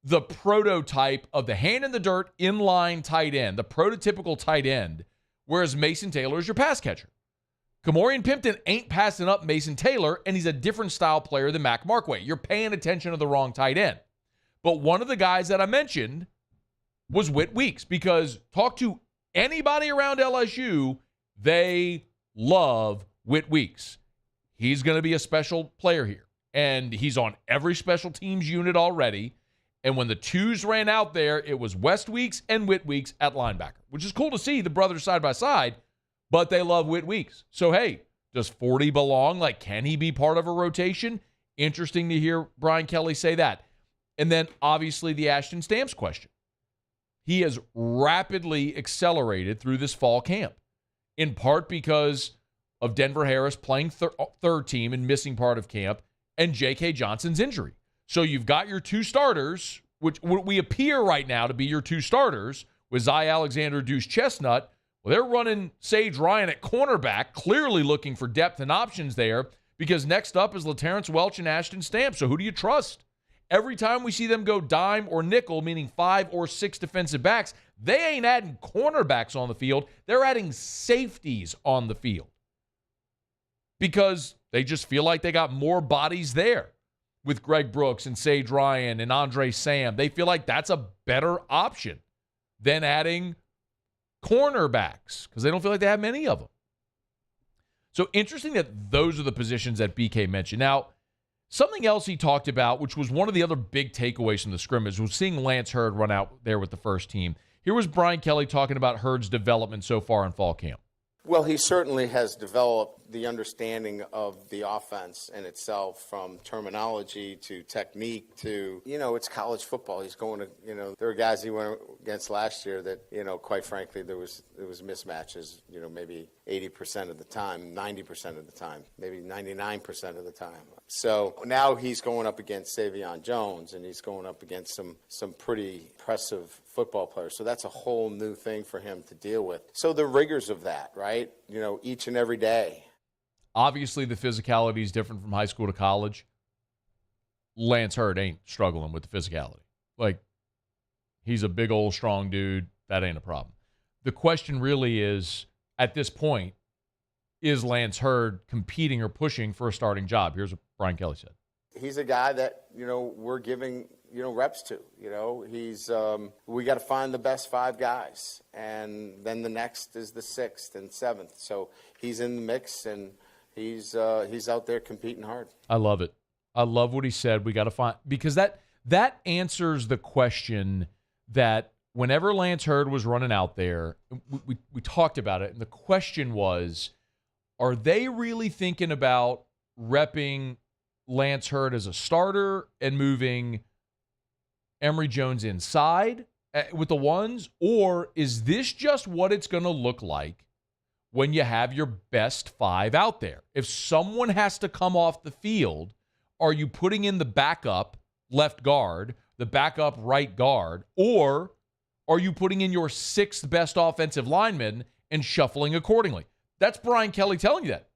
the prototype of the hand-in-the-dirt, inline tight end, the prototypical tight end, whereas Mason Taylor is your pass catcher. Kamorian Pimpton ain't passing up Mason Taylor, and he's a different style player than Mac Markway. You're paying attention to the wrong tight end. But one of the guys that I mentioned was Whit Weeks, because talk to anybody around LSU, they love Whit Weeks. He's going to be a special player here, and he's on every special teams unit already. And when the twos ran out there, it was West Weeks and Whit Weeks at linebacker, which is cool to see the brothers side by side, but they love Whit Weeks. So, hey, does 40 belong? Can he be part of a rotation? Interesting to hear Brian Kelly say that. And then, obviously, the Ashton Stamps question. He has rapidly accelerated through this fall camp, in part because of Denver Harris playing third team and missing part of camp, and J.K. Johnson's injury. So you've got your 2 starters, which we appear right now to be your 2 starters, with Zy Alexander, Deuce Chestnut. Well, they're running Sage Ryan at cornerback, clearly looking for depth and options there, because next up is LaTerrence Welch and Ashton Stamps. So who do you trust? Every time we see them go dime or nickel, meaning 5 or 6 defensive backs, they ain't adding cornerbacks on the field. They're adding safeties on the field because they just feel like they got more bodies there. with Greg Brooks and Sage Ryan and Andre Sam. They feel like that's a better option than adding cornerbacks because they don't feel like they have many of them. So interesting that those are the positions that BK mentioned. Now, something else he talked about, which was one of the other big takeaways from the scrimmage, was seeing Lance Hurd run out there with the first team. Here was Brian Kelly talking about Hurd's development so far in fall camp. Well, he certainly has developed the understanding of the offense in itself, from terminology to technique to, it's college football. He's going to, there are guys he went against last year that, quite frankly, there was mismatches, maybe 80% of the time, 90% of the time, maybe 99% of the time. So now he's going up against Savion Jones, and he's going up against some pretty impressive football players. So that's a whole new thing for him to deal with. So the rigors of that, right? Each and every day. Obviously, the physicality is different from high school to college. Lance Hurd ain't struggling with the physicality. Like, he's a big old strong dude. That ain't a problem. The question really is, at this point, is Lance Hurd competing or pushing for a starting job? Here's what Brian Kelly said. He's a guy that, we're giving, reps to. He's we got to find the best 5 guys. And then the next is the 6th and 7th. So he's in the mix, and he's out there competing hard. I love it. I love what he said. We got to find, because that answers the question that whenever Lance Hurd was running out there, we talked about it, and the question was, are they really thinking about repping Lance Hurd as a starter and moving Emory Jones inside with the ones, or is this just what it's going to look like when you have your best 5 out there? If someone has to come off the field, are you putting in the backup left guard, the backup right guard, or are you putting in your 6th best offensive lineman and shuffling accordingly? That's Brian Kelly telling you that.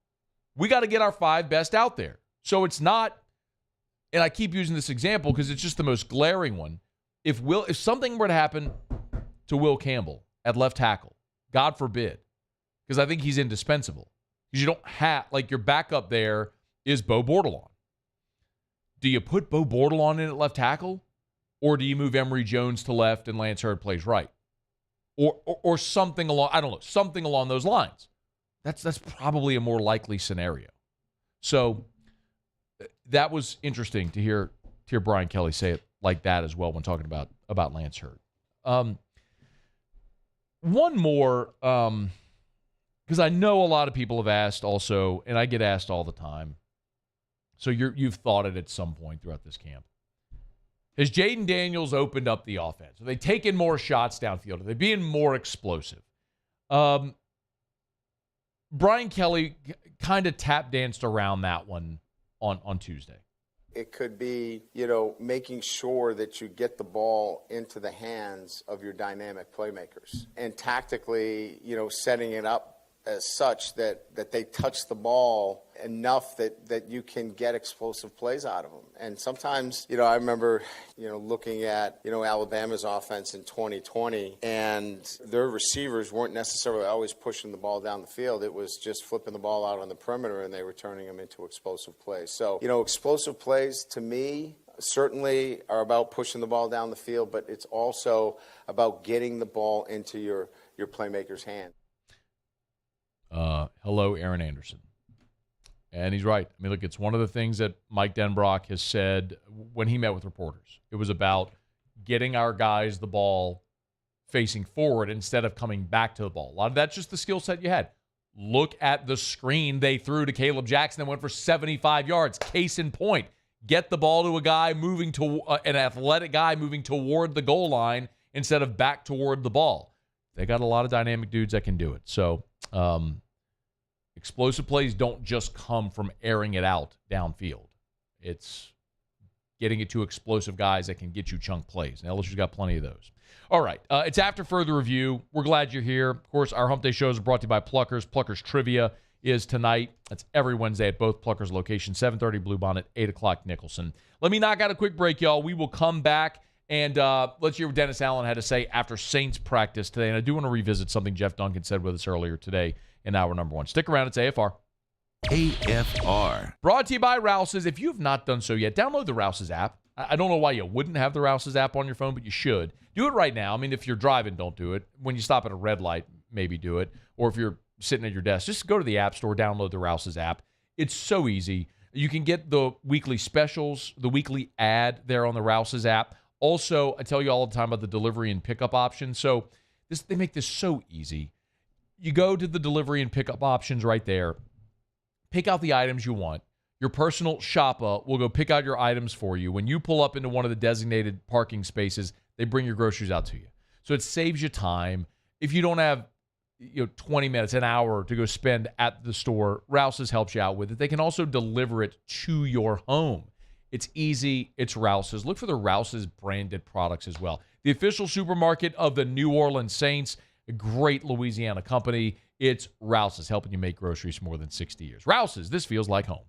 We got to get our 5 best out there. So it's not, and I keep using this example because it's just the most glaring one. If something were to happen to Will Campbell at left tackle, God forbid, because I think he's indispensable, because you don't have, like, your backup there is Bo Bordelon. Do you put Bo Bordelon in at left tackle, or do you move Emory Jones to left and Lance Hurd plays right? Or something along, I don't know, something along those lines. That's probably a more likely scenario. So that was interesting to hear Brian Kelly say it like that as well when talking about Lance Hurd. One more, because I know a lot of people have asked also, and I get asked all the time, so you've thought it at some point throughout this camp. Has Jaden Daniels opened up the offense? Are they taking more shots downfield? Are they being more explosive? Brian Kelly kind of tap danced around that one on Tuesday. It could be, making sure that you get the ball into the hands of your dynamic playmakers, and tactically, setting it up as such that they touch the ball enough that you can get explosive plays out of them. And sometimes, I remember, looking at, Alabama's offense in 2020, and their receivers weren't necessarily always pushing the ball down the field. It was just flipping the ball out on the perimeter, and they were turning them into explosive plays. So, explosive plays to me certainly are about pushing the ball down the field, but it's also about getting the ball into your playmaker's hand. Hello, Aaron Anderson. And he's right. I mean, look, it's one of the things that Mike Denbrock has said when he met with reporters. It was about getting our guys the ball facing forward instead of coming back to the ball. A lot of that's just the skill set you had. Look at the screen they threw to Caleb Jackson that went for 75 yards. Case in point. Get the ball to a guy moving to an athletic guy moving toward the goal line instead of back toward the ball. They got a lot of dynamic dudes that can do it. So, explosive plays don't just come from airing it out downfield. It's getting it to explosive guys that can get you chunk plays. And LSU's got plenty of those. All right. It's after further review. We're glad you're here. Of course, our Hump Day shows are brought to you by Pluckers. Pluckers Trivia is tonight. That's every Wednesday at both Pluckers locations, 7:30 Bluebonnet, 8 o'clock Nicholson. Let me knock out a quick break, y'all. We will come back and let's hear what Dennis Allen had to say after Saints practice today. And I do want to revisit something Jeff Duncan said with us earlier today in hour number 1. Stick around. It's AFR. AFR. Brought to you by Rouse's. If you have not done so yet, download the Rouse's app. I don't know why you wouldn't have the Rouse's app on your phone, but you should. Do it right now. I mean, if you're driving, don't do it. When you stop at a red light, maybe do it. Or if you're sitting at your desk, just go to the App Store, download the Rouse's app. It's so easy. You can get the weekly specials, the weekly ad there on the Rouse's app. Also, I tell you all the time about the delivery and pickup option. So they make this so easy. You go to the delivery and pickup options right there. Pick out the items you want. Your personal shopper will go pick out your items for you. When you pull up into one of the designated parking spaces, they bring your groceries out to you. So it saves you time. If you don't have 20 minutes, an hour to go spend at the store, Rouse's helps you out with it. They can also deliver it to your home. It's easy. It's Rouse's. Look for the Rouse's branded products as well. The official supermarket of the New Orleans Saints, a great Louisiana company. It's Rouse's, helping you make groceries for more than 60 years. Rouse's, this feels like home.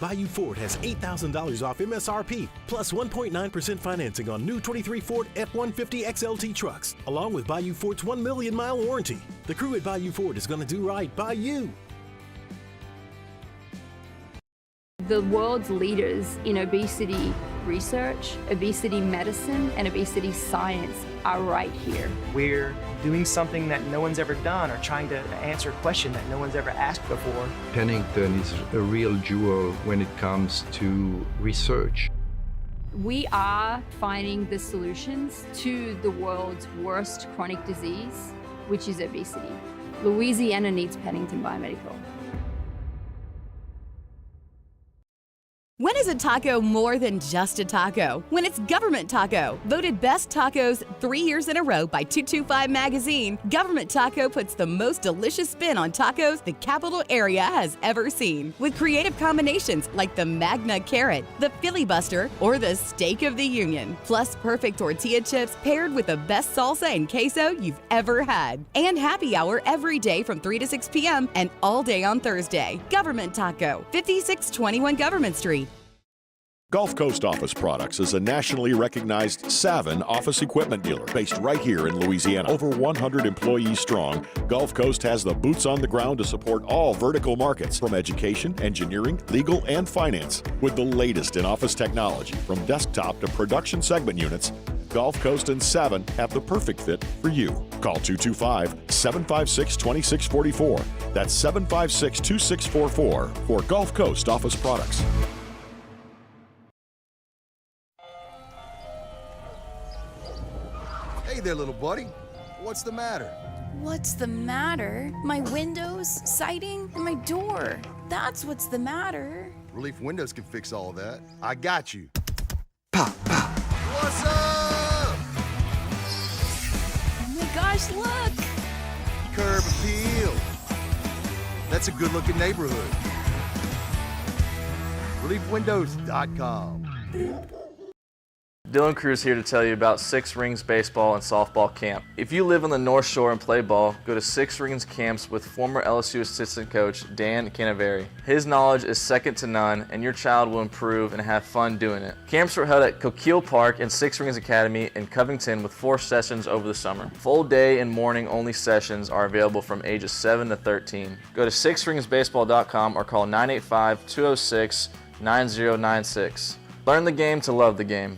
Bayou Ford has $8,000 off MSRP, plus 1.9% financing on new 23 Ford F-150 XLT trucks, along with Bayou Ford's 1 million-mile warranty. The crew at Bayou Ford is going to do right by you. The world's leaders in obesity research, obesity medicine, and obesity science are right here. We're doing something that no one's ever done, or trying to answer a question that no one's ever asked before. Pennington is a real jewel when it comes to research. We are finding the solutions to the world's worst chronic disease, which is obesity. Louisiana needs Pennington Biomedical. When is a taco more than just a taco? When it's Government Taco. Voted best tacos 3 years in a row by 225 Magazine, Government Taco puts the most delicious spin on tacos the capital area has ever seen. With creative combinations like the Magna Carrot, the Filibuster, or the Steak of the Union. Plus perfect tortilla chips paired with the best salsa and queso you've ever had. And happy hour every day from 3 to 6 p.m. and all day on Thursday. Government Taco, 5621 Government Street. Gulf Coast Office Products is a nationally recognized Savin office equipment dealer based right here in Louisiana. Over 100 employees strong, Gulf Coast has the boots on the ground to support all vertical markets, from education, engineering, legal, and finance. With the latest in office technology, from desktop to production segment units, Gulf Coast and Savin have the perfect fit for you. Call 225-756-2644. That's 756-2644 for Gulf Coast Office Products. Hey there, little buddy. What's the matter? What's the matter? My windows, siding, and my door. That's what's the matter. Relief Windows can fix all of that. I got you. Pop, pop. What's up? Oh my gosh, look! Curb appeal. That's a good-looking neighborhood. ReliefWindows.com. Dylan Cruz here to tell you about Six Rings Baseball and Softball Camp. If you live on the North Shore and play ball, go to Six Rings Camps with former LSU assistant coach Dan Canaveri. His knowledge is second to none, and your child will improve and have fun doing it. Camps are held at Coquille Park and Six Rings Academy in Covington with 4 sessions over the summer. Full day and morning only sessions are available from ages 7 to 13. Go to sixringsbaseball.com or call 985-206-9096. Learn the game to love the game.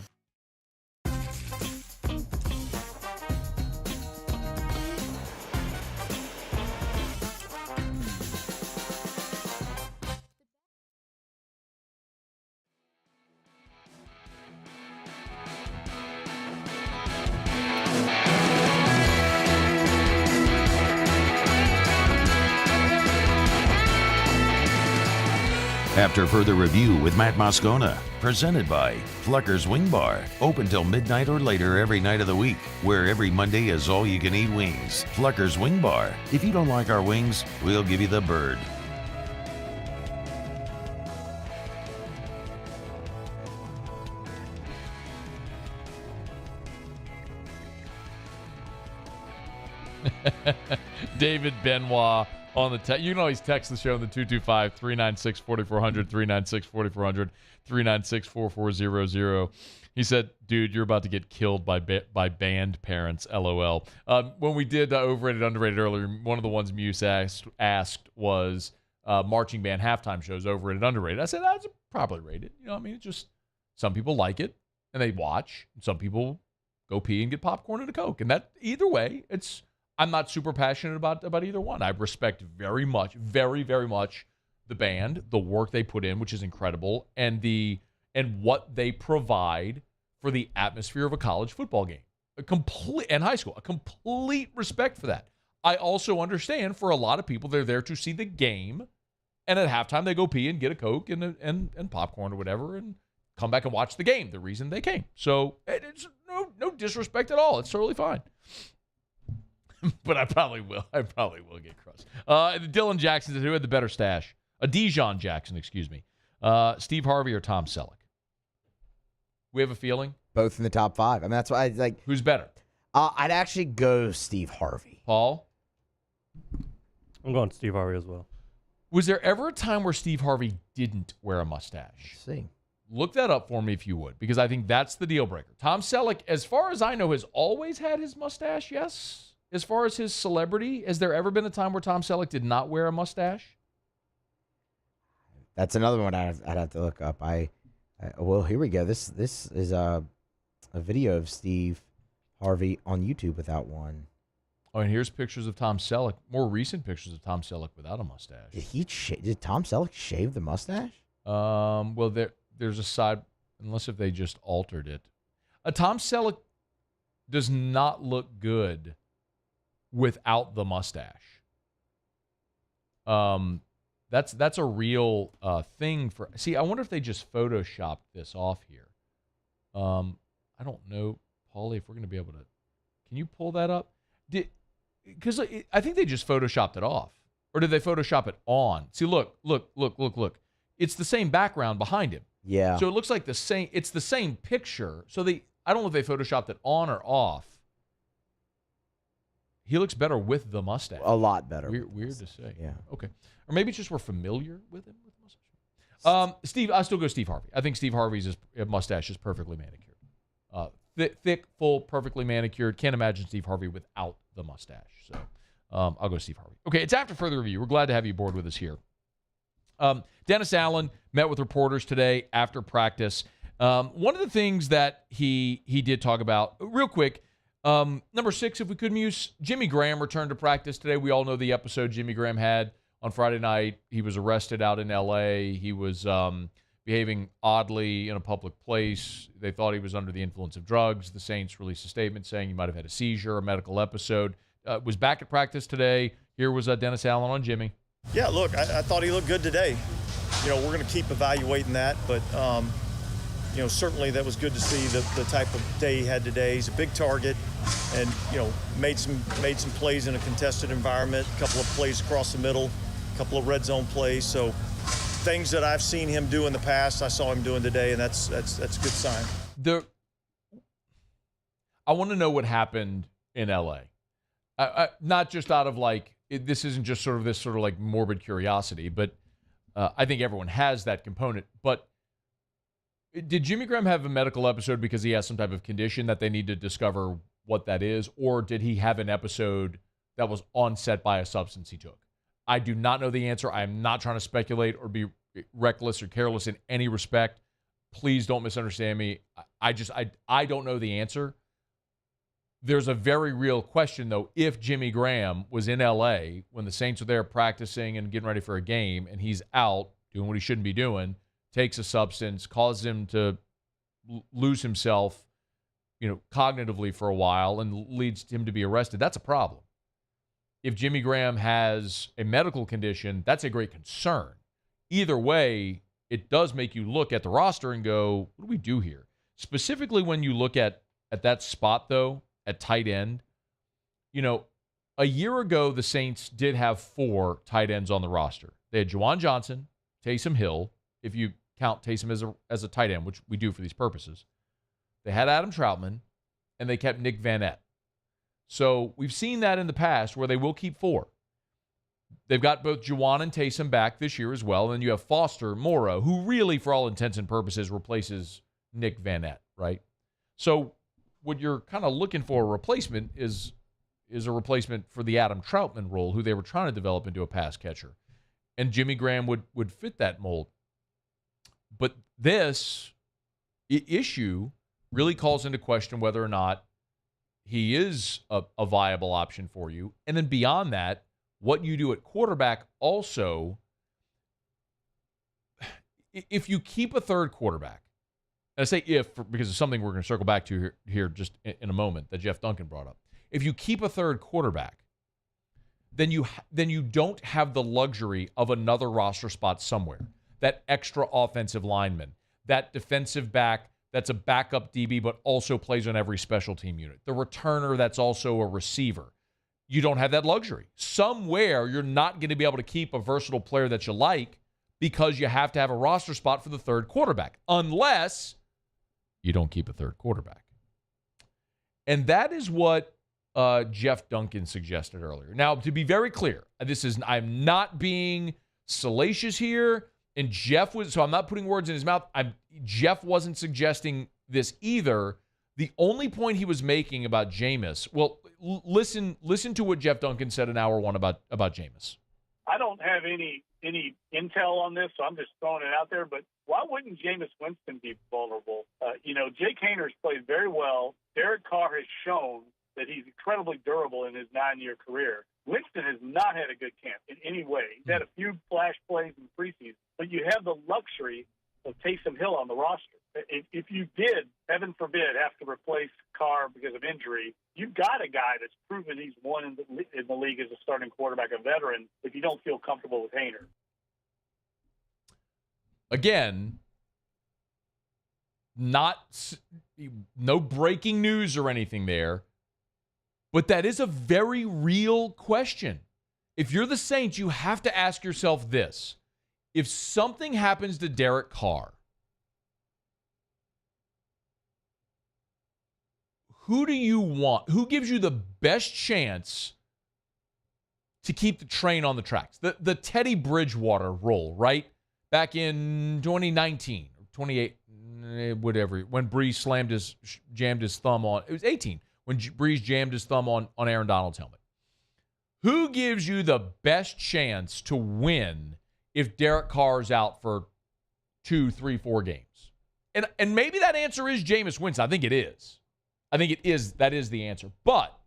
After further review with Matt Moscona, presented by Plucker's Wing Bar, open till midnight or later every night of the week, where every Monday is all-you-can-eat wings. Plucker's Wing Bar. If you don't like our wings, we'll give you the bird. David Benoit on the text. You can always text the show on the 225-396-4400, 396-4400, 396-4400. He said, dude, you're about to get killed by band parents, LOL. When we did Overrated, Underrated earlier, one of the ones Muse asked was, marching band halftime shows, overrated, underrated. I said, that's probably rated. It's just some people like it and they watch. Some people go pee and get popcorn and a Coke. And that, either way, I'm not super passionate about either one. I respect very much, very, very much the band, the work they put in, which is incredible, and what they provide for the atmosphere of a college football game. And high school. A complete respect for that. I also understand for a lot of people, they're there to see the game, and at halftime they go pee and get a Coke and popcorn or whatever and come back and watch the game, the reason they came. So it's no disrespect at all. It's totally fine. But I probably will get crushed. Dylan Jackson said, who had the better stash? Dijon Jackson, excuse me. Steve Harvey or Tom Selleck? We have a feeling? Both in the top 5. I mean, that's why I like. Who's better? I'd actually go Steve Harvey. Paul? I'm going Steve Harvey as well. Was there ever a time where Steve Harvey didn't wear a mustache? Let's see. Look that up for me if you would, because I think that's the deal breaker. Tom Selleck, as far as I know, has always had his mustache, yes? As far as his celebrity, has there ever been a time where Tom Selleck did not wear a mustache? That's another one I'd have to look up. Well, here we go. This is a video of Steve Harvey on YouTube without one. Oh, and here's pictures of Tom Selleck, more recent pictures of Tom Selleck without a mustache. Did Tom Selleck shave the mustache? Well, there's a side, unless if they just altered it. Tom Selleck does not look good without the mustache. That's a real thing for. See, I wonder if they just photoshopped this off here. I don't know, Paulie, if we're going to be able to. Can you pull that up? Because I think they just photoshopped it off, or did they Photoshop it on? See, look. It's the same background behind him. Yeah. So it looks like the same. It's the same picture. So I don't know if they photoshopped it on or off. He looks better with the mustache. A lot better. Weird to say. Yeah. Okay. Or maybe it's just we're familiar with him with the mustache. Steve, I still go Steve Harvey. I think Steve Harvey's mustache is perfectly manicured. Thick, full, perfectly manicured. Can't imagine Steve Harvey without the mustache. So I'll go Steve Harvey. Okay, it's after further review. We're glad to have you aboard with us here. Dennis Allen met with reporters today after practice. One of the things that he did talk about, real quick, number 6, if we could, Muse, Jimmy Graham returned to practice today. We all know the episode Jimmy Graham had on Friday night. He was arrested out in L.A. He was behaving oddly in a public place. They thought he was under the influence of drugs. The Saints released a statement saying he might have had a seizure, a medical episode. Was back at practice today. Here was Dennis Allen on Jimmy. Yeah, look, I thought he looked good today. We're going to keep evaluating that, but, certainly that was good to see the type of day he had today. He's a big target and, made some plays in a contested environment, a couple of plays across the middle, a couple of red zone plays. So things that I've seen him do in the past, I saw him doing today, and that's a good sign. I want to know what happened in L.A. Not just out of this isn't just sort of like morbid curiosity, but I think everyone has that component. But did Jimmy Graham have a medical episode because he has some type of condition that they need to discover what that is? Or did he have an episode that was onset by a substance he took? I do not know the answer. I am not trying to speculate or be reckless or careless in any respect. Please don't misunderstand me. I don't know the answer. There's a very real question, though, if Jimmy Graham was in L.A. when the Saints are there practicing and getting ready for a game, and he's out doing what he shouldn't be doing, takes a substance, causes him to lose himself, cognitively for a while, and leads him to be arrested, that's a problem. If Jimmy Graham has a medical condition, that's a great concern. Either way, it does make you look at the roster and go, what do we do here? Specifically when you look at that spot, though, at tight end, a year ago, the Saints did have 4 tight ends on the roster. They had Juwan Johnson, Taysom Hill, if you count Taysom as a tight end, which we do for these purposes. They had Adam Troutman, and they kept Nick Vanette. So we've seen that in the past where they will keep 4. They've got both Juwan and Taysom back this year as well. And then you have Foster Moreau, who really, for all intents and purposes, replaces Nick Vanette, right? So what you're kind of looking for a replacement is a replacement for the Adam Troutman role, who they were trying to develop into a pass catcher. and Jimmy Graham would fit that mold. But this issue really calls into question whether or not he is a viable option for you. And then beyond that, what you do at quarterback also, if you keep a third quarterback, and I say if because it's something we're going to circle back to here just in a moment that Jeff Duncan brought up. If you keep a third quarterback, then you don't have the luxury of another roster spot somewhere. That extra offensive lineman, that defensive back that's a backup DB but also plays on every special team unit, the returner that's also a receiver. You don't have that luxury. Somewhere you're not going to be able to keep a versatile player that you like because you have to have a roster spot for the third quarterback, unless you don't keep a third quarterback. And that is what Jeff Duncan suggested earlier. Now, to be very clear, I'm not being salacious here, and Jeff was, so I'm not putting words in his mouth. Jeff wasn't suggesting this either. The only point he was making about Jameis, well, listen to what Jeff Duncan said in hour one about Jameis. I don't have any intel on this, so I'm just throwing it out there. But why wouldn't Jameis Winston be vulnerable? Jake Hayner's played very well. Derek Carr has shown that he's incredibly durable in his 9-year career. Winston has not had a good camp in any way. He's had a few flash plays in preseason, but you have the luxury of Taysom Hill on the roster. If you did, heaven forbid, have to replace Carr because of injury, you've got a guy that's proven he's won in the league as a starting quarterback, a veteran, if you don't feel comfortable with Hayner. Again, no breaking news or anything there, but that is a very real question. If you're the Saints, you have to ask yourself this. If something happens to Derek Carr, who do you want? Who gives you the best chance to keep the train on the tracks? The Teddy Bridgewater role, right? Back in 2019, 28, whatever, when Breeze jammed his thumb on, it was 18, when Breeze jammed his thumb on Aaron Donald's helmet. Who gives you the best chance to win if Derek Carr's out for 2, 3, 4 games? And maybe that answer is Jameis Winston. I think it is. That is the answer. But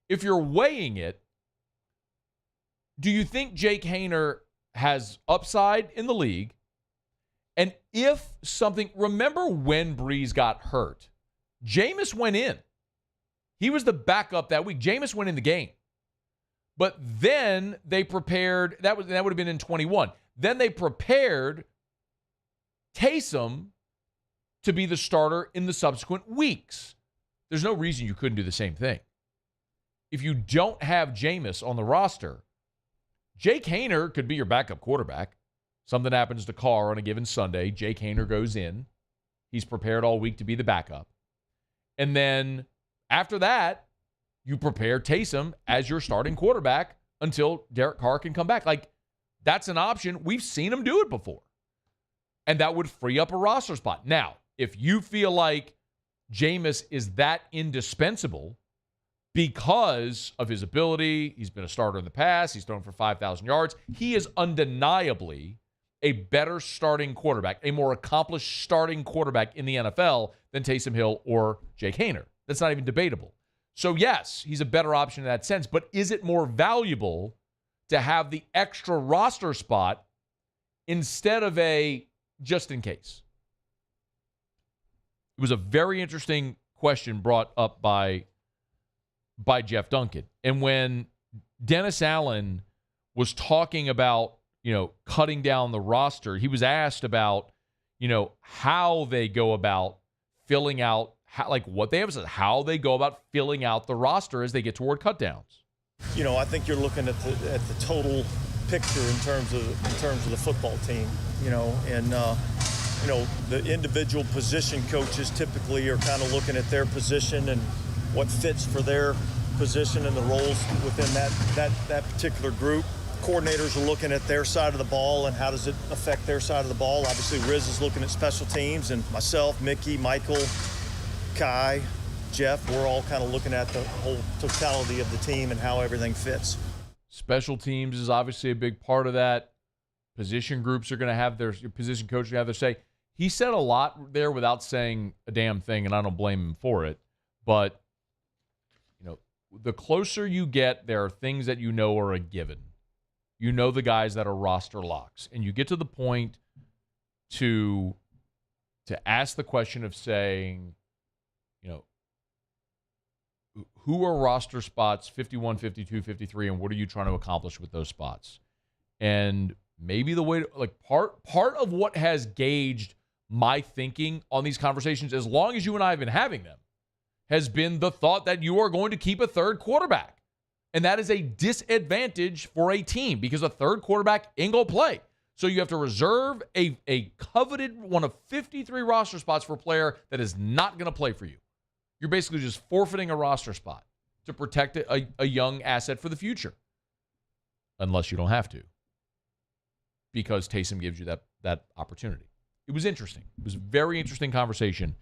if you're weighing it, do you think Jake Haener has upside in the league? And if something, remember when Breeze got hurt, Jameis went in. He was the backup that week. Jameis went in the game. But then they prepared, that would have been in 21. Then they prepared Taysom to be the starter in the subsequent weeks. There's no reason you couldn't do the same thing. If you don't have Jameis on the roster, Jake Haener could be your backup quarterback. Something happens to Carr on a given Sunday. Jake Haener goes in. He's prepared all week to be the backup. And then after that, you prepare Taysom as your starting quarterback until Derek Carr can come back. Like, that's an option. We've seen him do it before. And that would free up a roster spot. Now, if you feel like Jameis is that indispensable because of his ability, he's been a starter in the past, he's thrown for 5,000 yards, he is undeniably a better starting quarterback, a more accomplished starting quarterback in the NFL than Taysom Hill or Jake Haener. That's not even debatable. So yes, he's a better option in that sense, but is it more valuable to have the extra roster spot instead of a just in case? It was a very interesting question brought up by Jeff Duncan. And when Dennis Allen was talking about, cutting down the roster, he was asked about, how they go about filling out, what they have said, how they go about filling out the roster as they get toward cutdowns. I think you're looking at the total picture in terms of the football team, and the individual position coaches typically are kind of looking at their position and what fits for their position and the roles within that particular group. Coordinators are looking at their side of the ball and how does it affect their side of the ball. Obviously, Riz is looking at special teams, and myself, Mickey, Michael, Kai, Jeff, we're all kind of looking at the whole totality of the team and how everything fits. Special teams is obviously a big part of that. Position groups are going to have your position coach have their say. He said a lot there without saying a damn thing, and I don't blame him for it. But, the closer you get, there are things that are a given. You know the guys that are roster locks. And you get to the point to ask the question of saying, who are roster spots 51, 52, 53, and what are you trying to accomplish with those spots? And maybe the way part of what has gauged my thinking on these conversations, as long as you and I have been having them, has been the thought that you are going to keep a third quarterback. And that is a disadvantage for a team because a third quarterback ain't going to play. So you have to reserve a coveted one of 53 roster spots for a player that is not going to play for you. You're basically just forfeiting a roster spot to protect a young asset for the future. Unless you don't have to. Because Taysom gives you that opportunity. It was interesting. It was a very interesting conversation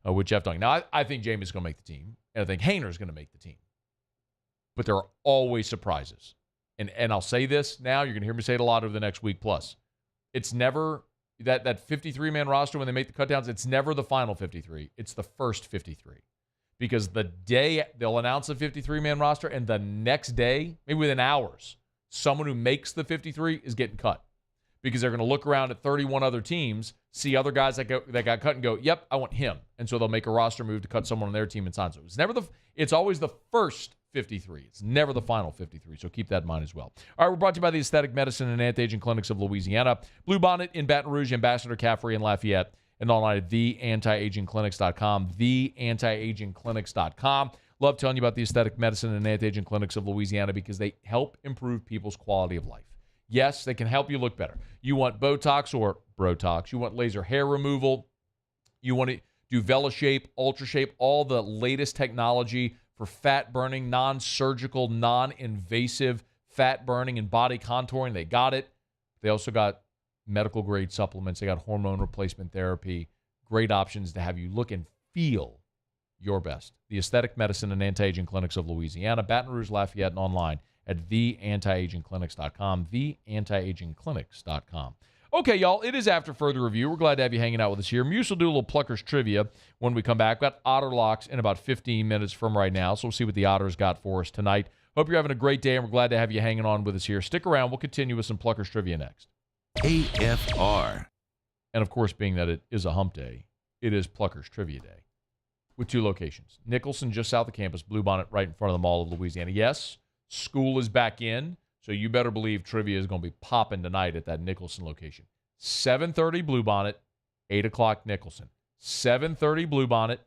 with Jeff Duncan. Now, I think Jameis is going to make the team. And I think Hayner is going to make the team. But there are always surprises. And I'll say this now. You're going to hear me say it a lot over the next week plus. It's never that 53-man roster when they make the cutdowns. It's never the final 53. It's the first 53. Because the day they'll announce a 53-man roster, and the next day, maybe within hours, someone who makes the 53 is getting cut. Because they're going to look around at 31 other teams, see other guys that got cut and go, yep, I want him. And so they'll make a roster move to cut someone on their team and sign. So it's always the first 53. It's never the final 53. So keep that in mind as well. All right, we're brought to you by the Aesthetic Medicine and Anti-Aging Clinics of Louisiana. Bluebonnet in Baton Rouge, Ambassador, Caffrey, and Lafayette. And online at theantiagingclinics.com, theantiagingclinics.com. Love telling you about the Aesthetic Medicine and Anti-Aging Clinics of Louisiana because they help improve people's quality of life. Yes, they can help you look better. You want Botox or Brotox. You want laser hair removal. You want to do VeloShape, UltraShape, all the latest technology for fat burning, non-surgical, non-invasive fat burning and body contouring. They got it. They also got medical-grade supplements. They got hormone replacement therapy. Great options to have you look and feel your best. The Aesthetic Medicine and Anti-Aging Clinics of Louisiana, Baton Rouge, Lafayette, and online at theantiagingclinics.com, theantiagingclinics.com. Okay, y'all, it is after further review. We're glad to have you hanging out with us here. Muse will do a little Pluckers trivia when we come back. We've got Otter Locks in about 15 minutes from right now, so we'll see what the Otters got for us tonight. Hope you're having a great day, and we're glad to have you hanging on with us here. Stick around. We'll continue with some Pluckers trivia next. AFR. And, of course, being that it is a hump day, it is Pluckers Trivia Day with 2 locations. Nicholson, just south of campus, Bluebonnet, right in front of the Mall of Louisiana. Yes, school is back in, so you better believe trivia is going to be popping tonight at that Nicholson location. 7:30 Bluebonnet, 8 o'clock Nicholson. 7:30 Bluebonnet,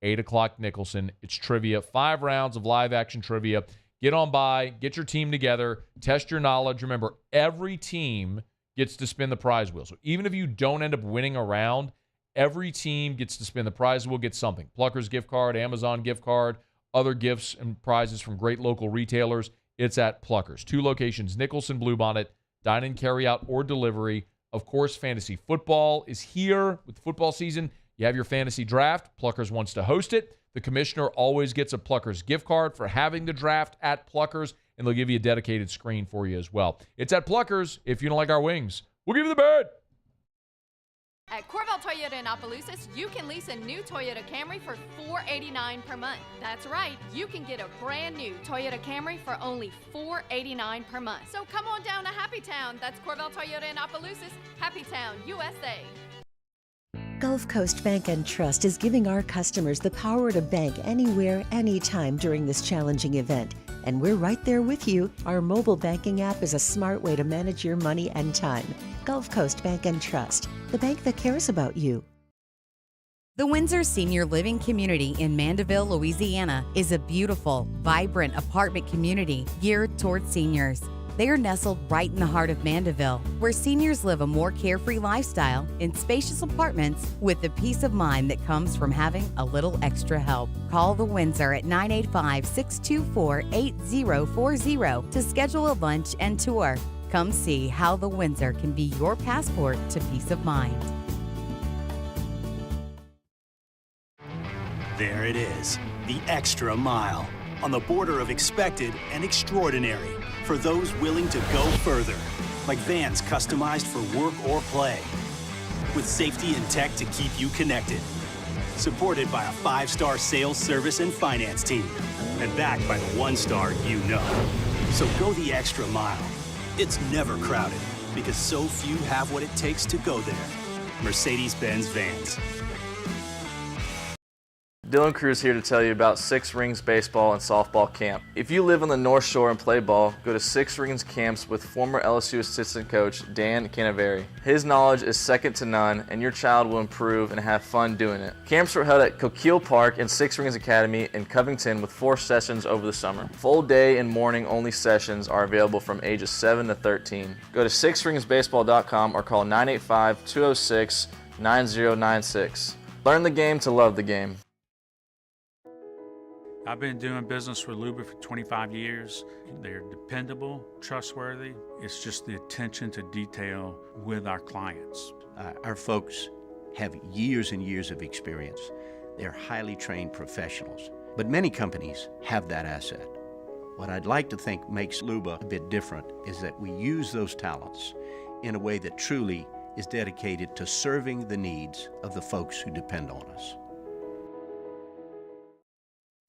8 o'clock Nicholson. It's trivia, 5 rounds of live action trivia. Get on by, get your team together, test your knowledge. Remember, every team gets to spin the prize wheel. So even if you don't end up winning a round, every team gets to spin the prize wheel, get something. Pluckers gift card, Amazon gift card, other gifts and prizes from great local retailers. It's at Pluckers. 2 locations, Nicholson, Bluebonnet, dine-in, carry-out, or delivery. Of course, fantasy football is here with football season. You have your fantasy draft. Pluckers wants to host it. The commissioner always gets a Pluckers gift card for having the draft at Pluckers, and they'll give you a dedicated screen for you as well. It's at Pluckers. If you don't like our wings, we'll give you the bird. At Corval Toyota in Opelousas, you can lease a new Toyota Camry for $489 per month. That's right, you can get a brand new Toyota Camry for only $489 per month. So come on down to Happy Town. That's Corval Toyota in Opelousas, Happy Town, USA. Gulf Coast Bank and Trust is giving our customers the power to bank anywhere, anytime during this challenging event. And we're right there with you. Our mobile banking app is a smart way to manage your money and time. Gulf Coast Bank and Trust, the bank that cares about you. The Windsor Senior Living Community in Mandeville, Louisiana is a beautiful, vibrant apartment community geared towards seniors. They are nestled right in the heart of Mandeville, where seniors live a more carefree lifestyle in spacious apartments with the peace of mind that comes from having a little extra help. Call the Windsor at 985-624-8040 to schedule a lunch and tour. Come see how the Windsor can be your passport to peace of mind. There it is, the extra mile. on the border of expected and extraordinary for those willing to go further, like vans customized for work or play, with safety and tech to keep you connected. Supported by a 5-star sales, service, and finance team, and backed by the 1-star you know. So go the extra mile. It's never crowded, because so few have what it takes to go there. Mercedes-Benz Vans. Dylan Cruz here to tell you about Six Rings Baseball and Softball Camp. If you live on the North Shore and play ball, go to Six Rings Camps with former LSU assistant coach Dan Canaveri. His knowledge is second to none, and your child will improve and have fun doing it. Camps were held at Coquille Park and Six Rings Academy in Covington with 4 sessions over the summer. Full day and morning only sessions are available from ages 7 to 13. Go to sixringsbaseball.com or call 985-206-9096. Learn the game to love the game. I've been doing business with Luba for 25 years. They're dependable, trustworthy. It's just the attention to detail with our clients. Our folks have years and years of experience. They're highly trained professionals. But many companies have that asset. What I'd like to think makes Luba a bit different is that we use those talents in a way that truly is dedicated to serving the needs of the folks who depend on us.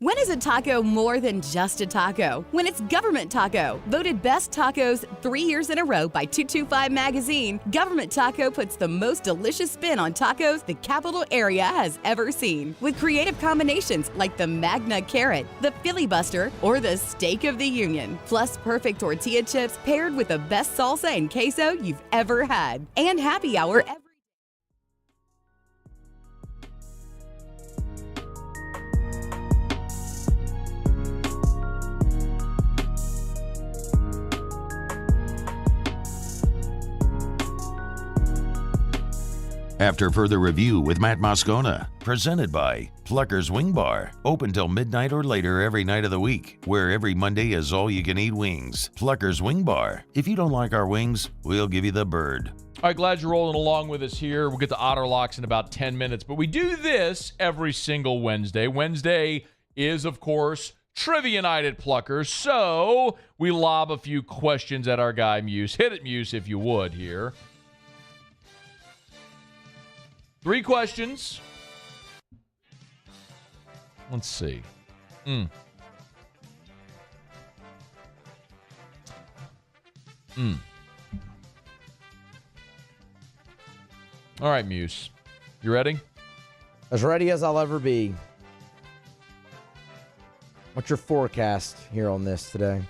When is a taco more than just a taco? When it's Government Taco. Voted best tacos 3 years in a row by 225 Magazine, Government Taco puts the most delicious spin on tacos the capital area has ever seen. With creative combinations like the Magna Carrot, the Filibuster, or the Steak of the Union. Plus perfect tortilla chips paired with the best salsa and queso you've ever had. And happy hour every After further review with Matt Moscona, presented by Plucker's Wing Bar, open till midnight or later every night of the week, where every Monday is all-you-can-eat wings. Plucker's Wing Bar. If you don't like our wings, we'll give you the bird. All right, glad you're rolling along with us here. We'll get to Otter Locks in about 10 minutes, but we do this every single Wednesday. Wednesday is, of course, Trivia Night at Pluckers, so we lob a few questions at our guy Muse. Hit it, Muse, if you would here. 3 questions. Let's see. All right, Muse. You ready? As ready as I'll ever be. What's your forecast here on this today?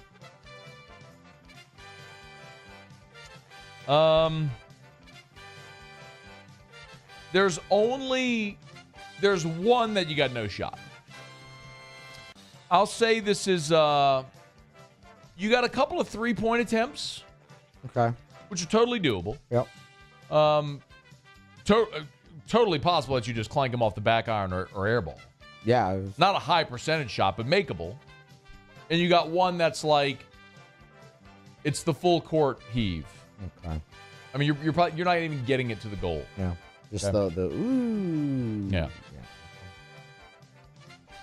There's one that you got no shot. I'll say this is, you got a couple of 3-point attempts. Okay. Which are totally doable. Yep. Totally possible that you just clank them off the back iron or air ball. Yeah. Not a high percentage shot, but makeable. And you got one that's like, it's the full court heave. Okay. I mean, you're not even getting it to the goal. Yeah. Just okay. the ooh. Yeah.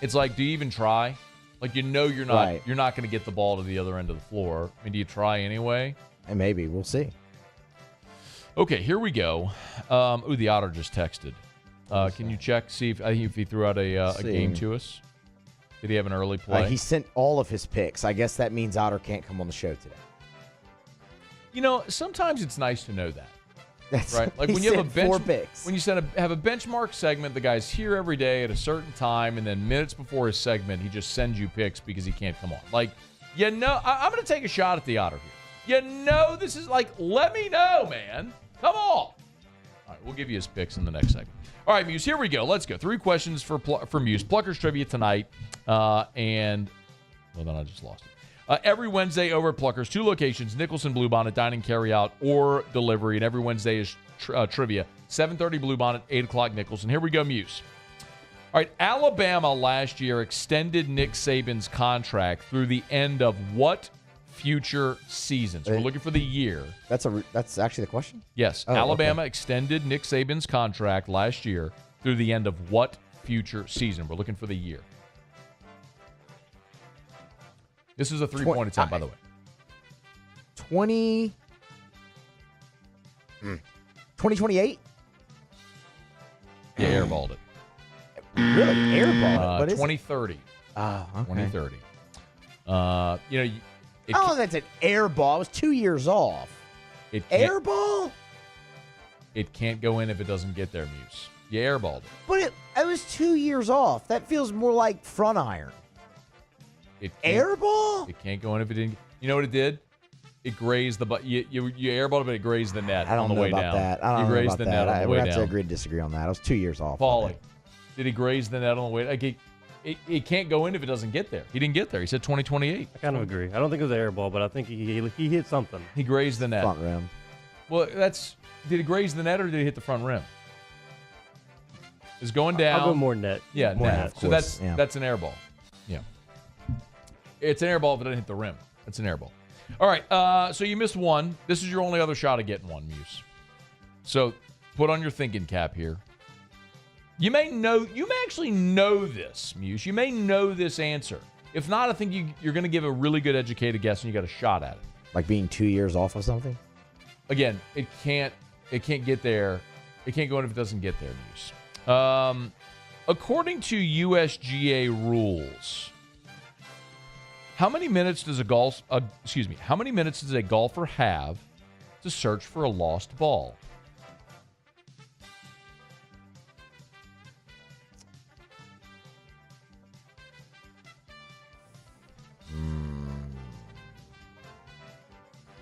It's like, do you even try? Like, you're not going to get the ball to the other end of the floor. I mean, do you try anyway? And maybe we'll see. Okay, here we go. The Otter just texted. Can you check, see if he threw out a game to us? Did he have an early play? He sent all of his picks. I guess that means Otter can't come on the show today. You know, sometimes it's nice to know that. That's right. Like when you have a four picks. When you have a benchmark segment, the guy's here every day at a certain time, and then minutes before his segment, he just sends you picks because he can't come on. Like, I'm going to take a shot at the Otter here. This is like, let me know, man. Come on. All right, we'll give you his picks in the next segment. All right, Muse, here we go. Let's go. 3 questions for Muse. Pluckers Trivia tonight. Then I just lost it. Every Wednesday over at Pluckers, 2 locations, Nicholson Bluebonnet, dining, carry out, or delivery. And every Wednesday is trivia. 7:30 Bluebonnet, 8 o'clock Nicholson. Here we go, Muse. All right, Alabama last year extended Nick Saban's contract through the end of what future season? So we're looking for the year. That's actually the question? Yes. Alabama extended Nick Saban's contract last year through the end of what future season? We're looking for the year. This is a 3-point attempt, by the way. 2028? Yeah, airballed it. Really? Airball it? What is 2030. it? Oh, okay. 2030. That's an airball. It was 2 years off. Airball? It can't go in if it doesn't get there, Muse. You airballed it. But it was 2 years off. That feels more like front iron. Airball? It can't go in if it didn't. You know what it did? It grazed the you airballed it, but it grazed the net on the way down. I don't know grazed about the net on the we way have down. to agree to disagree on that. I was 2 years off. Paulie, did he graze the net on the way? Like it can't go in if it doesn't get there. He didn't get there. He said 2028. I kind of agree. I don't think it was an air ball, but I think he hit something. He grazed the net. Front rim. Well, did he graze the net or did he hit the front rim? It's going down. I'll go more net. Yeah, more net. net. So that's an air ball. Yeah. It's an air ball if it doesn't hit the rim. It's an air ball. All right, so you missed one. This is your only other shot at getting one, Muse. So put on your thinking cap here. You may actually know this, Muse. You may know this answer. If not, I think you're going to give a really good educated guess and you got a shot at it. Like being 2 years off of something? Again, it can't get there. It can't go in if it doesn't get there, Muse. According to USGA rules, how many minutes does a golfer have to search for a lost ball?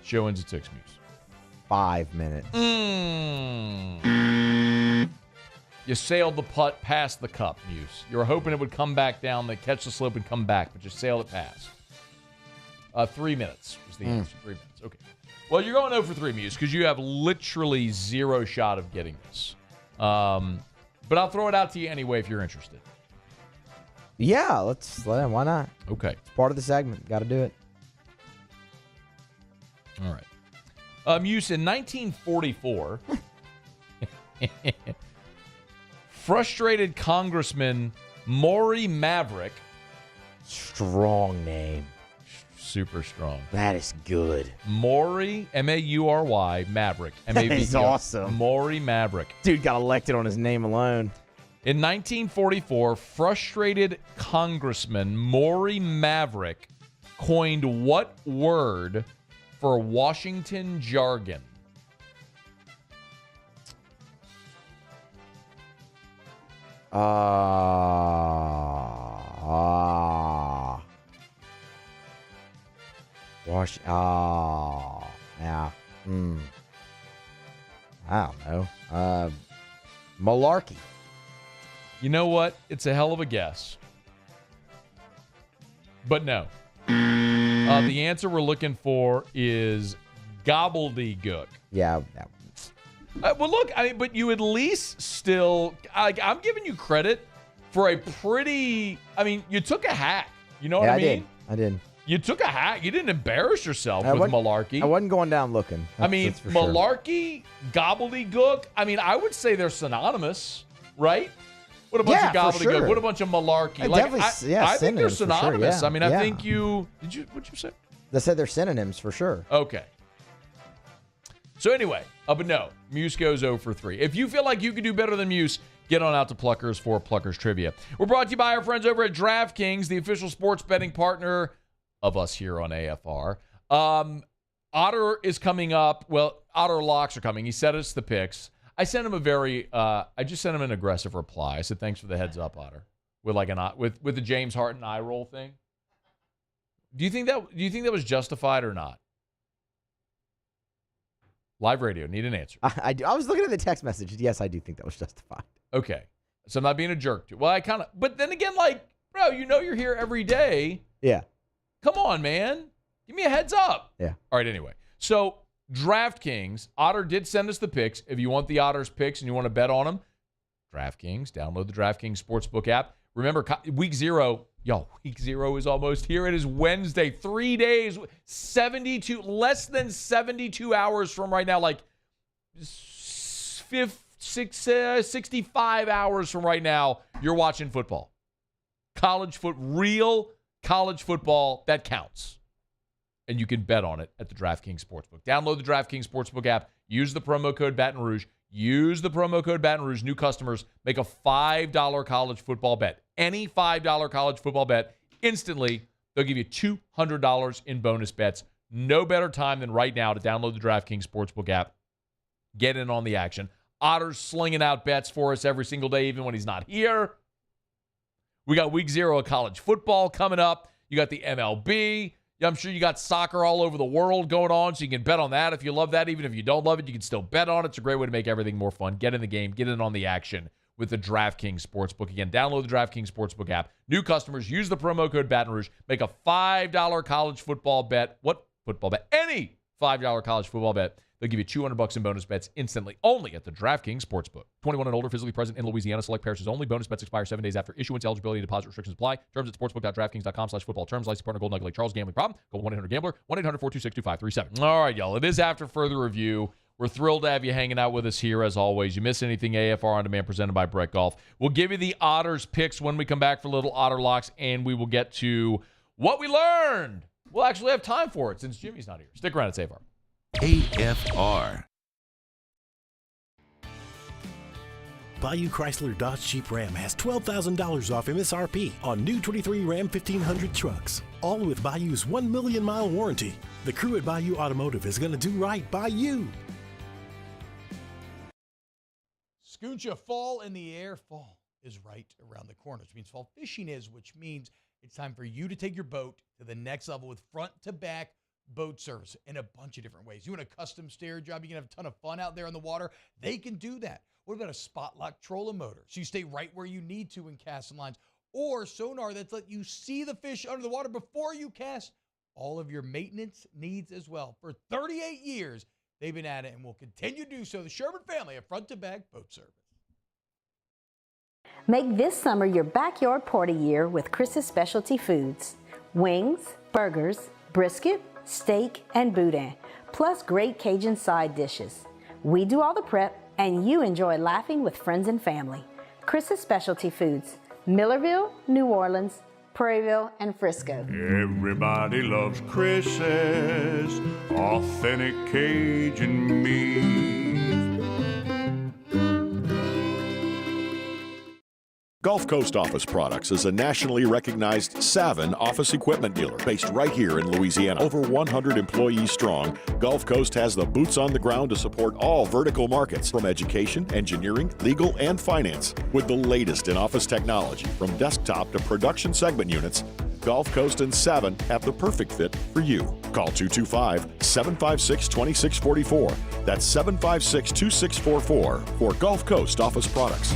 Show ends at 6, Muse. 5 minutes. You sailed the putt past the cup, Muse. You were hoping it would come back down, catch the slope and come back, but you sailed it past. 3 minutes was the answer. 3 minutes. Okay. Well, you're going 0 for 3, Muse, because you have literally zero shot of getting this. But I'll throw it out to you anyway if you're interested. Yeah, why not? Okay. It's part of the segment. Got to do it. All right. Muse, in 1944, frustrated Congressman Maury Maverick. Strong name. Super strong. That is good. Maury, M-A-U-R-Y, Maverick. M-A-V-E-R. That is awesome. Maury Maverick. Dude got elected on his name alone. In 1944, frustrated Congressman Maury Maverick coined what word for Washington jargon? Yeah. I don't know. Malarkey. You know what? It's a hell of a guess. But no. The answer we're looking for is gobbledygook. Yeah. Well, look, but you at least still, I'm giving you credit for a pretty, you took a hack. You know what I mean? I did. You took a hack. You didn't embarrass yourself with malarkey. I wasn't going down looking. That's for malarkey, gobbledygook, I would say they're synonymous, right? What a bunch of gobbledygook. Sure. What a bunch of malarkey. I think they're synonymous. Sure, I think what'd you say? They said they're synonyms for sure. Okay. So anyway, but no, Muse goes 0 for 3. If you feel like you can do better than Muse, get on out to Pluckers for Pluckers Trivia. We're brought to you by our friends over at DraftKings, the official sports betting partner of us here on AFR. Otter is coming up. Well, Otter locks are coming. He sent us the picks. I sent him I just sent him an aggressive reply. I said, thanks for the heads up, Otter. With with the James Harden eye roll thing. Do you think that was justified or not? Live radio, need an answer. I was looking at the text message. Yes, I do think that was justified. Okay. So I'm not being a jerk to you. Well, but then again, bro, you're here every day. Yeah. Come on, man. Give me a heads up. Yeah. All right, anyway. So DraftKings, Otter did send us the picks. If you want the Otter's picks and you want to bet on them, DraftKings, download the DraftKings Sportsbook app. Remember, week 0 is almost here. It is Wednesday, 3 days, less than 72 hours from right now, 65 hours from right now, you're watching football. Real college football that counts. And you can bet on it at the DraftKings Sportsbook. Download the DraftKings Sportsbook app. Use the promo code Baton Rouge. Use the promo code Baton Rouge. New customers make a $5 college football bet. Any $5 college football bet, instantly, they'll give you $200 in bonus bets. No better time than right now to download the DraftKings Sportsbook app. Get in on the action. Otter's slinging out bets for us every single day, even when he's not here. We got week 0 of college football coming up. You got the MLB. I'm sure you got soccer all over the world going on, so you can bet on that. If you love that, even if you don't love it, you can still bet on it. It's a great way to make everything more fun. Get in the game. Get in on the action with the DraftKings Sportsbook. Again, download the DraftKings Sportsbook app. New customers, use the promo code Baton Rouge. Make a $5 college football bet. What football bet? Any $5 college football bet. They'll give you $200 in bonus bets instantly, only at the DraftKings Sportsbook. 21 and older, physically present in Louisiana. Select parishes only. Bonus bets expire 7 days after issuance. Eligibility and deposit restrictions apply. Terms at sportsbook.draftkings.com/football. Terms. Licensed partner, Golden Nugget Lake Charles. Gambling problem? Call 1-800-GAMBLER. 1-800-426-2537. All right, y'all. It is after further review. We're thrilled to have you hanging out with us here, as always. You miss anything, AFR On Demand, presented by Brett Golf. We'll give you the Otters picks when we come back for Little Otter Locks, and we will get to what we learned. We'll actually have time for it since Jimmy's not here. Stick around. It's AFR. AFR. Bayou Chrysler Dodge Jeep Ram has $12,000 off MSRP on new 23 Ram 1500 trucks, all with Bayou's 1 million mile warranty. The crew at Bayou Automotive is going to do right by you. Scooncha, fall in the air. Fall is right around the corner, which means fall fishing is, which means it's time for you to take your boat to the next level with front-to-back boat service in a bunch of different ways. You want a custom stair job, you can have a ton of fun out there on the water. They can do that. What about a spot lock trolling motor? So you stay right where you need to in casting lines. Or sonar that's let you see the fish under the water before you cast. All of your maintenance needs as well. For 38 years, they've been at it and will continue to do so. The Sherman family of front-to-back boat service. Make this summer your backyard party year with Chris's Specialty Foods. Wings, burgers, brisket, steak, and boudin, plus great Cajun side dishes. We do all the prep, and you enjoy laughing with friends and family. Chris's Specialty Foods, Millerville, New Orleans, Prairieville, and Frisco. Everybody loves Chris's authentic Cajun meat. Gulf Coast Office Products is a nationally recognized Savin office equipment dealer based right here in Louisiana. Over 100 employees strong, Gulf Coast has the boots on the ground to support all vertical markets, from education, engineering, legal, and finance. With the latest in office technology, from desktop to production segment units, Gulf Coast and Savin have the perfect fit for you. Call 225-756-2644. That's 756-2644 for Gulf Coast Office Products.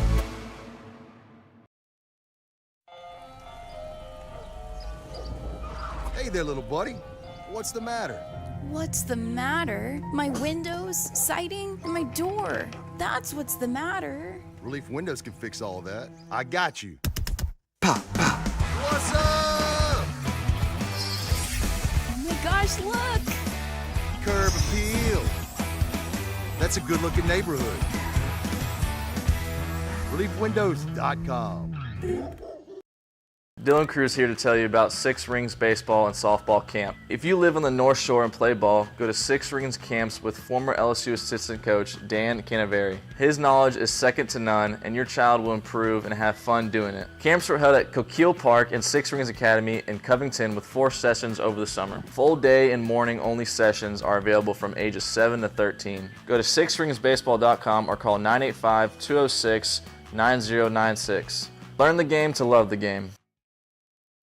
Hey there, little buddy. What's the matter? What's the matter? My windows, siding, and my door. That's what's the matter. Relief Windows can fix all that. I got you. Pop, pop. What's up? Oh my gosh, look! Curb appeal. That's a good-looking neighborhood. ReliefWindows.com. Dylan Cruz here to tell you about Six Rings Baseball and Softball Camp. If you live on the North Shore and play ball, go to Six Rings Camps with former LSU assistant coach Dan Canaveri. His knowledge is second to none, and your child will improve and have fun doing it. Camps were held at Coquille Park and Six Rings Academy in Covington with 4 sessions over the summer. Full day and morning only sessions are available from ages 7 to 13. Go to sixringsbaseball.com or call 985-206-9096. Learn the game to love the game.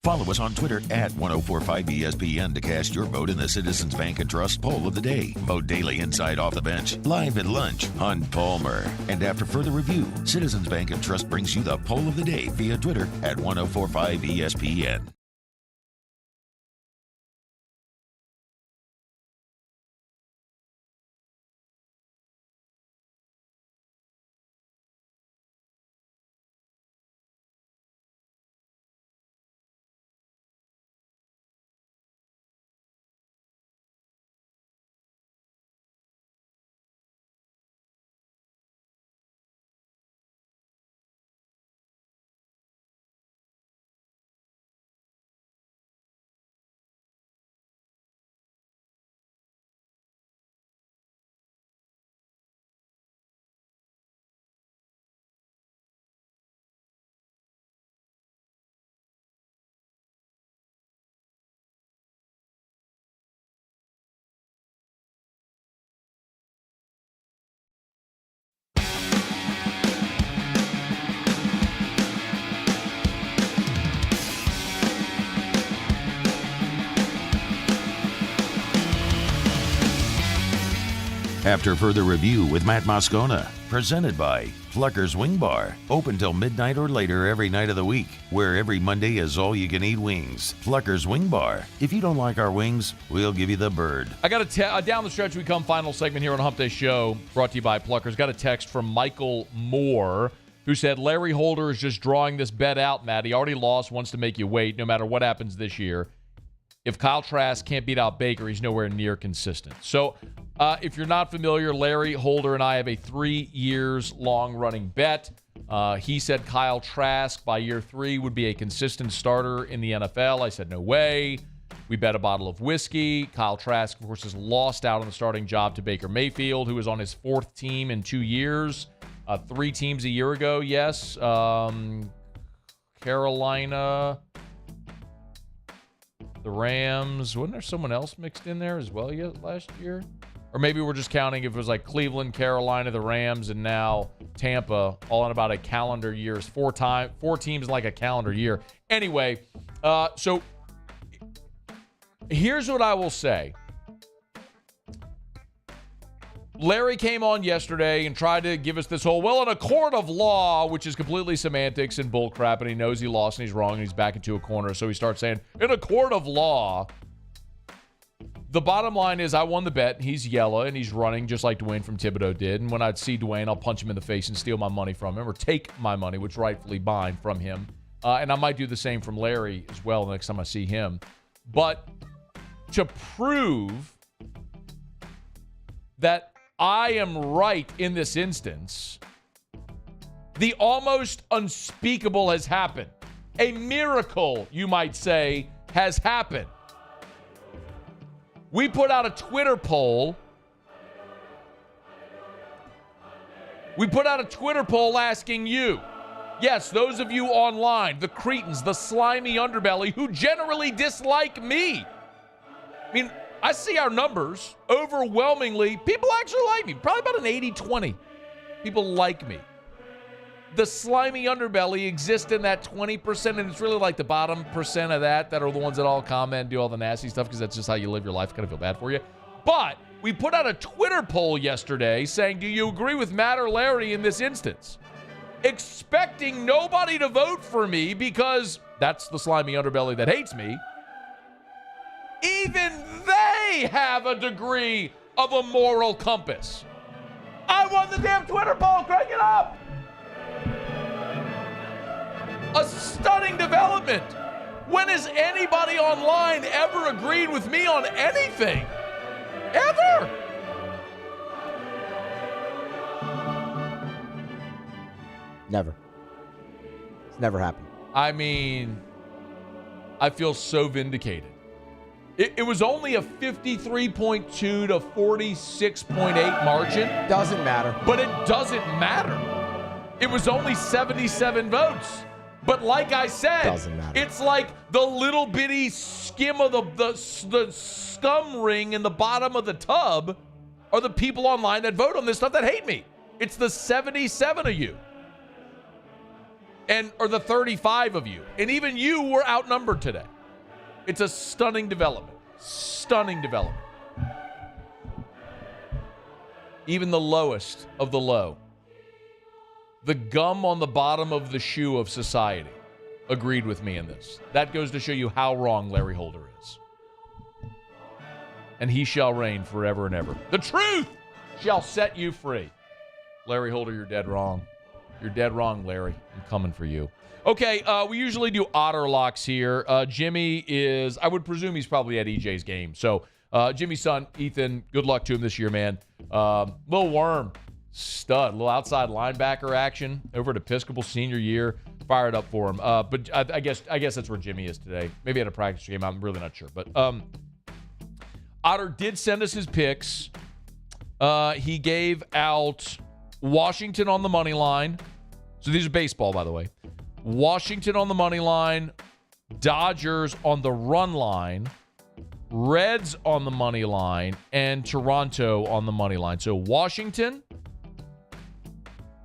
Follow us on Twitter at 1045ESPN to cast your vote in the Citizens Bank and Trust Poll of the Day. Vote daily inside Off the Bench, live at lunch on Palmer. And after further review, Citizens Bank and Trust brings you the Poll of the Day via Twitter at 1045ESPN. After further review with Matt Moscona, presented by Plucker's Wing Bar, open till midnight or later every night of the week, where every Monday is all-you-can-eat wings. Plucker's Wing Bar. If you don't like our wings, we'll give you the bird. I got a down the stretch we come final segment here on Hump Day Show, brought to you by Pluckers. Got a text from Michael Moore, who said, Larry Holder is just drawing this bet out, Matt. He already lost, wants to make you wait, no matter what happens this year. If Kyle Trask can't beat out Baker, he's nowhere near consistent. So if you're not familiar, Larry Holder and I have a 3 years long running bet. He said Kyle Trask by year 3 would be a consistent starter in the NFL. I said, no way. We bet a bottle of whiskey. Kyle Trask, of course, has lost out on the starting job to Baker Mayfield, who was on his 4th team in 2 years. 3 teams a year ago, yes. Carolina, the Rams. Wasn't there someone else mixed in there as well last year? Or maybe we're just counting if it was like Cleveland, Carolina, the Rams, and now Tampa, all in about a calendar year. 4 teams in like a calendar year. Anyway, so here's what I will say. Larry came on yesterday and tried to give us this whole, well, in a court of law, which is completely semantics and bullcrap, and he knows he lost and he's wrong and he's back into a corner. So he starts saying, in a court of law. The bottom line is I won the bet. He's yellow and he's running just like Dwayne from Thibodeau did. And when I'd see Dwayne, I'll punch him in the face and steal my money from him or take my money, which rightfully mine, from him. And I might do the same from Larry as well the next time I see him. But to prove that I am right in this instance, the almost unspeakable has happened. A miracle, you might say, has happened. We put out a Twitter poll. Asking you, yes, those of you online, the cretins, the slimy underbelly who generally dislike me. I mean, I see our numbers. Overwhelmingly, people actually like me. Probably about an 80-20. People like me. The slimy underbelly exists in that 20%, and it's really like the bottom percent of that are the ones that all comment and do all the nasty stuff because that's just how you live your life. Kind of feel bad for you. But we put out a Twitter poll yesterday saying, do you agree with Matt or Larry in this instance? Expecting nobody to vote for me because that's the slimy underbelly that hates me. Even they have a degree of a moral compass. I won the damn Twitter poll. Crank it up. A stunning development. When has anybody online ever agreed with me on anything? Ever? Never. It's never happened. I mean, I feel so vindicated. It was only a 53.2 to 46.8 margin. Doesn't matter. But it doesn't matter. It was only 77 votes. But like I said, it's like the little bitty skim of the scum ring in the bottom of the tub are the people online that vote on this stuff that hate me. It's the 77 of you. Or the 35 of you. And even you were outnumbered today. It's a stunning development. Stunning development. Even the lowest of the low, the gum on the bottom of the shoe of society, agreed with me in this. That goes to show you how wrong Larry Holder is. And he shall reign forever and ever. The truth shall set you free. Larry Holder, you're dead wrong. You're dead wrong, Larry. I'm coming for you. Okay, we usually do otter locks here. Jimmy is, I would presume he's probably at EJ's game. So Jimmy's son, Ethan, good luck to him this year, man. Little worm, stud, little outside linebacker action over at Episcopal senior year. Fired up for him. But I guess that's where Jimmy is today. Maybe at a practice game. I'm really not sure. But Otter did send us his picks. He gave out Washington on the money line. So these are baseball, by the way. Washington on the money line, Dodgers on the run line, Reds on the money line, and Toronto on the money line. So Washington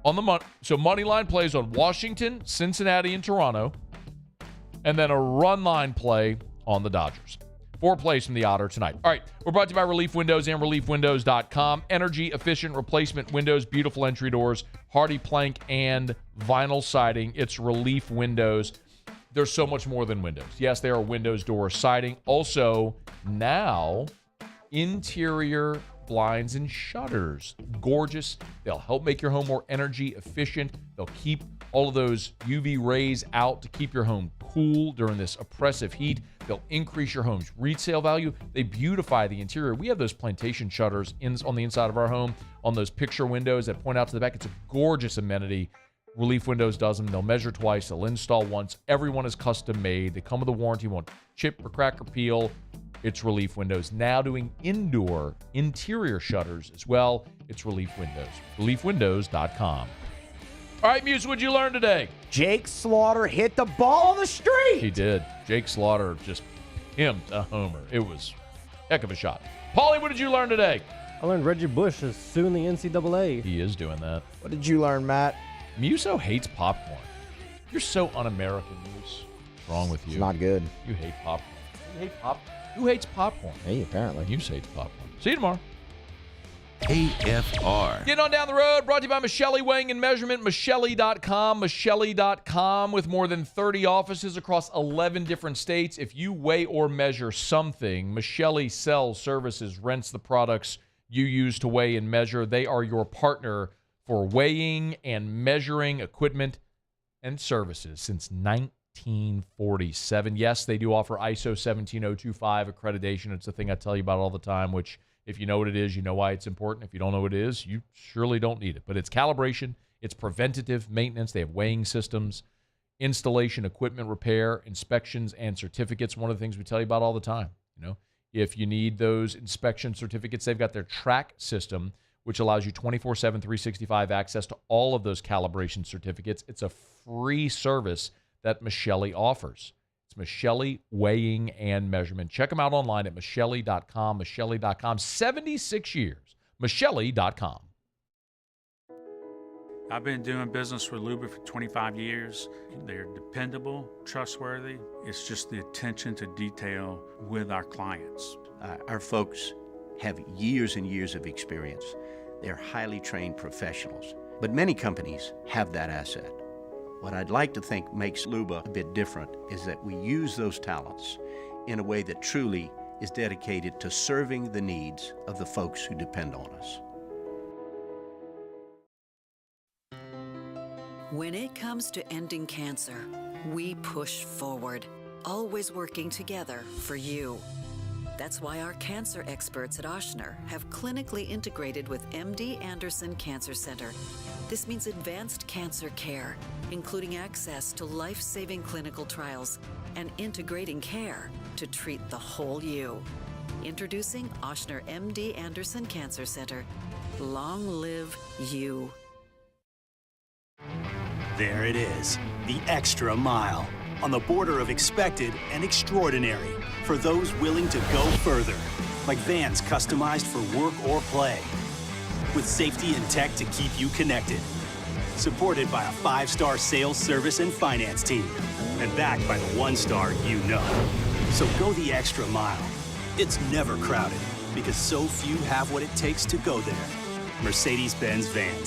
on the money. So money line plays on Washington, Cincinnati, and Toronto, and then a run line play on the Dodgers. 4 plays from the Otter tonight. All right, we're brought to you by Relief Windows and ReliefWindows.com. Energy-efficient replacement windows, beautiful entry doors, hardy plank, and vinyl siding. It's Relief Windows. There's so much more than windows. Yes, they are windows, doors, siding. Also, now, interior blinds and shutters. Gorgeous. They'll help make your home more energy efficient. They'll keep all of those UV rays out to keep your home cool during this oppressive heat. They'll increase your home's resale value. They beautify the interior. We have those plantation shutters on the inside of our home, on those picture windows that point out to the back. It's a gorgeous amenity. Relief Windows does them. They'll measure twice. They'll install once. Everyone is custom made. They come with a warranty. Won't chip or crack or peel. It's Relief Windows. Now doing interior shutters as well. It's Relief Windows. ReliefWindows.com. All right, Muse, what'd you learn today? Jake Slaughter hit the ball on the street. He did. Jake Slaughter just pimped a homer. It was a heck of a shot. Paulie, what did you learn today? I learned Reggie Bush is suing the NCAA. He is doing that. What did you learn, Matt? Muso hates popcorn. You're so un-American, Muse. What's wrong with you? It's not good. You hate popcorn. You hate popcorn. Who hates popcorn? Me, apparently. Muse hates popcorn. See you tomorrow. AFR. Getting on down the road, brought to you by Michele Weighing and Measurement, Michele.com, Michele.com, with more than 30 offices across 11 different states. If you weigh or measure something, Michele sells, services, rents the products you use to weigh and measure. They are your partner for weighing and measuring equipment and services since 1947. Yes, they do offer ISO 17025 accreditation. It's the thing I tell you about all the time, which if you know what it is, you know why it's important. If you don't know what it is, you surely don't need it. But it's calibration, it's preventative maintenance. They have weighing systems, installation, equipment repair, inspections, and certificates. One of the things we tell you about all the time. You know, if you need those inspection certificates, they've got their track system, which allows you 24/7, 365 access to all of those calibration certificates. It's a free service that Michele offers. It's Michele Weighing and Measurement. Check them out online at Michele.com, Michele.com. 76 years. Michele.com. I've been doing business with Luba for 25 years. They're dependable, trustworthy. It's just the attention to detail with our clients. Our folks have years and years of experience. They're highly trained professionals, but many companies have that asset. What I'd like to think makes Luba a bit different is that we use those talents in a way that truly is dedicated to serving the needs of the folks who depend on us. When it comes to ending cancer, we push forward, always working together for you. That's why our cancer experts at Ochsner have clinically integrated with MD Anderson Cancer Center. This means advanced cancer care, including access to life-saving clinical trials and integrating care to treat the whole you. Introducing Ochsner MD Anderson Cancer Center. Long live you. There it is, the extra mile, on the border of expected and extraordinary, for those willing to go further, like vans customized for work or play, with safety and tech to keep you connected, supported by a 5-star sales, service, and finance team, and backed by the 1-star you know. So go the extra mile. It's never crowded, because so few have what it takes to go there. Mercedes-Benz Vans.